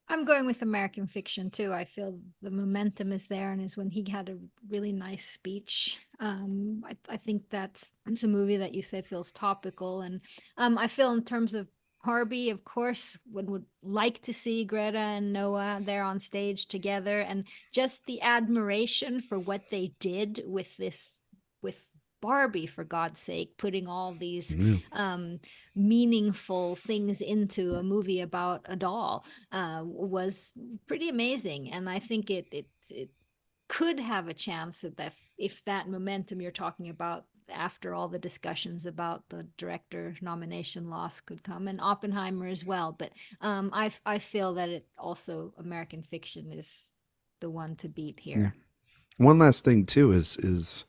I'm going with American Fiction too. I feel the momentum is there, and is when he had a really nice speech. I think it's a movie that you say feels topical, and I feel in terms of Barbie, of course, would like to see Greta and Noah there on stage together, and just the admiration for what they did with Barbie, for God's sake, putting all these meaningful things into a movie about a doll was pretty amazing. And I think it could have a chance that if that momentum you're talking about after all the discussions about the director nomination loss could come, and Oppenheimer as well. But I feel that it also American Fiction is the one to beat here. Yeah. One last thing too is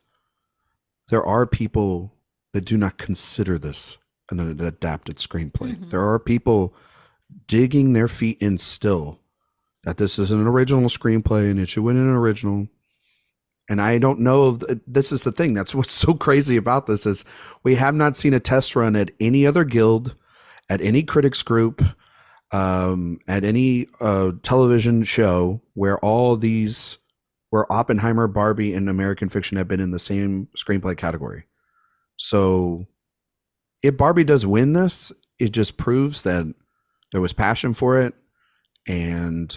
there are people that do not consider this an adapted screenplay. Mm-hmm. There are people digging their feet in still that this is an original screenplay and it should win an original. And I don't know if this is the thing. That's what's so crazy about this is we have not seen a test run at any other guild, at any critics group, at any television show where where Oppenheimer, Barbie, and American Fiction have been in the same screenplay category. So if Barbie does win this, it just proves that there was passion for it and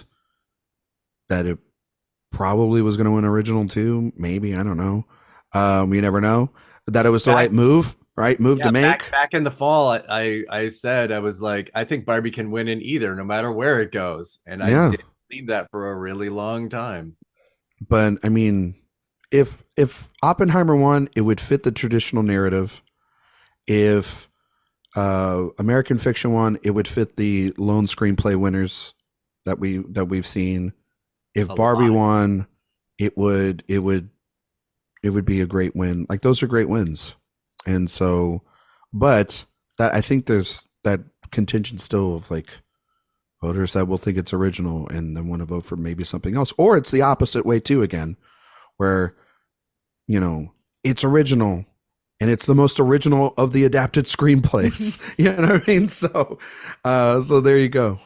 that it probably was going to win original too. Maybe, I don't know. You never know. That it was the right move to make. Back in the fall, I said, I was like, I think Barbie can win in either, no matter where it goes. And I did believe that for a really long time. But I mean, if Oppenheimer won, it would fit the traditional narrative. If American Fiction won, it would fit the lone screenplay winners that we've seen. If Barbie won, it would be a great win. Like, those are great wins. And so, but that, I think there's that contingent still of like voters that will think it's original and then want to vote for maybe something else. Or it's the opposite way too, again, where, it's original and it's the most original of the adapted screenplays. You know what I mean? So there you go.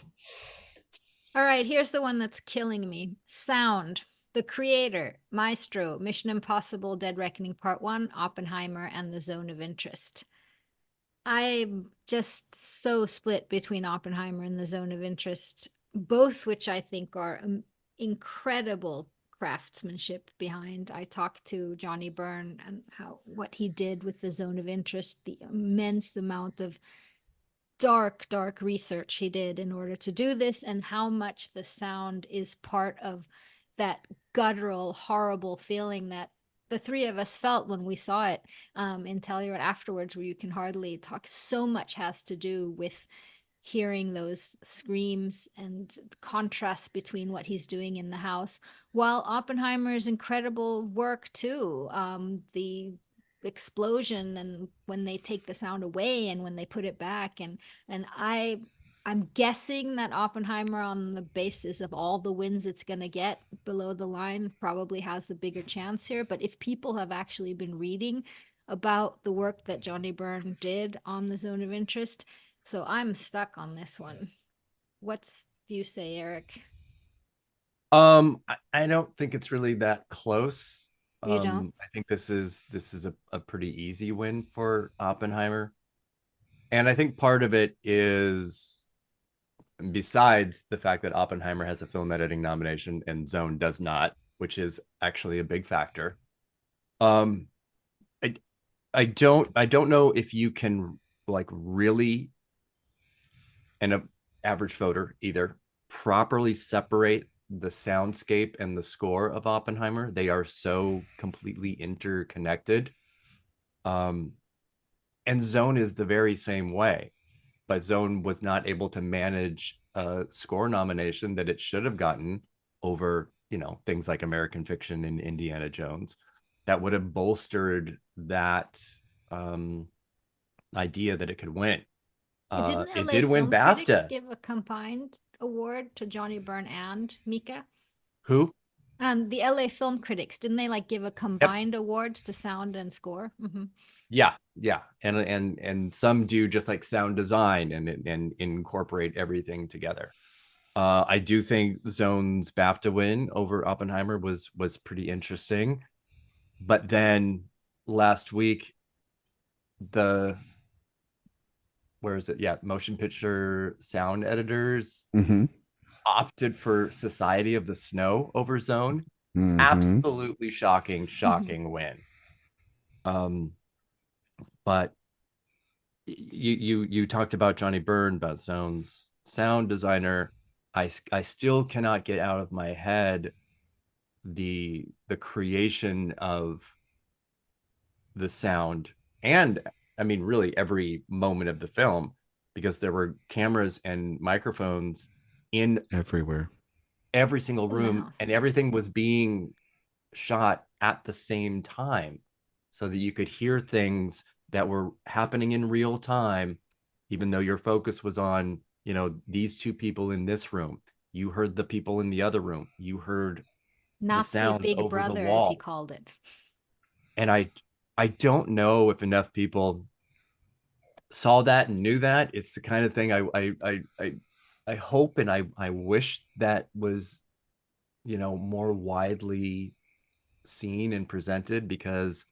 All right, here's the one that's killing me. Sound. The Creator, Maestro, Mission Impossible, Dead Reckoning Part 1, Oppenheimer, and The Zone of Interest. I'm just so split between Oppenheimer and The Zone of Interest, both which I think are incredible craftsmanship behind. I talked to Johnny Byrne and what he did with The Zone of Interest, the immense amount of dark research he did in order to do this, and how much the sound is part of that guttural, horrible feeling that the three of us felt when we saw it in Telluride afterwards, where you can hardly talk. So much has to do with hearing those screams and contrasts between what he's doing in the house, while Oppenheimer's incredible work too. The explosion and when they take the sound away and when they put it back, and I'm guessing that Oppenheimer, on the basis of all the wins it's going to get below the line, probably has the bigger chance here. But if people have actually been reading about the work that Johnny Byrne did on the Zone of Interest, so I'm stuck on this one. What's do you say, Eric? I don't think it's really that close. You don't? I think this is a pretty easy win for Oppenheimer. And I think part of it is, besides the fact that Oppenheimer has a film editing nomination and Zone does not, which is actually a big factor. Um, I I don't know if you can like really, and a average voter either, properly separate the soundscape and the score of Oppenheimer. They are so completely interconnected. Um, and Zone is the very same way, but Zone was not able to manage a score nomination that it should have gotten over, things like American Fiction and Indiana Jones, that would have bolstered that um, idea that it could win. Didn't It LA did win film critics BAFTA. give a combined award to Johnny Byrne and Mika? Who? And the LA film critics, didn't they like give a Yep. combined awards to sound and score? Yeah, yeah, and some do just like sound design and incorporate everything together. I do think Zone's BAFTA win over Oppenheimer was pretty interesting, but then last week the where is it? Yeah, motion picture sound editors Mm-hmm. opted for Society of the Snow over Zone. Mm-hmm. Absolutely shocking, shocking win. Um, but you talked about Johnny Byrne, about Zone's sound designer. I still cannot get out of my head the creation of the sound, and I mean really every moment of the film, because there were cameras and microphones in Everywhere. every single In the room, house. and everything was being shot at the same time so that you could hear things that were happening in real time, even though your focus was on, these two people in this room. You heard the people in the other room. You heard the Not so sounds big over the brother, as he wall. called it. And I don't know if enough people saw that and knew that. It's the kind of thing I hope and I wish that was, more widely seen and presented, because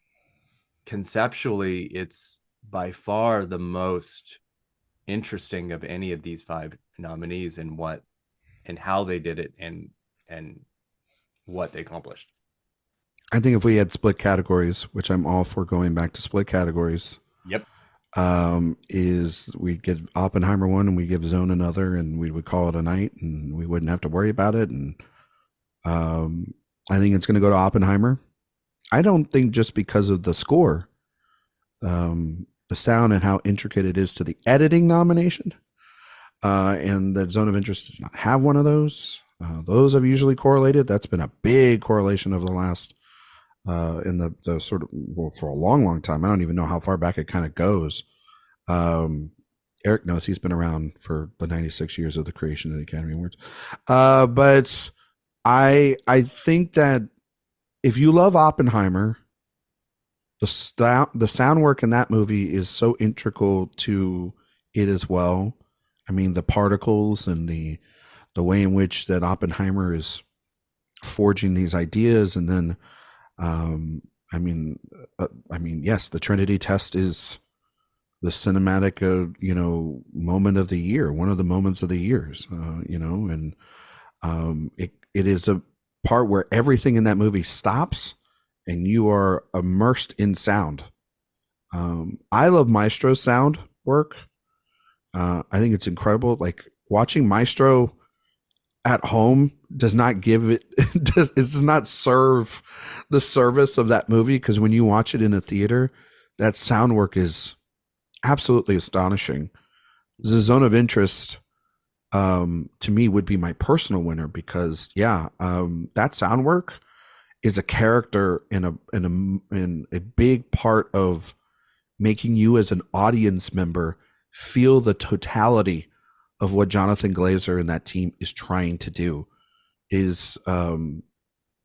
conceptually it's by far the most interesting of any of these five nominees, and what and how they did it, and what they accomplished. I think if we had split categories, which I'm all for going back to split categories, Yep. is we'd give Oppenheimer one and we give Zone another, and we would call it a night, and we wouldn't have to worry about it. And I think it's going to go to Oppenheimer. I don't think just because of the score, the sound and how intricate it is to the editing nomination, and that Zone of Interest does not have one of those. Those have usually correlated. That's been a big correlation over the last in the sort of, well, for a long, long time. I don't even know how far back it kind of goes. Erik knows, he's been around for the 96 years of the creation of the Academy Awards. But I think that if you love Oppenheimer, the sound work in that movie is so integral to it as well. I mean, the particles and the way in which that Oppenheimer is forging these ideas, and then I mean, yes, the Trinity test is the cinematic, moment of the year, one of the moments of the years, and it is a part where everything in that movie stops and you are immersed in sound. I love Maestro's sound work. I think it's incredible. Like, watching Maestro at home does not give it, it does not serve the service of that movie, because when you watch it in a theater, that sound work is absolutely astonishing. The Zone of Interest, to me, would be my personal winner, because that sound work is a character in a big part of making you as an audience member feel the totality of what Jonathan Glazer and that team is trying to do is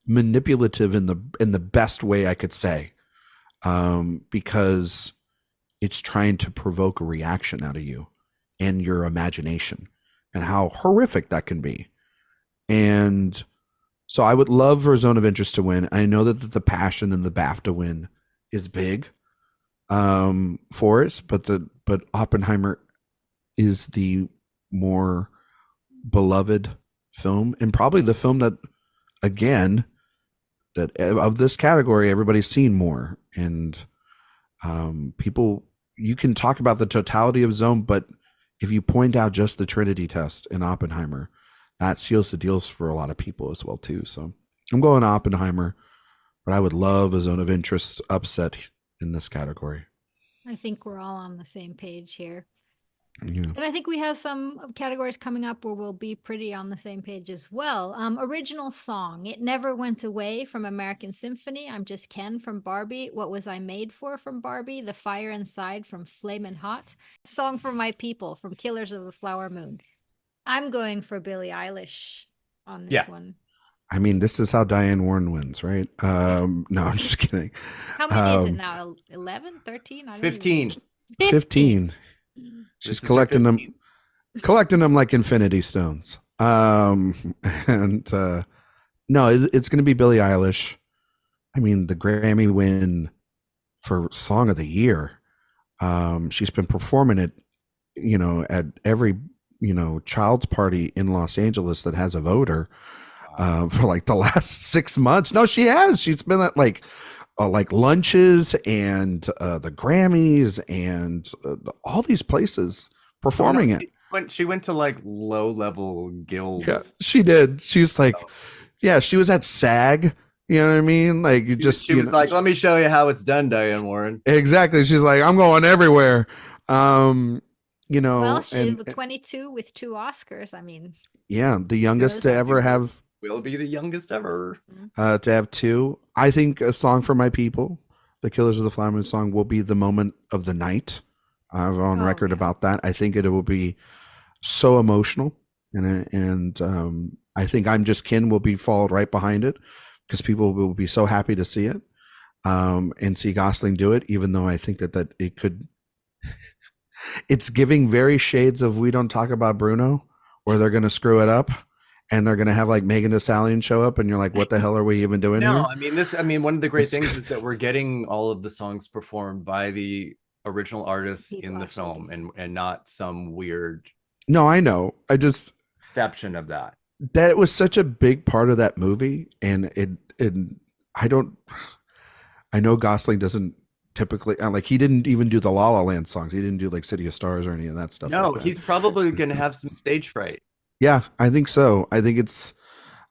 manipulative in the best way I could say, because it's trying to provoke a reaction out of you and your imagination and how horrific that can be. And so I would love for Zone of Interest to win. I know that the passion and the BAFTA win is big for it, but Oppenheimer is the more beloved film, and probably the film that, again, that of this category everybody's seen more. And people, you can talk about the totality of Zone, but if you point out just the Trinity test in Oppenheimer, that seals the deals for a lot of people as well too. So I'm going Oppenheimer, but I would love a Zone of Interest upset in this category. I think we're all on the same page here. Yeah. And I think we have some categories coming up where we'll be pretty on the same page as well. Original song, It Never Went Away from American Symphony, I'm Just Ken from Barbie, What Was I Made For from Barbie, The Fire Inside from Flamin' Hot, Song for My People from Killers of the Flower Moon. I'm going for Billie Eilish on this one. I mean, this is how Diane Warren wins, right? No, I'm just kidding. How many is it now? 11, 13? 15. 15. She's collecting them like Infinity Stones. No, it's going to be Billie Eilish. I mean, the Grammy win for Song of the Year. She's been performing it, at every, child's party in Los Angeles that has a voter for like the last 6 months. No, she has. She's been at like lunches and the Grammys and all these places performing it. She went to like low level guilds. Yeah, she did. She's like, she was at SAG. You know what I mean? Like you just, she was like, let me show you how it's done, Diane Warren. Exactly. She's like, I'm going everywhere. Well, she's 22 with 2 Oscars. I mean, yeah, the youngest to ever have. Will be the youngest ever. To have 2. I think A Song for My People, the Killers of the Flower Moon song, will be the moment of the night. I'm on record about that. I think it will be so emotional, and I think I'm Just Ken will be followed right behind it because people will be so happy to see it and see Gosling do it. Even though I think that it could, it's giving very shades of We Don't Talk About Bruno, where they're going to screw it up. And they're going to have like Megan Thee Stallion show up and you're like, what the hell are we even doing here? No, I mean, one of the great things is that we're getting all of the songs performed by the original artists in the film and not some weird. No, I know. I just exception of that. That it was such a big part of that movie. And I know Gosling doesn't typically, like, he didn't even do the La La Land songs. He didn't do like City of Stars or any of that stuff. No, like that. He's probably going to have some stage fright. Yeah, I think so. I think it's,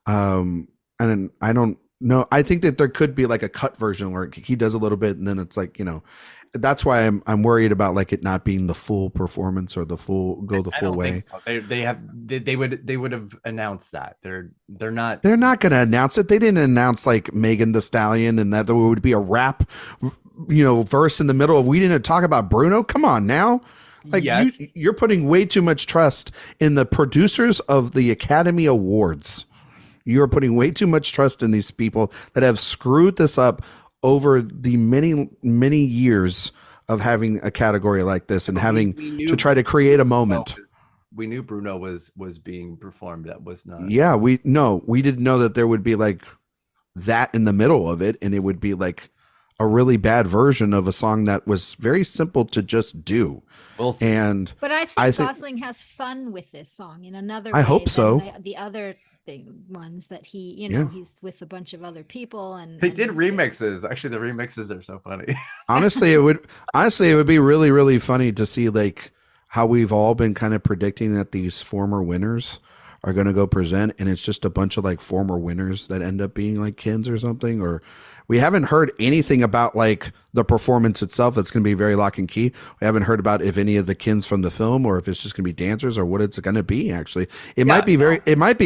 and I don't know. I think that there could be like a cut version where he does a little bit, and then it's like, that's why I'm worried about like it not being the full performance or the full way. So. They would have announced that. They're not going to announce it. They didn't announce like Megan Thee Stallion and that there would be a rap, verse in the middle of We Didn't Talk About Bruno. Come on now. Like yes. You're putting way too much trust in the producers of the Academy Awards. You're putting way too much trust in these people that have screwed this up over the many, many years of having a category like this and having to try to create a moment. We knew Bruno was being performed. That was not. Yeah, we didn't know that there would be like that in the middle of it, and it would be like a really bad version of a song that was very simple to just do. We'll see. But I think Gosling has fun with this song in another way. I hope so. The other ones that he, he's with a bunch of other people, and they did remixes. Actually, the remixes are so funny. Honestly, it would be really, really funny to see like how we've all been kind of predicting that these former winners are going to go present, and it's just a bunch of like former winners that end up being like Kens or something, or we haven't heard anything about like the performance itself. It's going to be very lock and key. We haven't heard about if any of the Kens from the film, or if it's just going to be dancers, or what it's going to be. Actually, it might be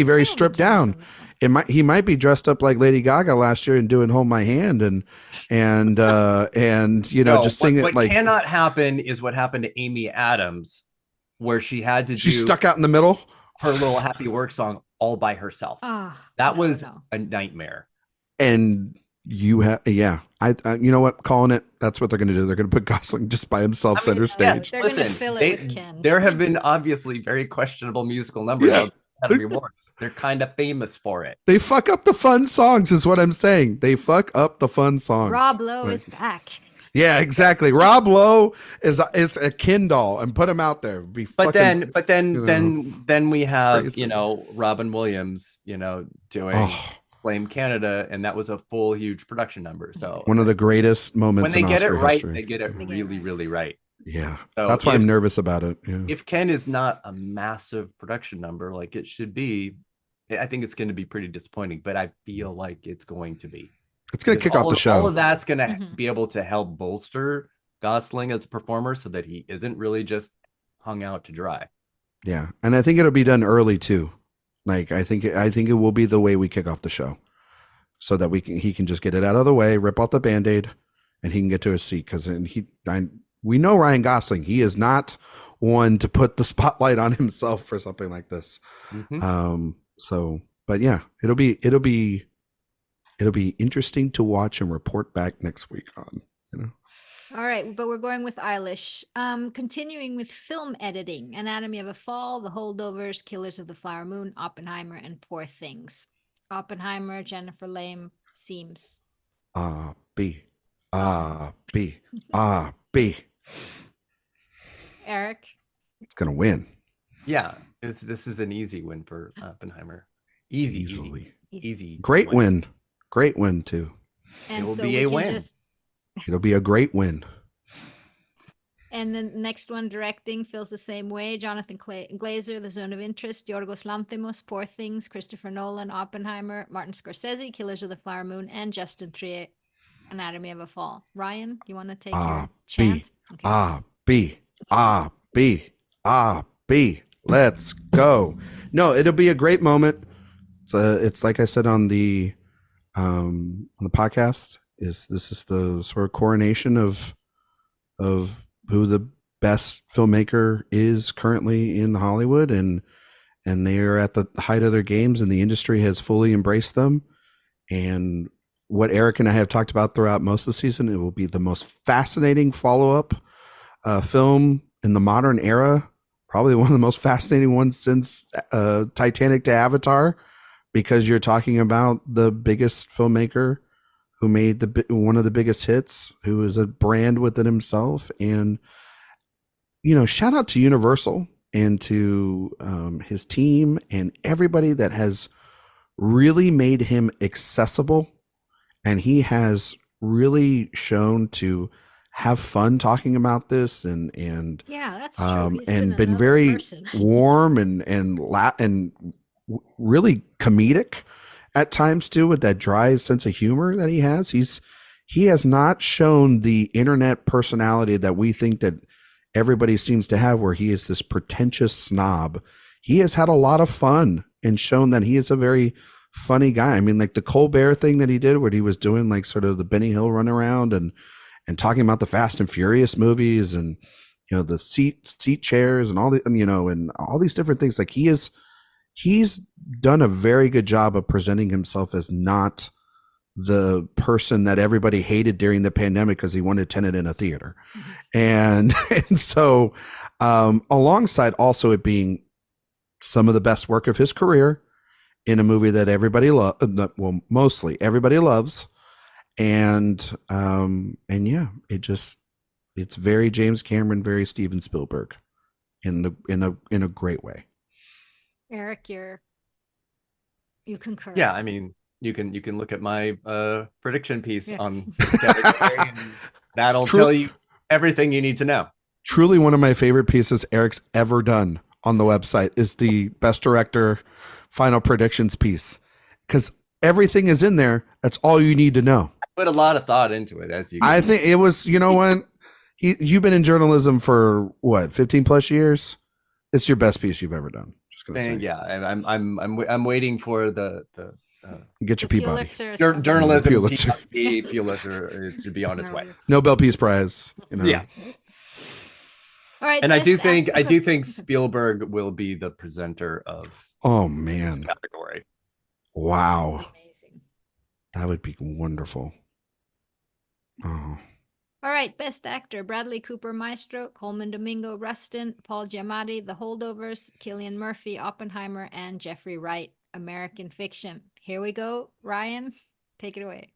very stripped down. He might be dressed up like Lady Gaga last year and doing Hold My Hand and just sing it. What like cannot happen is what happened to Amy Adams where she had to She's do stuck out in the middle. her little happy work song all by herself. That was a nightmare. And you have, I you know what, calling it. That's what they're going to do. They're going to put Gosling just by himself center stage. They're going to fill it with Ken. There have been obviously very questionable musical numbers out Academy Awards. They're kind of famous for it. They fuck up the fun songs, is what I'm saying. They fuck up the fun songs. Rob Lowe is back. Yeah, exactly. Rob Lowe is a Ken doll, and put him out there. But then we have crazy. Robin Williams, doing Blame Canada, and that was a full huge production number. So one of the greatest moments when they get Oscar it right, history. they get it really, really right. Yeah, so that's why I'm nervous about it. Yeah. If Ken is not a massive production number like it should be, I think it's going to be pretty disappointing. But I feel like it's going to be. It's going to kick off the show. All of that's going to be able to help bolster Gosling as a performer so that he isn't really just hung out to dry. Yeah. And I think it'll be done early too. Like, I think it will be the way we kick off the show so that he can just get it out of the way, rip off the Band-Aid, and he can get to his seat. Cause we know Ryan Gosling, he is not one to put the spotlight on himself for something like this. But yeah, it'll be interesting to watch and report back next week on, All right, but we're going with Eilish. Continuing with film editing, Anatomy of a Fall, The Holdovers, Killers of the Flower Moon, Oppenheimer, and Poor Things. Oppenheimer, Jennifer Lame, seems. B. Eric? It's going to win. Yeah, this is an easy win for Oppenheimer. Easy. Great win. Great win, too. And it will be a win. It'll be a great win. And the next one, directing, feels the same way. Jonathan Glazer, The Zone of Interest, Yorgos Lanthimos, Poor Things, Christopher Nolan, Oppenheimer, Martin Scorsese, Killers of the Flower Moon, and Justin Triet, Anatomy of a Fall. Ryan, you want to take your chant? B. Let's go. No, it'll be a great moment. It's like I said on the podcast. This is the sort of coronation of who the best filmmaker is currently in Hollywood, and they are at the height of their games, and the industry has fully embraced them. And what Erik and I have talked about throughout most of the season, it will be the most fascinating follow-up film in the modern era, probably one of the most fascinating ones since Titanic to Avatar, because you're talking about the biggest filmmaker who made one of the biggest hits, who is a brand within himself. And, shout out to Universal and to his team and everybody that has really made him accessible. And he has really shown have fun talking about this and yeah, that's true. And been very warm and really comedic at times too, with that dry sense of humor that he has. He has not shown the internet personality that we think that everybody seems to have, where he is this pretentious snob. He has had a lot of fun and shown that he is a very funny guy. I mean, like the Colbert thing that he did, where he was doing like sort of the Benny Hill run around and talking about the Fast and Furious movies and, the seat chairs and all the, and all these different things. Like he's done a very good job of presenting himself as not the person that everybody hated during the pandemic because he wanted Tenet in a theater. And so alongside also it being some of the best work of his career in a movie that everybody mostly everybody loves. And yeah, it's very James Cameron, very Steven Spielberg in a great way. Erik, you concur. Yeah, I mean, you can look at my prediction piece on this category, and that'll tell you everything you need to know. Truly, one of my favorite pieces Erik's ever done on the website is the Best Director Final Predictions piece, because everything is in there. That's all you need to know. I put a lot of thought into it, as you. I think it was. You know what? You've been in journalism for what, 15 plus years? It's your best piece you've ever done. Yeah, I'm waiting for the get your Peabody journalism Pulitzer. It should be on its way. Nobel Peace Prize. Yeah. All right, And I do best think actor. Spielberg will be the presenter of Oh this man. category. Wow. Amazing. That would be wonderful. Oh. All right, best actor: Bradley Cooper, Maestro; Coleman Domingo, Rustin; Paul Giamatti, The Holdovers; Cillian Murphy, Oppenheimer; and Jeffrey Wright, American Fiction. Here we go, Ryan. Take it away.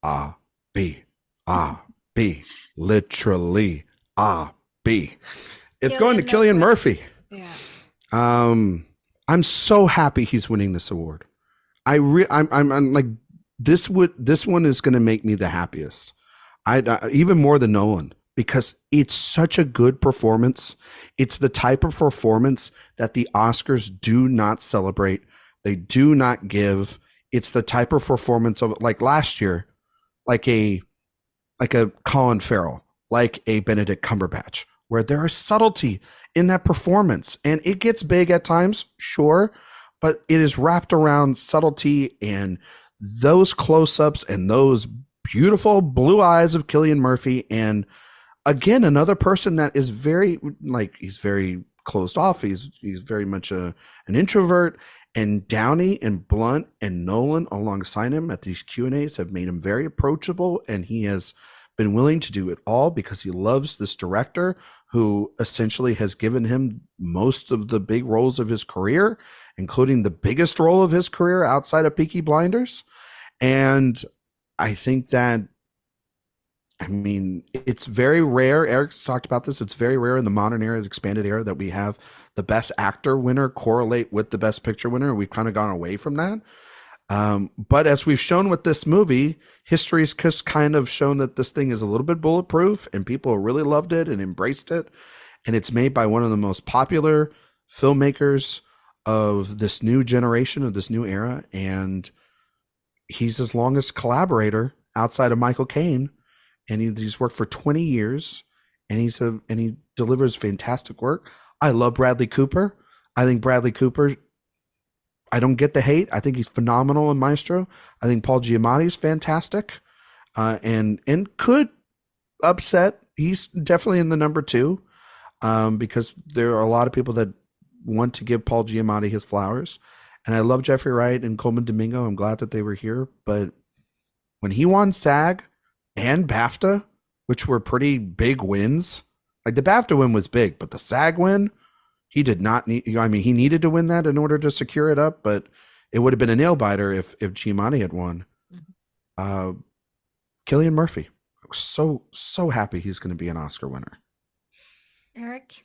Ah, B. Ah, B. Literally. Ah, B. It's going to Cillian, no Cillian question. Murphy. Yeah. Um, I'm so happy he's winning this award. I'm like this one is going to make me the happiest. I even more than Nolan because it's such a good performance. It's the type of performance that the Oscars do not celebrate. They do not give. It's the type of performance of like last year, like a Colin Farrell, like a Benedict Cumberbatch, where there is subtlety in that performance. And it gets big at times, sure, but it is wrapped around subtlety and those close ups and those beautiful blue eyes of Cillian Murphy. And again, another person that is very, like, he's very closed off. He's very much an introvert. And Downey and Blunt and Nolan alongside him at these Q&As have made him very approachable, and he has been willing to do it all because he loves this director who essentially has given him most of the big roles of his career, including the biggest role of his career outside of Peaky Blinders. And I think that, I mean, it's very rare. Eric's talked about this. It's very rare in the modern era, the expanded era, that we have the best actor winner correlate with the best picture winner. We've kind of gone away from that. But as we've shown with this movie, history's just kind of shown that this thing is a little bit bulletproof and people really loved it and embraced it. And it's made by one of the most popular filmmakers of this new generation, of this new era. And he's his longest collaborator outside of Michael Caine. And he's worked for 20 years and he delivers fantastic work. I love Bradley Cooper. I think Bradley Cooper, I don't get the hate. I think he's phenomenal in Maestro. I think Paul Giamatti's fantastic, and could upset. He's definitely in the number two, because there are a lot of people that want to give Paul Giamatti his flowers. And I love Jeffrey Wright and Coleman Domingo. I'm glad that they were here. But when he won SAG and BAFTA, which were pretty big wins, like the BAFTA win was big, but the SAG win, he did not need. I mean, he needed to win that in order to secure it up, but it would have been a nail biter if Giamatti had won. Mm-hmm. Cillian Murphy, I was so happy he's going to be an Oscar winner. Eric?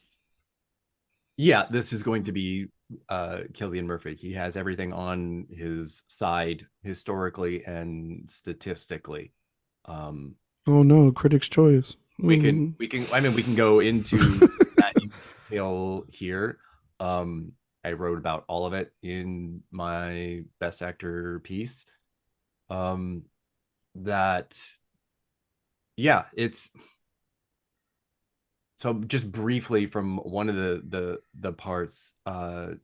Yeah, this is going to be Cillian Murphy. He has everything on his side historically and statistically. Oh no, Critics' Choice. We can I mean, we can go into that in detail here. I wrote about all of it in my best actor piece. That, yeah, it's so just briefly from one of the parts. Cillian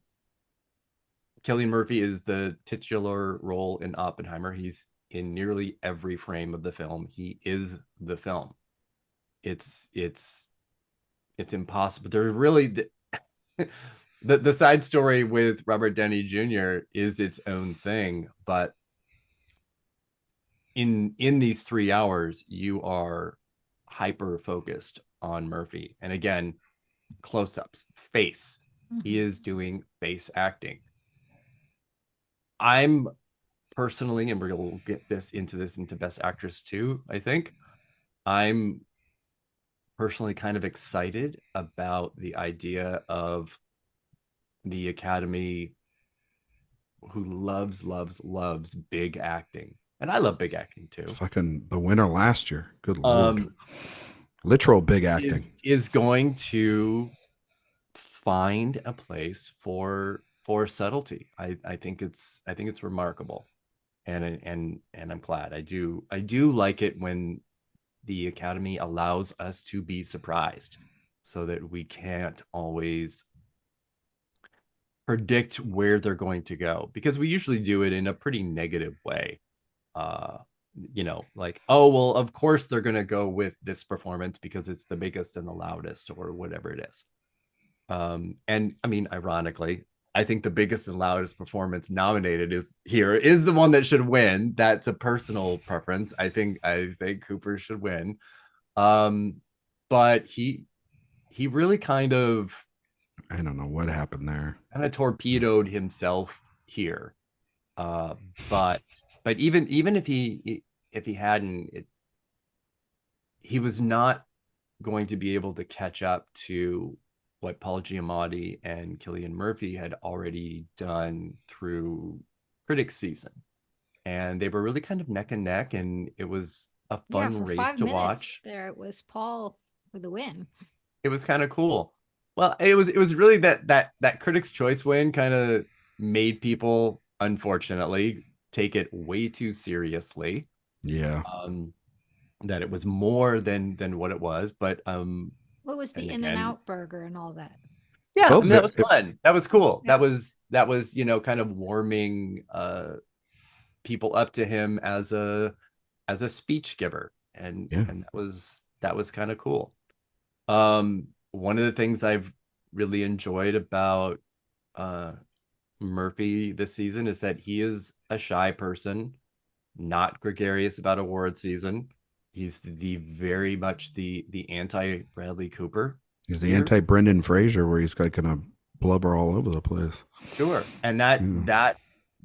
Murphy is the titular role in Oppenheimer. He's in nearly every frame of the film. He is the film. It's impossible. There really the side story with Robert Downey Jr. is its own thing, but in these 3 hours, you are hyper focused on Murphy. And again, close-ups, face. Mm-hmm. He is doing face acting. I'm personally, and we'll get into Best Actress too, I think. I'm personally kind of excited about the idea of the Academy, who loves big acting. And I love big acting too. Fucking the winner last year. Good Lord. Literal big acting. Is going to find a place for subtlety. I think it's remarkable. And I'm glad. I do like it when the Academy allows us to be surprised, so that we can't always predict where they're going to go, because we usually do it in a pretty negative way. like, oh, well, of course they're going to go with this performance because it's the biggest and the loudest or whatever it is. And I mean, ironically, I think the biggest and loudest performance nominated is the one that should win. That's a personal preference. I think Cooper should win. But he really kind of I don't know what happened there. torpedoed himself here. But even if he hadn't, he was not going to be able to catch up to what Paul Giamatti and Cillian Murphy had already done through critics season. And they were really kind of neck and neck, and it was a fun for race 5 to minutes watch. there it was Paul for the win. It was kind of cool. Well, it was really that Critics' Choice win kind of made people, unfortunately, take it way too seriously. Yeah. That it was more than what it was. But what was the In-N-Out burger and all that? Yeah, I mean, that was fun. That was cool. Yeah. That was kind of warming people up to him as a speech giver, and that was kind of cool. One of the things I've really enjoyed about Murphy this season is that he is a shy person, not gregarious about award season. He's very much the anti Bradley Cooper. He's the anti Brendan Fraser, where he's like gonna blubber all over the place. Sure, and that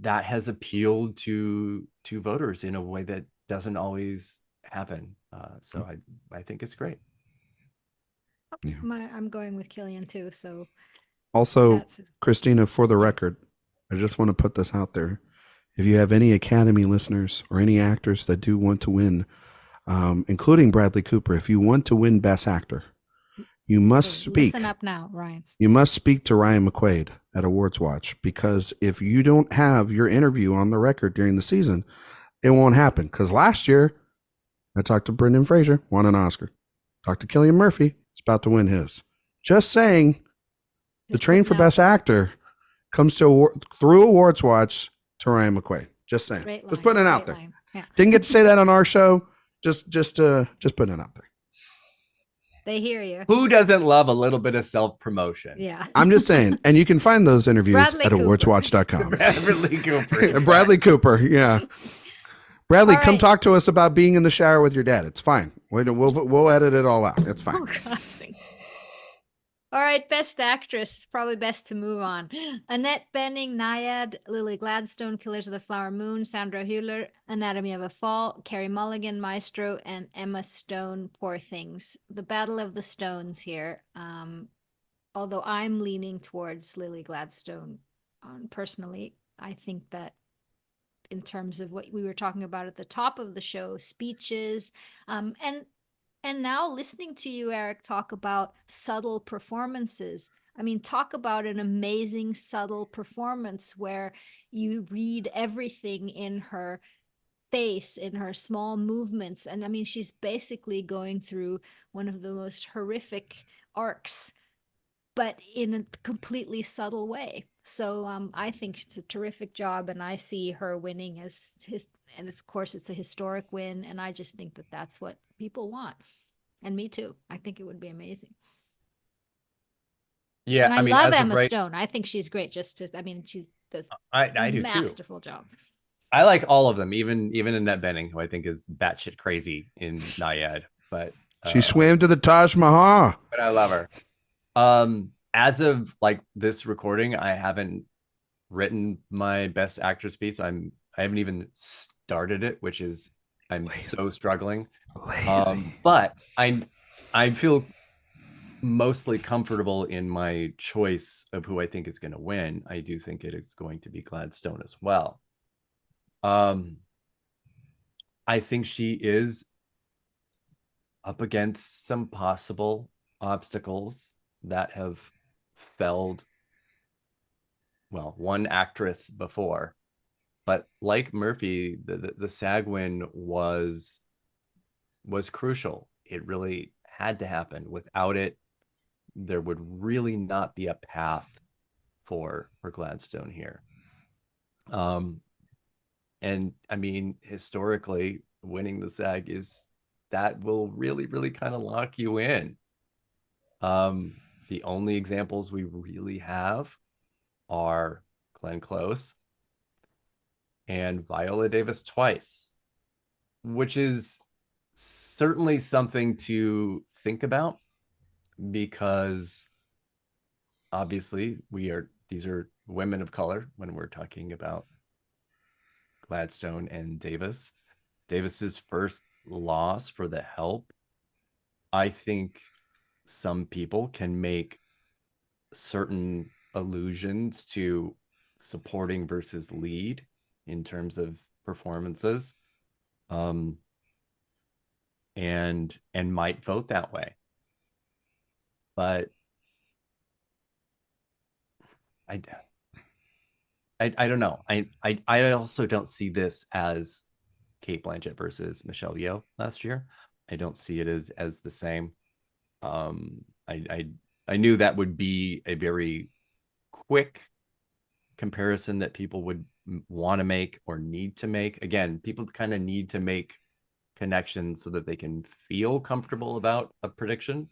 has appealed to voters in a way that doesn't always happen. So I think it's great. Yeah. I'm going with Cillian too. So also, Christina, for the record, I just want to put this out there. If you have any Academy listeners or any actors that do want to win, including Bradley Cooper, if you want to win Best Actor, you must speak. Listen up now, Ryan. You must speak to Ryan McQuade at AwardsWatch, because if you don't have your interview on the record during the season, it won't happen. Because last year, I talked to Brendan Fraser, won an Oscar. Talked to Cillian Murphy, he's about to win his. Just saying, the train for Best Actor comes through AwardsWatch to Ryan McQuade. Just saying. Just putting it out there. Yeah. Didn't get to say that on our show. Just putting it out there. They hear you. Who doesn't love a little bit of self-promotion? Yeah. I'm just saying. And you can find those interviews at awardswatch.com. Bradley Cooper. Bradley Cooper, yeah. Bradley, come talk to us about being in the shower with your dad. It's fine. We'll edit it all out. It's fine. Oh, God. All right, Best Actress. Probably best to move on. Annette Bening, Naiad, Lily Gladstone, Killers of the Flower Moon, Sandra Hüller, Anatomy of a Fall, Carey Mulligan, Maestro, and Emma Stone, Poor Things. The Battle of the Stones here. Although I'm leaning towards Lily Gladstone personally. I think that in terms of what we were talking about at the top of the show, speeches, and now listening to you, Erik, talk about subtle performances. I mean, talk about an amazing subtle performance where you read everything in her face, in her small movements. And I mean, she's basically going through one of the most horrific arcs, but in a completely subtle way. So I think it's a terrific job, and I see her winning and of course it's a historic win, and I just think that that's what people want. And me too. I think it would be amazing. Yeah, and I love Emma Stone. I think she's great. She does I do masterful job. I like all of them, even Annette Bening, who I think is batshit crazy in Naiad. But she swam to the Taj Mahal. But I love her. As of like this recording, I haven't written my Best Actress piece. I haven't even started it, which is I'm so struggling. But I feel mostly comfortable in my choice of who I think is going to win. I do think it is going to be Gladstone as well. I think she is up against some possible obstacles that have felled, well, one actress before. But like Murphy, the SAG win was crucial. It really had to happen. Without it, there would really not be a path for Gladstone here. And I mean, historically, winning the SAG that will really, really kind of lock you in. The only examples we really have are Glenn Close and Viola Davis twice, which is certainly something to think about, because obviously these are women of color when we're talking about Gladstone and Davis. Davis's first loss for The Help, I think some people can make certain allusions to supporting versus lead in terms of performances, and might vote that way. But I don't know. I also don't see this as Cate Blanchett versus Michelle Yeoh last year. I don't see it as the same. I knew that would be a very quick comparison that people would want to make or need to make. Again, people kind of need to make connections so that they can feel comfortable about a prediction,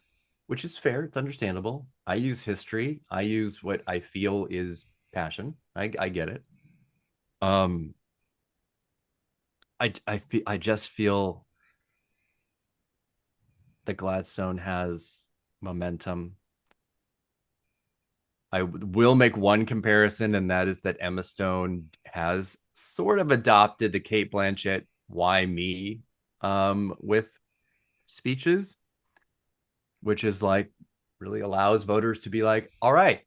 which is fair. It's understandable. I use history. I use what I feel is passion. I get it. I just feel that Gladstone has momentum. I will make one comparison, and that is that Emma Stone has sort of adopted the Cate Blanchett "why me" with speeches, which is like really allows voters to be like, all right,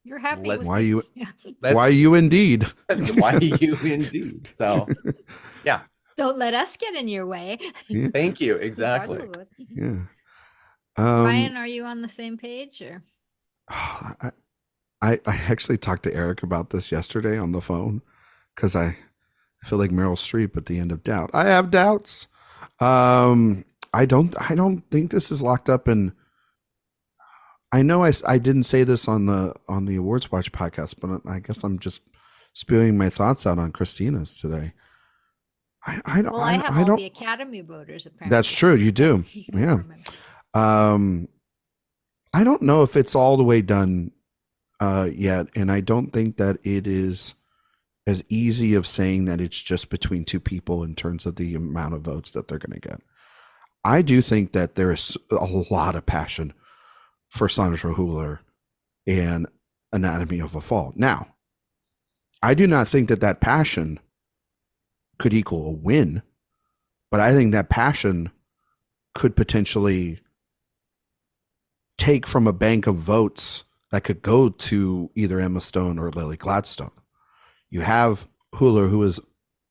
You're happy let's with Why you? Yeah. Why you indeed? why you indeed. So yeah, Don't let us get in your way. Yeah. thank you. Exactly. Yeah. Ryan, are you on the same page or? I actually talked to Erik about this yesterday on the phone, because I feel like Meryl Streep at the end of Doubt. I have doubts. I don't think this is locked up. And I know I didn't say this on the AwardsWatch podcast, but I guess I'm just spewing my thoughts out on Christina's today. I don't. Well, I have all the Academy voters apparently. That's true. You do. Yeah. I don't know if it's all the way done yet, and I don't think that it is as easy of saying that it's just between two people in terms of the amount of votes that they're going to get. I do think that there is a lot of passion for Sandra Hüller and Anatomy of a Fall. Now, I do not think that passion could equal a win, but I think that passion could potentially take from a bank of votes that could go to either Emma Stone or Lily Gladstone. You have Hüller, who is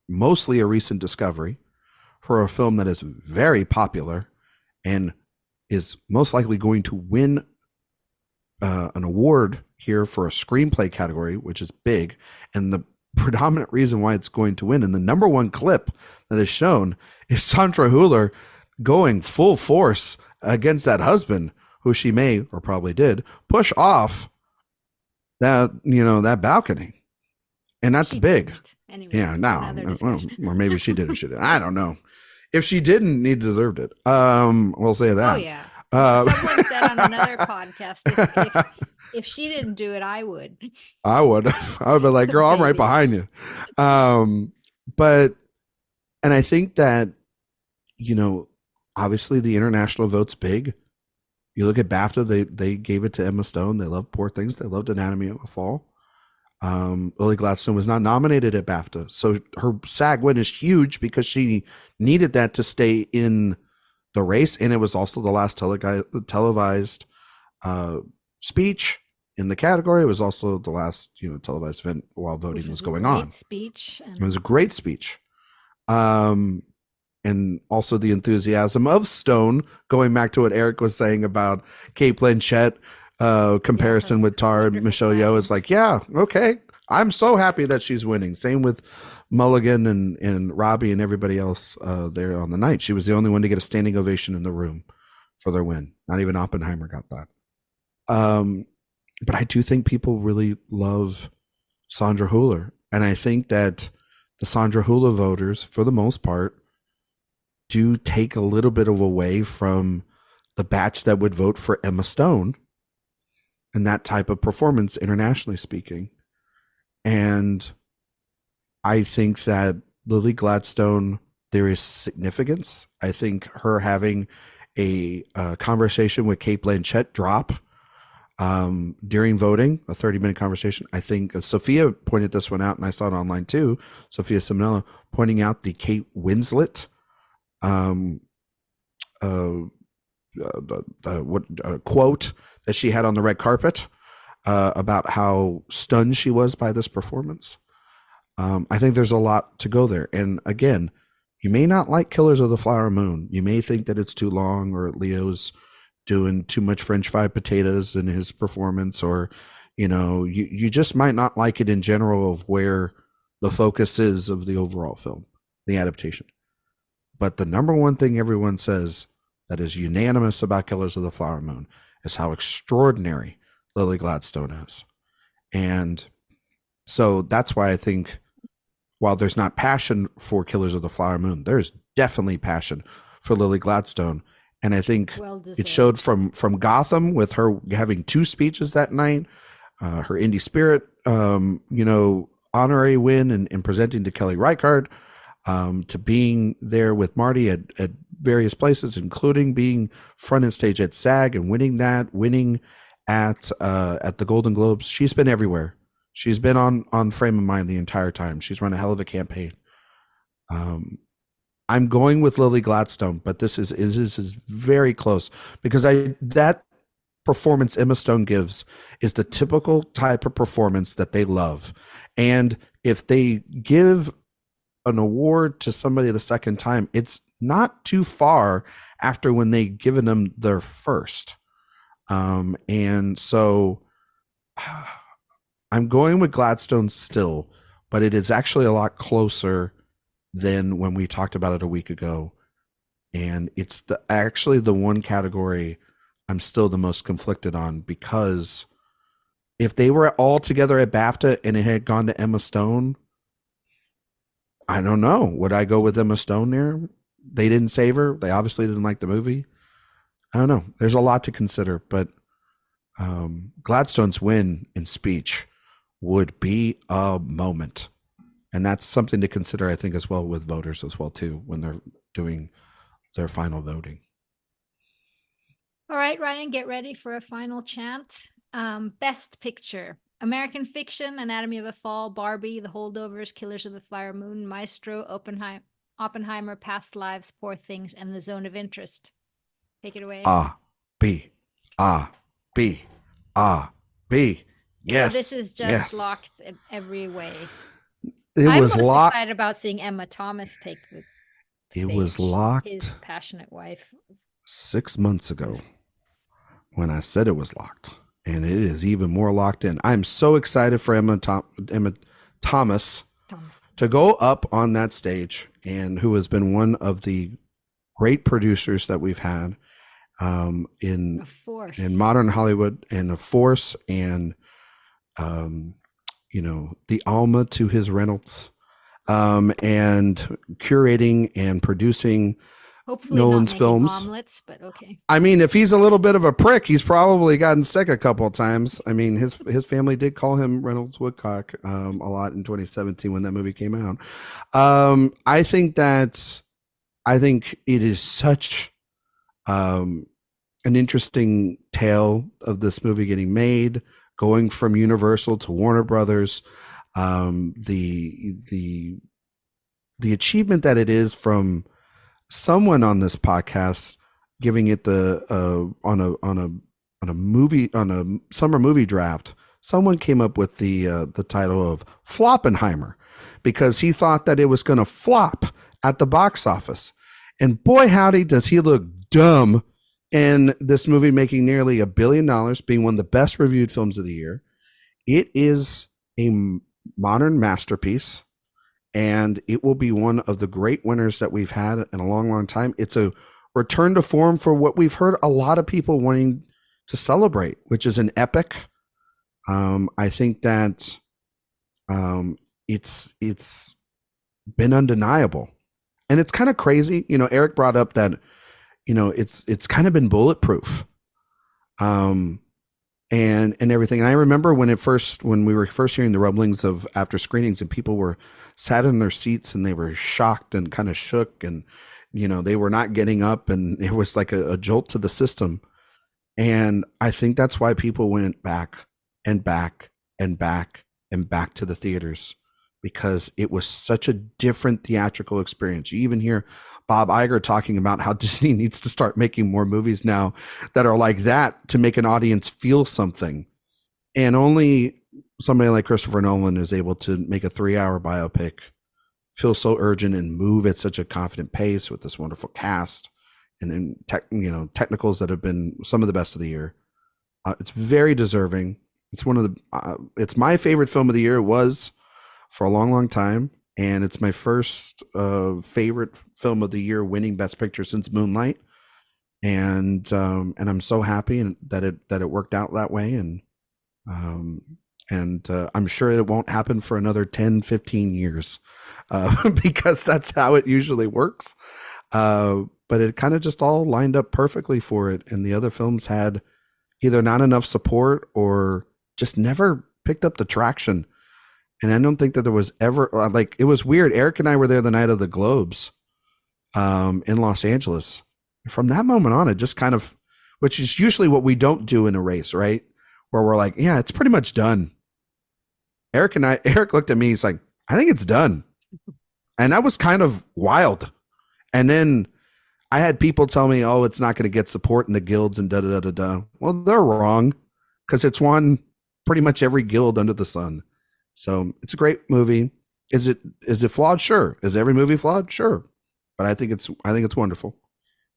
mostly a recent discovery for a film that is very popular and is most likely going to win an award here for a screenplay category, which is big. And the predominant reason why it's going to win, and the number one clip that is shown, is Sandra Hüller going full force against that husband, who she may or probably did push off that balcony. And that's big. Anyway, yeah, now, or maybe she did or she didn't. I don't know. If she didn't, he deserved it. We'll say that. Oh yeah. Someone said on another podcast, if she didn't do it, I would. I would be like, girl, I'm right behind you. But I think that, obviously the international vote's big. You look at BAFTA, they gave it to Emma Stone. They love Poor Things. They loved Anatomy of a Fall. Lily Gladstone was not nominated at BAFTA. So her SAG win is huge because she needed that to stay in the race. And it was also the last televised speech in the category. It was also the last, televised event while voting was going on. Speech. It was a great speech. And also the enthusiasm of Stone, going back to what Erik was saying about Cate Blanchett, comparison with Tar and Michelle Yeoh. It's like, yeah, okay. I'm so happy that she's winning. Same with Mulligan and Robbie and everybody else there on the night. She was the only one to get a standing ovation in the room for their win. Not even Oppenheimer got that. But I do think people really love Sandra Hüller. And I think that the Sandra Hüller voters, for the most part, do take a little bit of away from the batch that would vote for Emma Stone and that type of performance, internationally speaking. And I think that Lily Gladstone, there is significance. I think her having a conversation with Cate Blanchett drop during voting, a 30-minute conversation. I think Sophia pointed this one out, and I saw it online too. Sophia Simonella pointing out the Kate Winslet quote that she had on the red carpet about how stunned she was by this performance. I think there's a lot to go there. And again, you may not like Killers of the Flower Moon. You may think that it's too long, or Leo's doing too much French fried potatoes in his performance, or, you just might not like it in general of where the focus is of the overall film, the adaptation. But the number one thing everyone says that is unanimous about Killers of the Flower Moon is how extraordinary Lily Gladstone is. And so that's why I think, while there's not passion for Killers of the Flower Moon, there's definitely passion for Lily Gladstone. And I think it showed from Gotham, with her having 2 speeches that night, her indie spirit, honorary win and presenting to Kelly Reichardt, to being there with Marty at various places, including being front and stage at SAG and winning at the Golden Globes. She's been everywhere. She's been on Frame of Mind the entire time. She's run a hell of a campaign. I'm going with Lily Gladstone, but this is very close, because that performance Emma Stone gives is the typical type of performance that they love. And if they give an award to somebody the second time, it's not too far after when they given them their first. And so I'm going with Gladstone still, but it is actually a lot closer than when we talked about it a week ago. And it's actually the one category I'm still the most conflicted on, because if they were all together at BAFTA and it had gone to Emma Stone, I don't know. Would I go with Emma Stone there? They didn't save her. They obviously didn't like the movie. I don't know. There's a lot to consider, but Gladstone's win in speech would be a moment. And that's something to consider, I think, as well, with voters as well, too, when they're doing their final voting. All right, Ryan, get ready for a final chant. Best Picture: American Fiction, Anatomy of a Fall, Barbie, The Holdovers, Killers of the Flower Moon, Maestro, Oppenheimer, Past Lives, Poor Things, and The Zone of Interest. Take it away. B. Yes. So this is just locked in every way. I'm most excited about seeing Emma Thomas take the stage. It was locked. His passionate wife. 6 months ago when I said it was locked, and it is even more locked in. I'm so excited for Emma Thomas to go up on that stage, and who has been one of the great producers that we've had in modern Hollywood, and a force, and the Alma to his Reynolds, and curating and producing hopefully Nolan's not films. Omelets, but okay. I mean, if he's a little bit of a prick, he's probably gotten sick a couple of times. I mean, his family did call him Reynolds Woodcock a lot in 2017 when that movie came out. I think it is such an interesting tale of this movie getting made, going from Universal to Warner Brothers. The achievement that it is from someone on this podcast giving it the on a summer movie draft, someone came up with the title of Floppenheimer, because he thought that it was going to flop at the box office. And boy, howdy, does he look dumb in this movie, making nearly $1 billion, being one of the best reviewed films of the year. It is a modern masterpiece, and it will be one of the great winners that we've had in a long, long time. It's a return to form for what we've heard a lot of people wanting to celebrate, which is an epic. I think that it's been undeniable And it's kind of crazy. Eric brought up that, it's kind of been bulletproof. Um, and everything. And I remember when we were first hearing the rumblings of after screenings, and people were sat in their seats and they were shocked and kind of shook, and they were not getting up, and it was like a jolt to the system. And I think that's why people went back and back and back and back to the theaters, because it was such a different theatrical experience. You even hear Bob Iger talking about how Disney needs to start making more movies now that are like that to make an audience feel something. And only somebody like Christopher Nolan is able to make a 3-hour biopic feel so urgent and move at such a confident pace with this wonderful cast and then technicals that have been some of the best of the year. It's very deserving. It's one of the it's my favorite film of the year. It was for a long, long time, and it's my first favorite film of the year, winning Best Picture since Moonlight. And I'm so happy that it worked out that way. And I'm sure it won't happen for another 10, 15 years because that's how it usually works. But it kind of just all lined up perfectly for it. And the other films had either not enough support or just never picked up the traction. And I don't think that there was ever it was weird. Eric and I were there the night of the Globes in Los Angeles. From that moment on, it just kind of, which is usually what we don't do in a race, right? Where we're like, yeah, it's pretty much done. Eric looked at me. He's like, I think it's done. And that was kind of wild. And then I had people tell me, oh, it's not going to get support in the guilds and da da da da da. Well, they're wrong, because it's won pretty much every guild under the sun. So it's a great movie. Is it flawed? Sure. Is every movie flawed? Sure. But I think it's wonderful.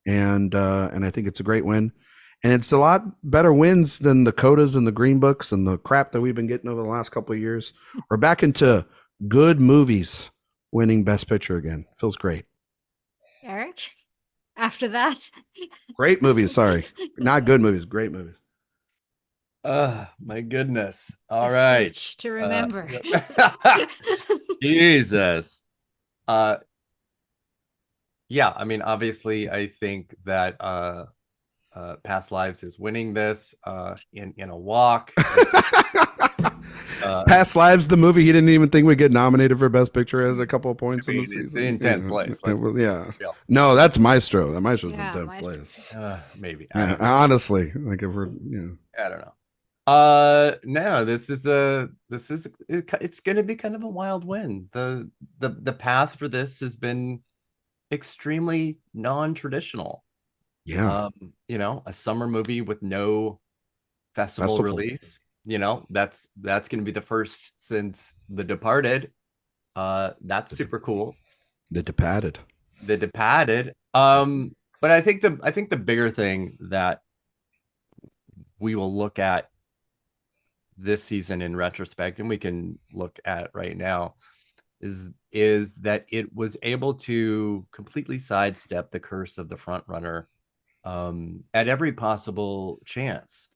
And I think it's a great win. And it's a lot better wins than the Codas and the Green Books and the crap that we've been getting over the last couple of years. We're back into good movies winning Best Picture again. Feels great. Eric, after that? Great movies. Sorry. Not good movies. Great movies. My goodness. All right. To remember. Jesus. Yeah, I mean, obviously, I think that Past Lives is winning this in a walk. Past Lives, the movie he didn't even think would get nominated for Best Picture at a couple of points in the season. It's in 10th place. Yeah. No, that's Maestro. That Maestro's in 10th place. Maybe. Honestly, like if we're, I don't know. No, it's going to be kind of a wild win. The path for this has been extremely non-traditional. Yeah. A summer movie with no festival release. That's going to be the first since The Departed. That's super cool. The Departed. But I think the bigger thing that we will look at this season in retrospect, and we can look at right now, is that it was able to completely sidestep the curse of the front runner at every possible chance.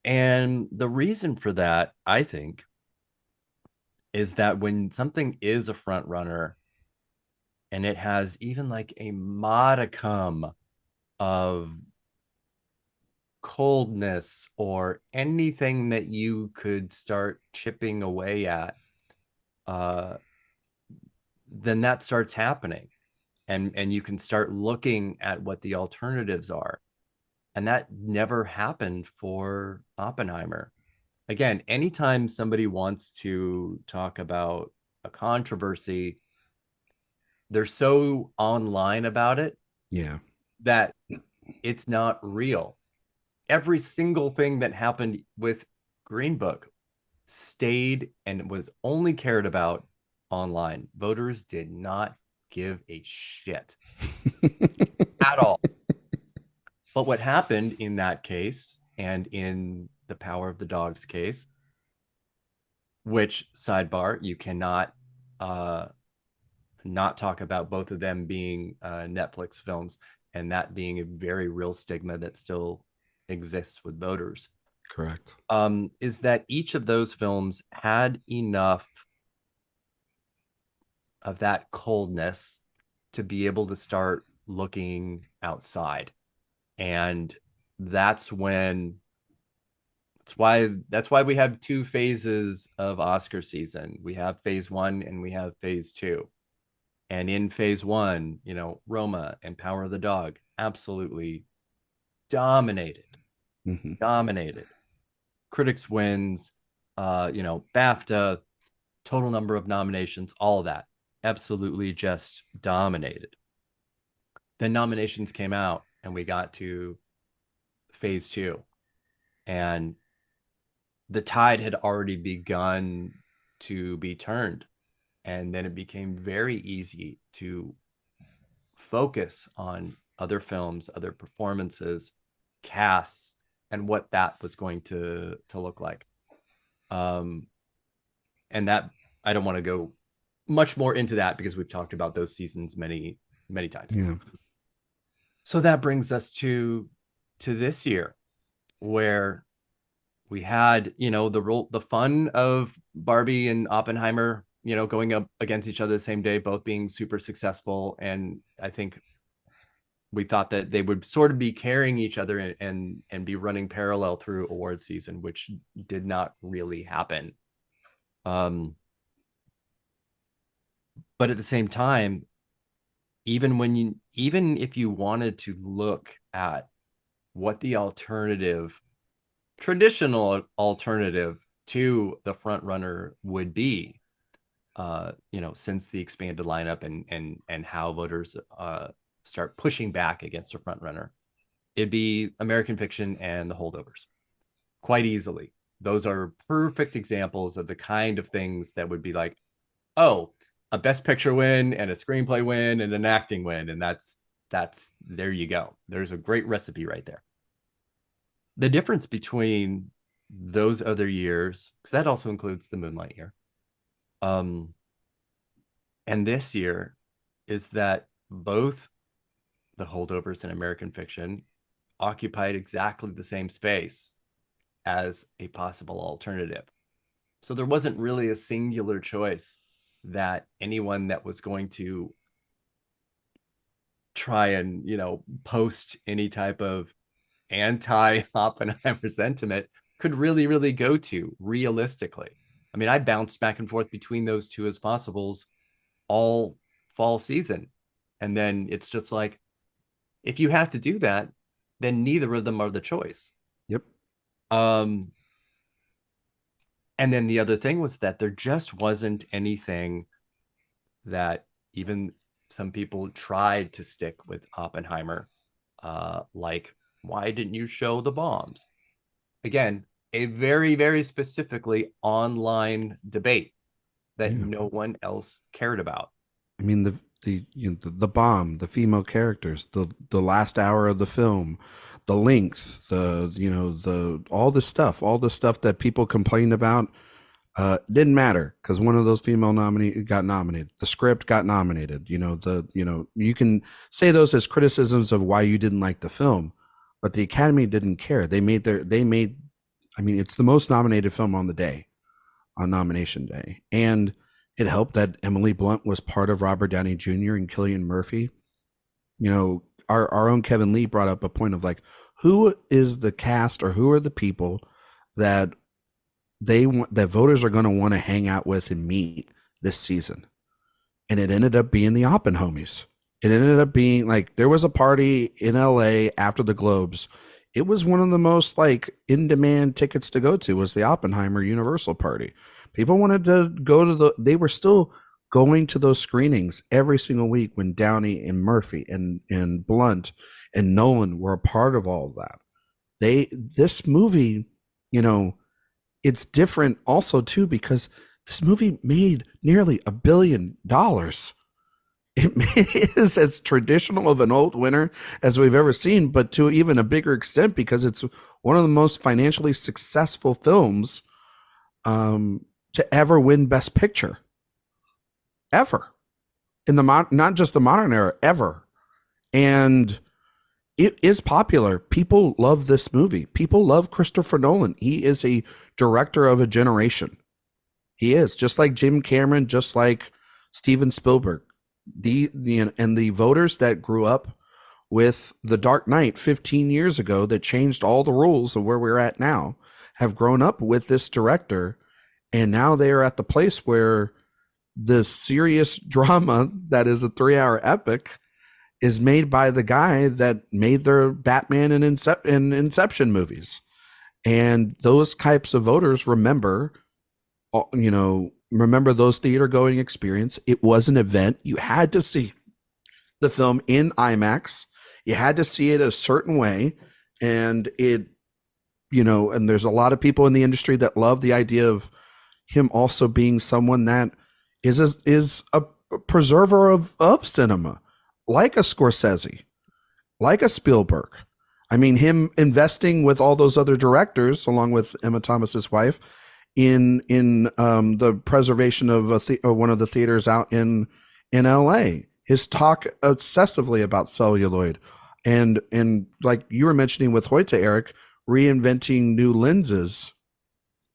And the reason for that, I think, is that when something is a front runner and it has even like a modicum of coldness or anything that you could start chipping away at, then that starts happening, and you can start looking at what the alternatives are. And that never happened for Oppenheimer. Again, anytime somebody wants to talk about a controversy, they're so online about it, that it's not real. Every single thing that happened with Green Book stayed and was only cared about online. Voters did not give a shit at all. But what happened in that case, and in the Power of the Dog's case, which, sidebar, you cannot not talk about both of them being Netflix films, and that being a very real stigma that still exists with voters. Correct. Is that each of those films had enough of that coldness to be able to start looking outside. And that's when that's why we have two phases of Oscar season. We have phase 1 and we have phase 2. And in phase 1, you know, Roma and Power of the Dog absolutely dominated. Dominated. Critics wins, you know, BAFTA, total number of nominations, all of that. Absolutely just dominated. Then nominations came out and we got to phase 2. And the tide had already begun to be turned. And then it became very easy to focus on other films, other performances, casts, and what that was going to look like. And that, I don't want to go much more into that because we've talked about those seasons many, many times. Yeah. So that brings us to this year, where we had, you know, the fun of Barbie and Oppenheimer, you know, going up against each other the same day, both being super successful. And I think we thought that they would sort of be carrying each other and be running parallel through awards season, which did not really happen. But at the same time, even if you wanted to look at what the traditional alternative to the front runner would be, you know, since the expanded lineup and how voters start pushing back against a front runner, it'd be American Fiction and The Holdovers, quite easily. Those are perfect examples of the kind of things that would be like, oh, a Best Picture win and a screenplay win and an acting win, and that's there you go. There's a great recipe right there. The difference between those other years, because that also includes the Moonlight year, and this year, is that both The Holdovers and American Fiction occupied exactly the same space as a possible alternative. So there wasn't really a singular choice that anyone that was going to try and, you know, post any type of anti-Oppenheimer sentiment could really go to realistically. I mean, I bounced back and forth between those two as possibles all fall season. And then it's just like, if you have to do that, then neither of them are the choice. Yep. And then the other thing was that there just wasn't anything that even some people tried to stick with Oppenheimer, like, why didn't you show the bombs? Again, a very, very specifically online debate that no one else cared about. I mean, the bomb, the female characters, the last hour of the film, the length, all the stuff that people complained about, didn't matter because one of those female nominees got nominated. The script got nominated. You can say those as criticisms of why you didn't like the film, but the Academy didn't care. I mean, it's the most nominated film on the day, on nomination day. And it helped that Emily Blunt was part of Robert Downey Jr. and Cillian Murphy. You know, our own Kevin Lee brought up a point of like, who is the cast or who are the people that that voters are going to want to hang out with and meet this season? And it ended up being the Oppenhomies. It ended up being like, there was a party in LA after the Globes. It was one of the most like in-demand tickets to go to was the Oppenheimer Universal party. People wanted to go to they were still going to those screenings every single week when Downey and Murphy and Blunt and Nolan were a part of all of that. This movie, you know, it's different also too, because this movie made nearly $1 billion. It is as traditional of an old winner as we've ever seen, but to even a bigger extent because it's one of the most financially successful films to ever win Best Picture, ever, in the not just the modern era, ever. And it is popular. People love this movie. People love Christopher Nolan. He is a director of a generation. He is, just like Jim Cameron, just like Steven Spielberg. and the voters that grew up with The Dark Knight 15 years ago that changed all the rules of where we're at now have grown up with this director, and now they are at the place where the serious drama that is a 3-hour epic is made by the guy that made their Batman and Inception movies. And those types of voters remember those theater going experience. It was an event. You had to see the film in IMAX. You had to see it a certain way. And and there's a lot of people in the industry that love the idea of him also being someone that is a preserver of cinema, like a Scorsese, like a Spielberg. I mean, him investing with all those other directors, along with Emma Thomas's wife, in the preservation of one of the theaters out in LA. His talk obsessively about celluloid, and like you were mentioning with Hoyte, Eric, reinventing new lenses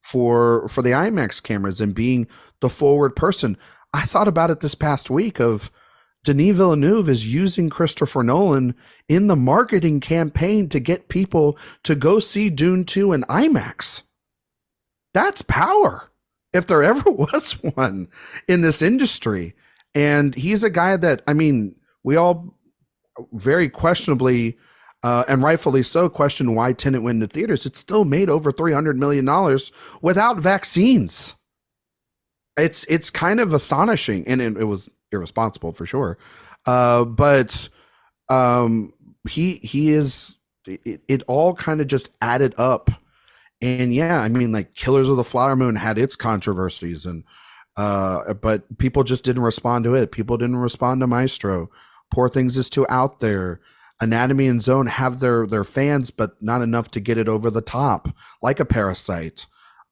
for the IMAX cameras and being the forward person. I thought about it this past week of Denis Villeneuve is using Christopher Nolan in the marketing campaign to get people to go see Dune 2 in IMAX. That's power, if there ever was one in this industry. And he's a guy that, I mean, we all very questionably and rightfully so question why Tenet went into theaters. It still made over $300 million without vaccines. It's kind of astonishing, and it was irresponsible for sure. But he is. It all kind of just added up, and yeah, I mean, like Killers of the Flower Moon had its controversies, and but people just didn't respond to it. People didn't respond to Maestro. Poor Things is too out there. Anatomy and Zone have their fans, but not enough to get it over the top, like a Parasite.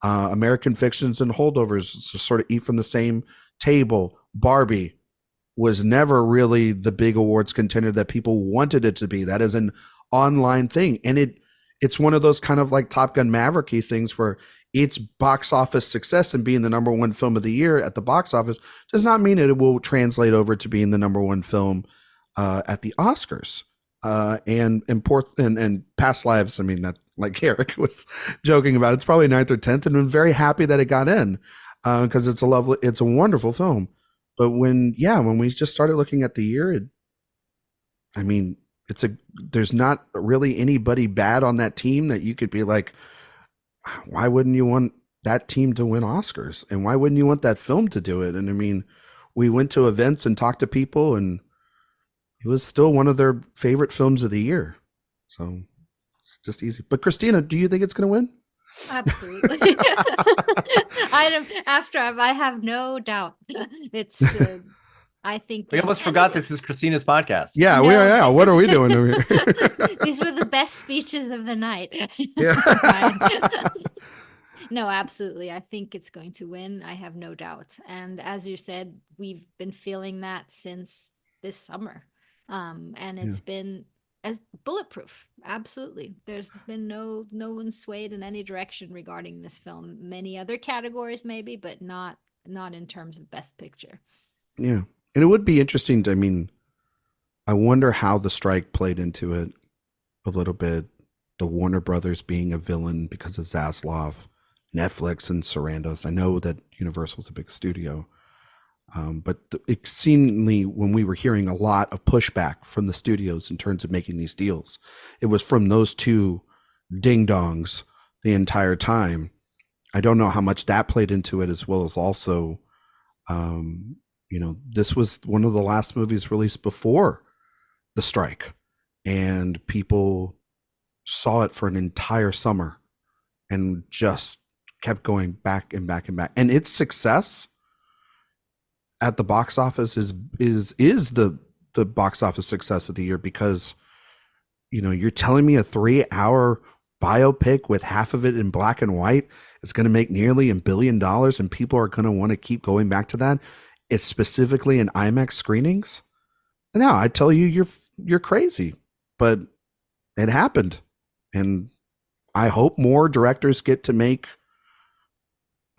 American Fictions and Holdovers sort of eat from the same table. Barbie was never really the big awards contender that people wanted it to be. That is an online thing. And it's one of those kind of like Top Gun Maverick-y things where its box office success and being the number one film of the year at the box office does not mean it will translate over to being the number one film at the Oscars. And Past Lives, I mean, that, like Erik was joking about, it's probably 9th or 10th, and I'm very happy that it got in because it's a wonderful film. But when we just started looking at the year, there's not really anybody bad on that team that you could be like, why wouldn't you want that team to win Oscars? And why wouldn't you want that film to do it? And I mean, we went to events and talked to people, and it was still one of their favorite films of the year. So it's just easy. But Christina, do you think it's going to win? Absolutely. I have no doubt. It's I think we almost forgot this is Christina's podcast. Yeah, what are we doing over here? These were the best speeches of the night. Yeah. No, absolutely. I think it's going to win. I have no doubt. And as you said, we've been feeling that since this summer. And it's been as bulletproof. Absolutely. There's been no one swayed in any direction regarding this film. Many other categories maybe, but not in terms of Best Picture. Yeah. And it would be interesting to, I wonder how the strike played into it a little bit. The Warner Brothers being a villain because of Zaslav, Netflix and Sarandos. I know that Universal's a big studio. But it seemingly, when we were hearing a lot of pushback from the studios in terms of making these deals, it was from those two ding-dongs the entire time. I don't know how much that played into it, as well as also, this was one of the last movies released before the strike, and people saw it for an entire summer and just kept going back and back and back. And its success at the box office is the box office success of the year, because you're telling me a 3-hour biopic with half of it in black and white is going to make nearly $1 billion, and people are going to want to keep going back to that. It's specifically in IMAX screenings. No, I tell you, you're crazy, but it happened, and I hope more directors get to make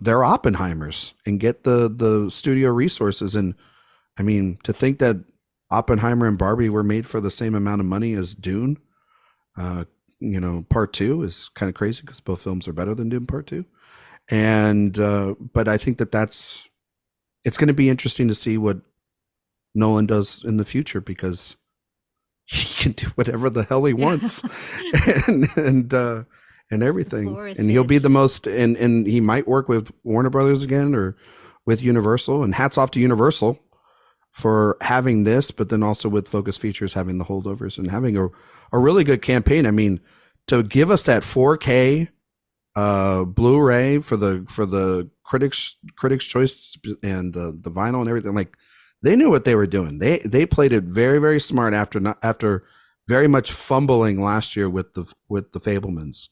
their Oppenheimers and get the studio resources and I mean, to think that Oppenheimer and Barbie were made for the same amount of money as Dune, part two is kind of crazy because both films are better than Dune Part Two. And but I think it's going to be interesting to see what Nolan does in the future, because he can do whatever the hell he wants, and everything. And he'll be the most, and he might work with Warner Brothers again or with Universal. And hats off to Universal for having this, but then also with Focus Features having the holdovers and having a really good campaign. I mean, to give us that 4K Blu-ray for the critics choice and the vinyl and everything, like, they knew what they were doing. They played it very, very smart after very much fumbling last year with the Fabelmans.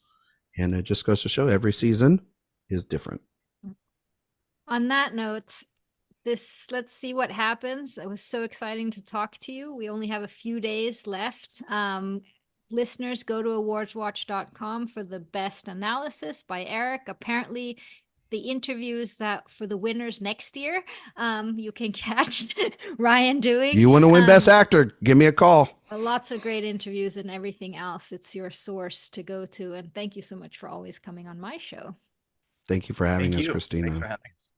And it just goes to show every season is different. On that note, let's see what happens. It was so exciting to talk to you. We only have a few days left. Listeners, go to awardswatch.com for the best analysis by Erik. Apparently, the interviews that for the winners next year, you can catch Ryan doing. You want to win Best Actor? Give me a call. Lots of great interviews and everything else. It's your source to go to. And thank you so much for always coming on my show. Thank you for having us, Christina. Thanks for having us.